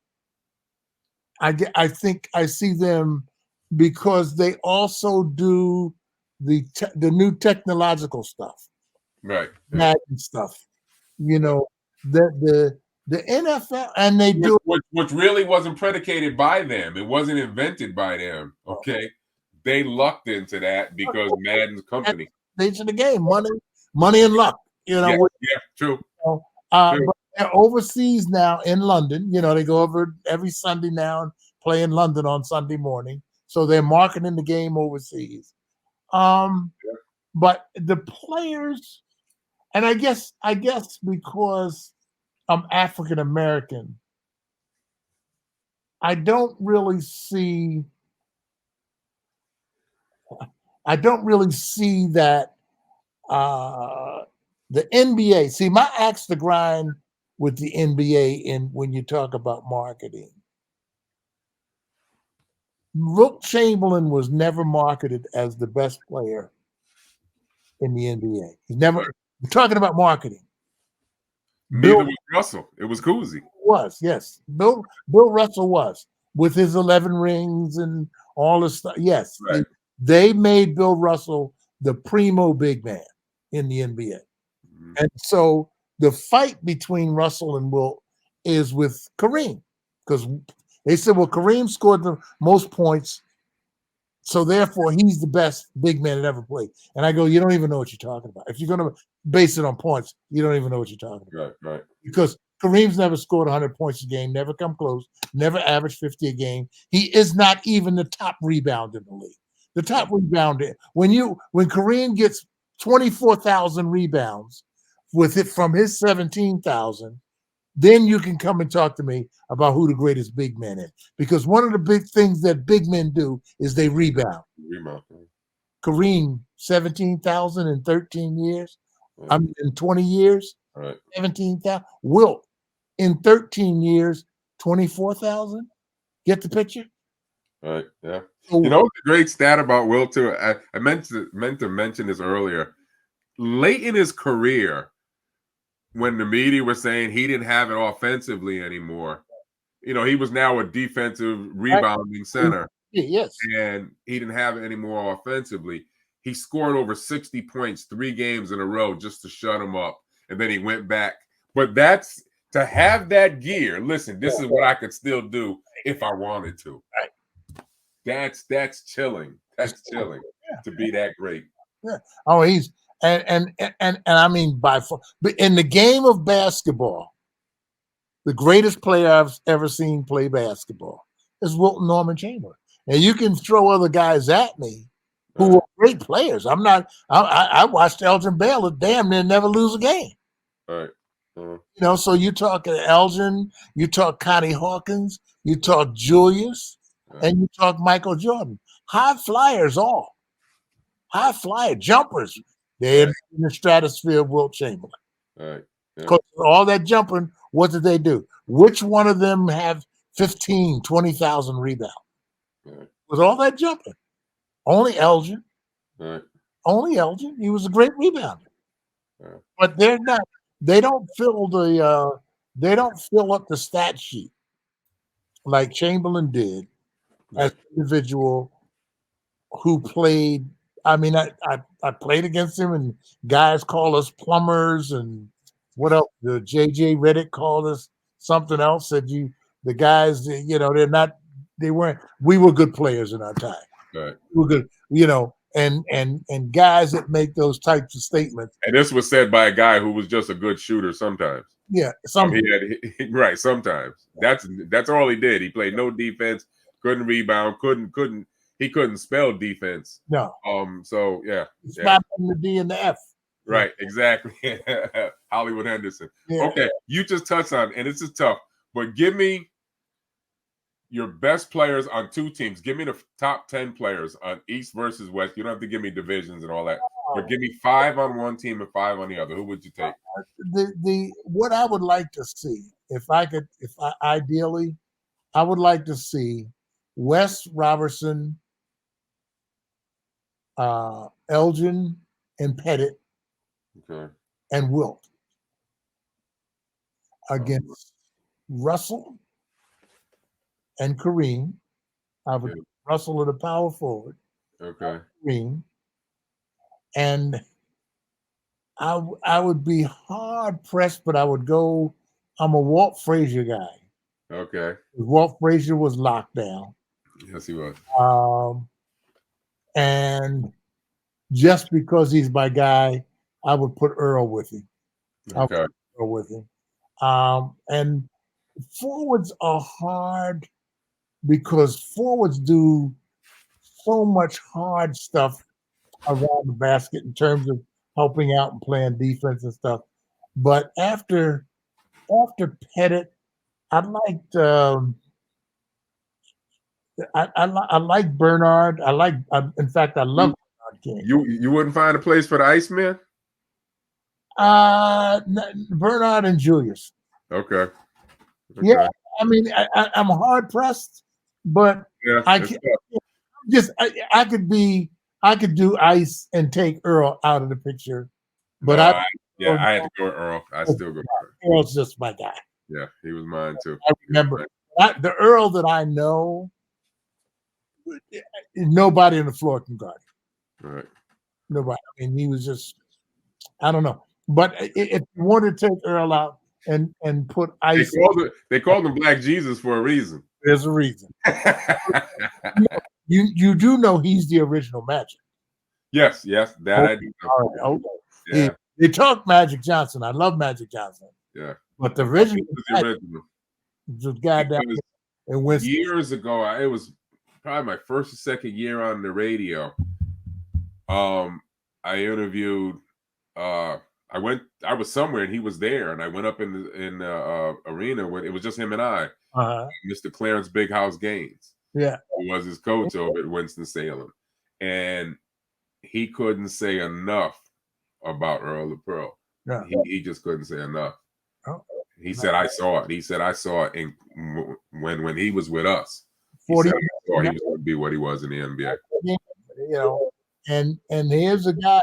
S2: I think I see them because they also do the new technological stuff,
S1: right?
S2: Madden stuff. The NFL, and they do
S1: which really wasn't predicated by them. It wasn't invented by them. Okay, they lucked into that because Madden's company.
S2: Nature of the game, money and luck.
S1: Yeah, true.
S2: True. But they're overseas now in London. They go over every Sunday now and play in London on Sunday morning. So they're marketing the game overseas. But the players, and I guess because I'm African American, I don't really see that the NBA. See, my axe to grind with the NBA when you talk about marketing. Wilt Chamberlain was never marketed as the best player in the NBA. He's never. We're talking about marketing.
S1: Neither was Russell. It was Cousy.
S2: Yes. Bill Russell was, with his 11 rings and all this stuff. Yes,
S1: right.
S2: They made Bill Russell the primo big man in the NBA. Mm-hmm. And so the fight between Russell and Wilt is with Kareem, because they said, well, Kareem scored the most points, so therefore he's the best big man that ever played. And I go, you don't even know what you're talking about. If you're going to base it on points, you don't even know what you're talking about.
S1: Right.
S2: Because Kareem's never scored 100 points a game, never come close, never averaged 50 a game. He is not even the top rebounder in the league. The top rebounder, when Kareem gets 24,000 rebounds with it from his 17,000, then you can come and talk to me about who the greatest big man is. Because one of the big things that big men do is they rebound. Kareem, 17,000 in 13 years.
S1: Right.
S2: I mean, in 20 years,
S1: Right.
S2: 17,000. Wilt, in 13 years, 24,000. Get the picture?
S1: Right. Yeah.
S2: So,
S1: You know, the great stat about Wilt too. I meant to mention this earlier. Late in his career, when the media was saying he didn't have it offensively anymore, you know, he was now a defensive rebounding center,
S2: yes.
S1: and he didn't have it anymore offensively. He scored over 60 points 3 games in a row just to shut him up, and then he went back. But that's to have that gear. Listen, this is what I could still do if I wanted to. That's chilling. That's chilling to be that great.
S2: Yeah. Oh, he's and I mean by far, but in the game of basketball, the greatest player I've ever seen play basketball is Wilt Norman Chamberlain. And you can throw other guys at me who are great players. I'm not. I watched Elgin Baylor damn near never lose a game.
S1: Right.
S2: You know, so you talk Elgin, you talk Connie Hawkins, you talk Julius, and you talk Michael Jordan. High flyers, all high flyer jumpers. They're in the stratosphere of Wilt Chamberlain.
S1: Right.
S2: Because all that jumping, what did they do? Which one of them have 15, 20,000 rebounds? With all that jumping, only Elgin. Only Elgin. He was a great rebounder. But they're not. They don't fill the. They don't fill up the stat sheet like Chamberlain did as an individual who played. I mean, I played against him, and guys call us plumbers, and what else? The JJ Redick called us something else. Said the guys, you know, they weren't. We were good players in our time.
S1: Right.
S2: We were good, you know, and guys that make those types of statements.
S1: And this was said by a guy who was just a good shooter sometimes.
S2: Yeah,
S1: sometimes. That's all he did. He played no defense, couldn't rebound, he couldn't spell defense.
S2: No.
S1: So yeah.
S2: Stop the D and the F.
S1: Right, exactly. Hollywood Henderson.
S2: Yeah.
S1: Okay, you just touched on, and this is tough, but give me your best players on 2 teams. Give me the top 10 players on East versus West. You don't have to give me divisions and all that, but give me 5 on one team and 5 on the other. Who would you take?
S2: What I would like to see, ideally, I would like to see West, Robertson, Elgin, and Pettit, and Wilt against Russell and Kareem. I would Russell at a power forward. Kareem. And I would be hard pressed, but I would go. I'm a Walt Frazier guy.
S1: Okay.
S2: Walt Frazier was locked down.
S1: Yes, he was.
S2: And just because he's my guy, I would put Earl with him.
S1: Okay.
S2: Earl with him. And forwards are hard because forwards do so much hard stuff around the basket in terms of helping out and playing defense and stuff. But after Pettit, I liked I like Bernard. In fact, I love Bernard King.
S1: You wouldn't find a place for the Iceman?
S2: Bernard and Julius.
S1: Okay.
S2: Yeah, I mean, I'm hard pressed, but I could do Ice and take Earl out of the picture. But
S1: I had to go with Earl. I still go with Earl.
S2: Earl's just my guy.
S1: Yeah, he was mine too.
S2: I remember the Earl that I know. Nobody on the floor can guard him.
S1: Right.
S2: Nobody. I mean, he was just. I don't know. But if you want to take Earl out and put Ice,
S1: they called him Black Jesus for a reason.
S2: There's a reason. You do know he's the original Magic.
S1: Yes, that I do.
S2: Okay. Yeah. They talk Magic Johnson. I love Magic Johnson.
S1: Yeah.
S2: But the original
S1: the
S2: guy down in Winston.
S1: Years ago, it was probably my first or second year on the radio. I interviewed I was somewhere and he was there, and I went up in the arena when it was just him and I. Mr. Clarence Big House Gaines.
S2: Yeah.
S1: Who was his coach over at Winston-Salem. And he couldn't say enough about Earl the Pearl.
S2: Yeah.
S1: He just couldn't say enough.
S2: Oh,
S1: He said, "I saw it." He said, "I saw it when he was with us." He
S2: 40
S1: said, "I saw he was going to be what he was in the NBA."
S2: and here's a guy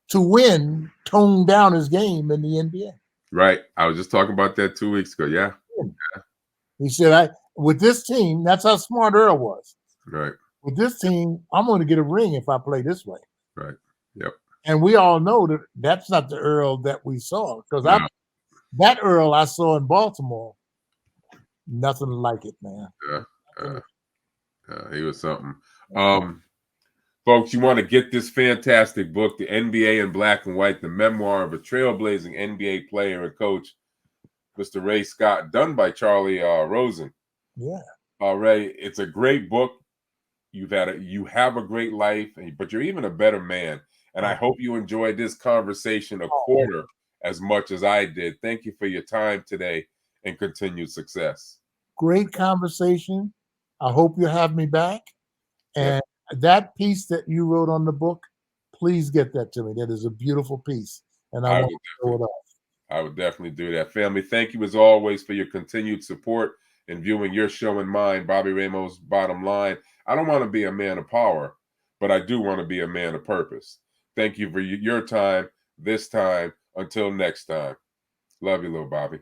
S2: to win toned down his game in the NBA.
S1: Right. I was just talking about that 2 weeks ago. Yeah.
S2: He said, with this team, that's how smart Earl was.
S1: Right.
S2: With this team, I'm going to get a ring if I play this way.
S1: Right. Yep.
S2: And we all know that that's not the Earl that we saw, because that Earl I saw in Baltimore, nothing like it, man.
S1: He was something. Folks, you want to get this fantastic book, The NBA in Black and White, the memoir of a trailblazing NBA player and coach, Mr. Ray Scott, done by Charlie Rosen.
S2: Yeah.
S1: Ray, it's a great book. You have a great life, but you're even a better man. And I hope you enjoyed this conversation a quarter as much as I did. Thank you for your time today and continued success.
S2: Great conversation. I hope you have me back. And that piece that you wrote on the book, please get that to me. That is a beautiful piece. And I want to show it off.
S1: I would definitely do that. Family, thank you as always for your continued support in viewing your show and mine, Bobby Ramos' Bottom Line. I don't want to be a man of power, but I do want to be a man of purpose. Thank you for your time this time. Until next time. Love you, little Bobby.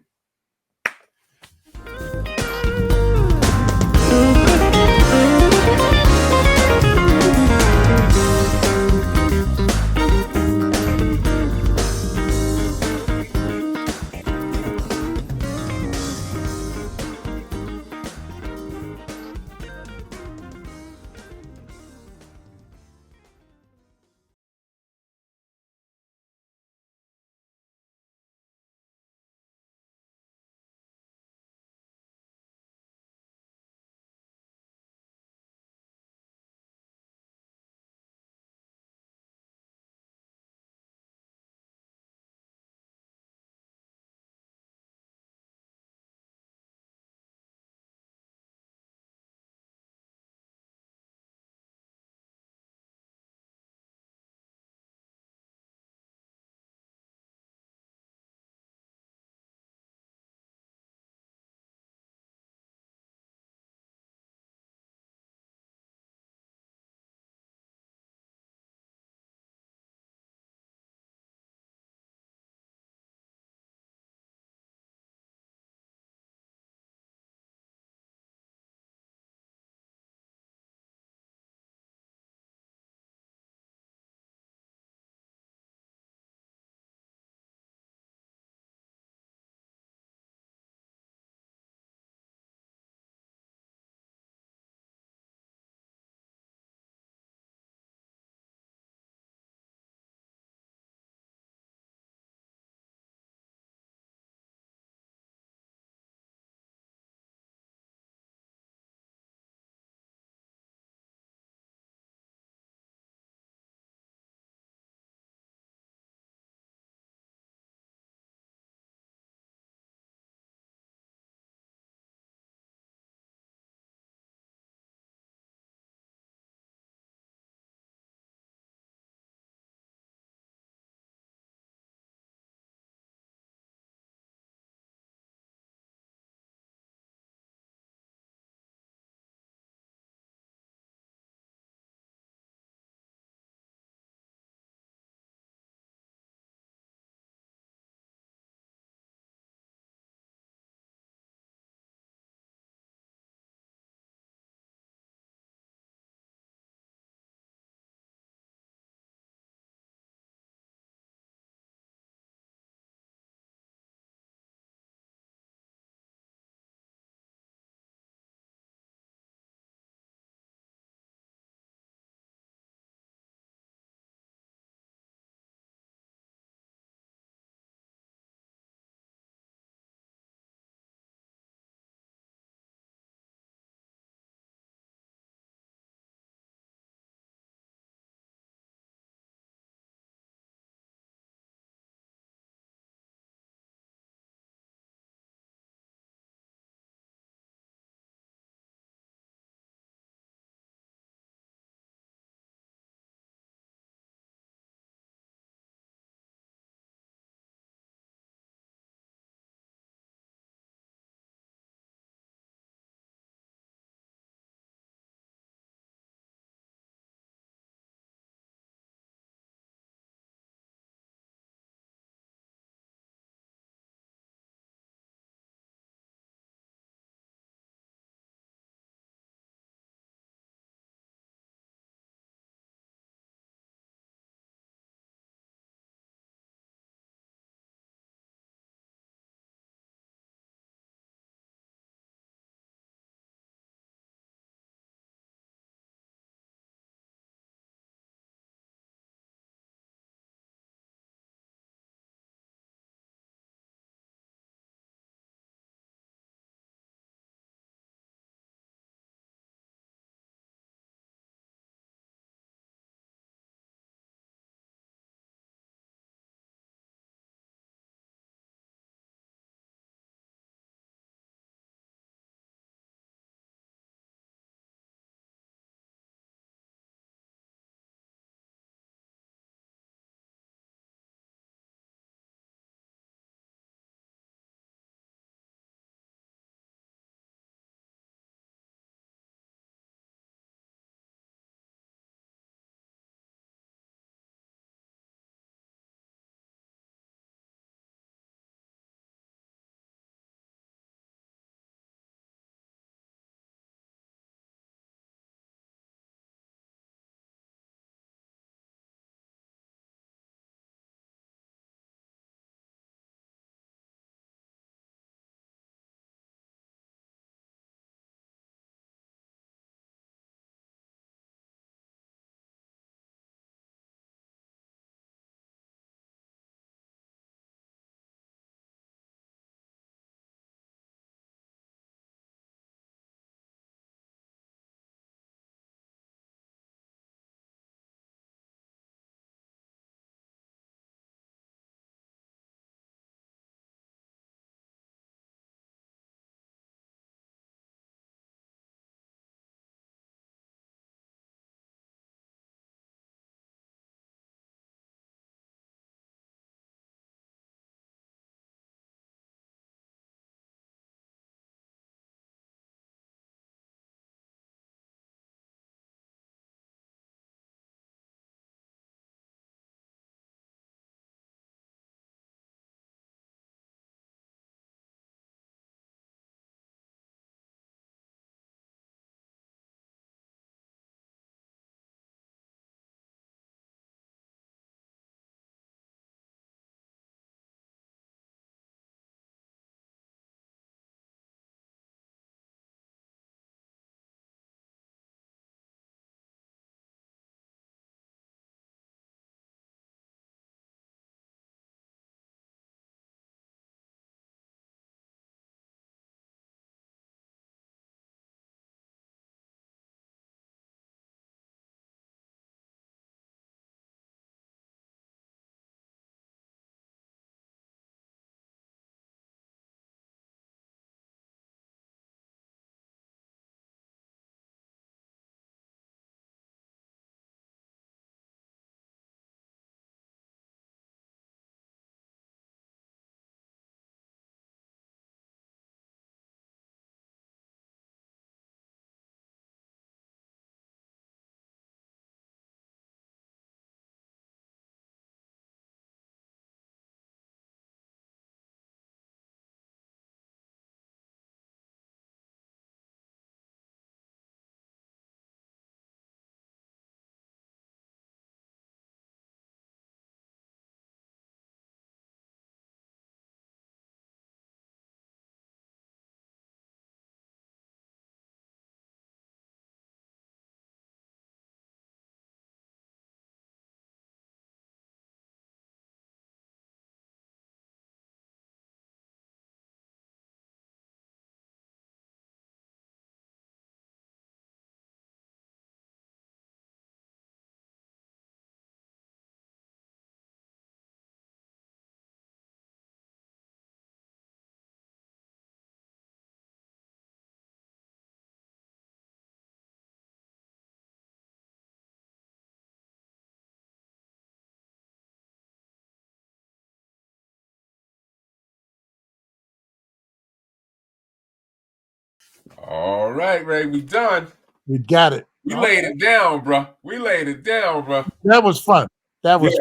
S1: All right, Ray, we done.
S2: We got it.
S1: We laid it down, bro. We laid it down, bro.
S2: That was fun. That was,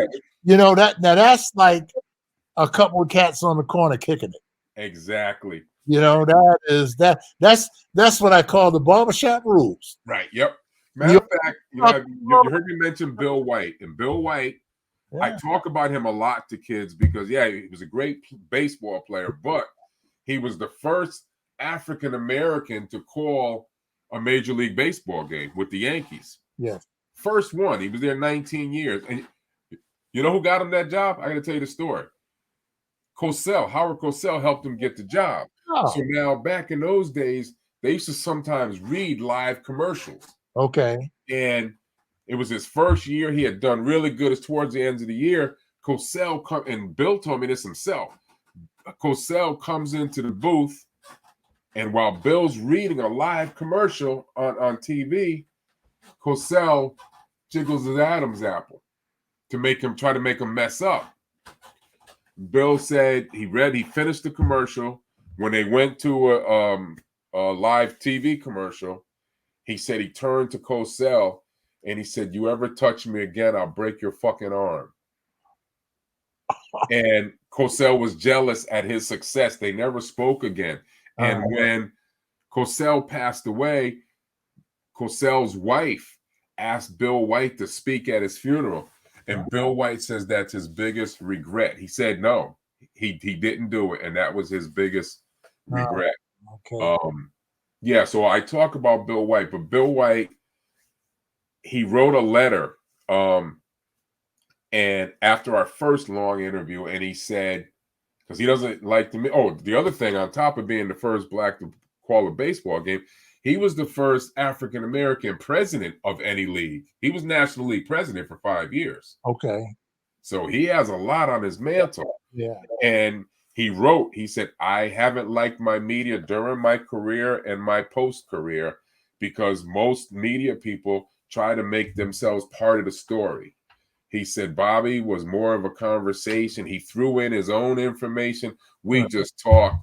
S1: Yeah.
S2: That's like a couple of cats on the corner kicking it.
S1: Exactly.
S2: That's what I call the barbershop rules.
S1: Right. Yep. Matter of fact, you heard me mention Bill White, and Bill White, I talk about him a lot to kids because he was a great baseball player, but he was the first African American to call a Major League Baseball game with the Yankees.
S2: Yes.
S1: First one. He was there 19 years. And you know who got him that job? I got to tell you the story. Howard Cosell helped him get the job.
S2: Oh.
S1: So now back in those days, they used to sometimes read live commercials.
S2: Okay.
S1: And it was his first year. He had done really good. It's towards the end of the year. Cosell and Bill told me this himself. Cosell comes into the booth, and while Bill's reading a live commercial on TV, Cosell jiggles his Adam's apple to try to make him mess up. Bill said he finished the commercial. When they went to a live TV commercial, he said he turned to Cosell and he said, "You ever touch me again, I'll break your fucking arm." And Cosell was jealous at his success. They never spoke again. And when Cosell passed away, Cosell's wife asked Bill White to speak at his funeral. And Bill White says that's his biggest regret. He said no, he didn't do it. And that was his biggest regret.
S2: Okay.
S1: So I talk about Bill White, but Bill White, he wrote a letter and after our first long interview, and he said, because he doesn't like the other thing, on top of being the first black to call a baseball game, he was the first African-American president of any league. He was National League president for 5 years.
S2: Okay.
S1: So he has a lot on his mantle.
S2: Yeah.
S1: And he said, "I haven't liked my media during my career and my post-career because most media people try to make themselves part of the story." He said Bobby was more of a conversation. He threw in his own information. We just talked.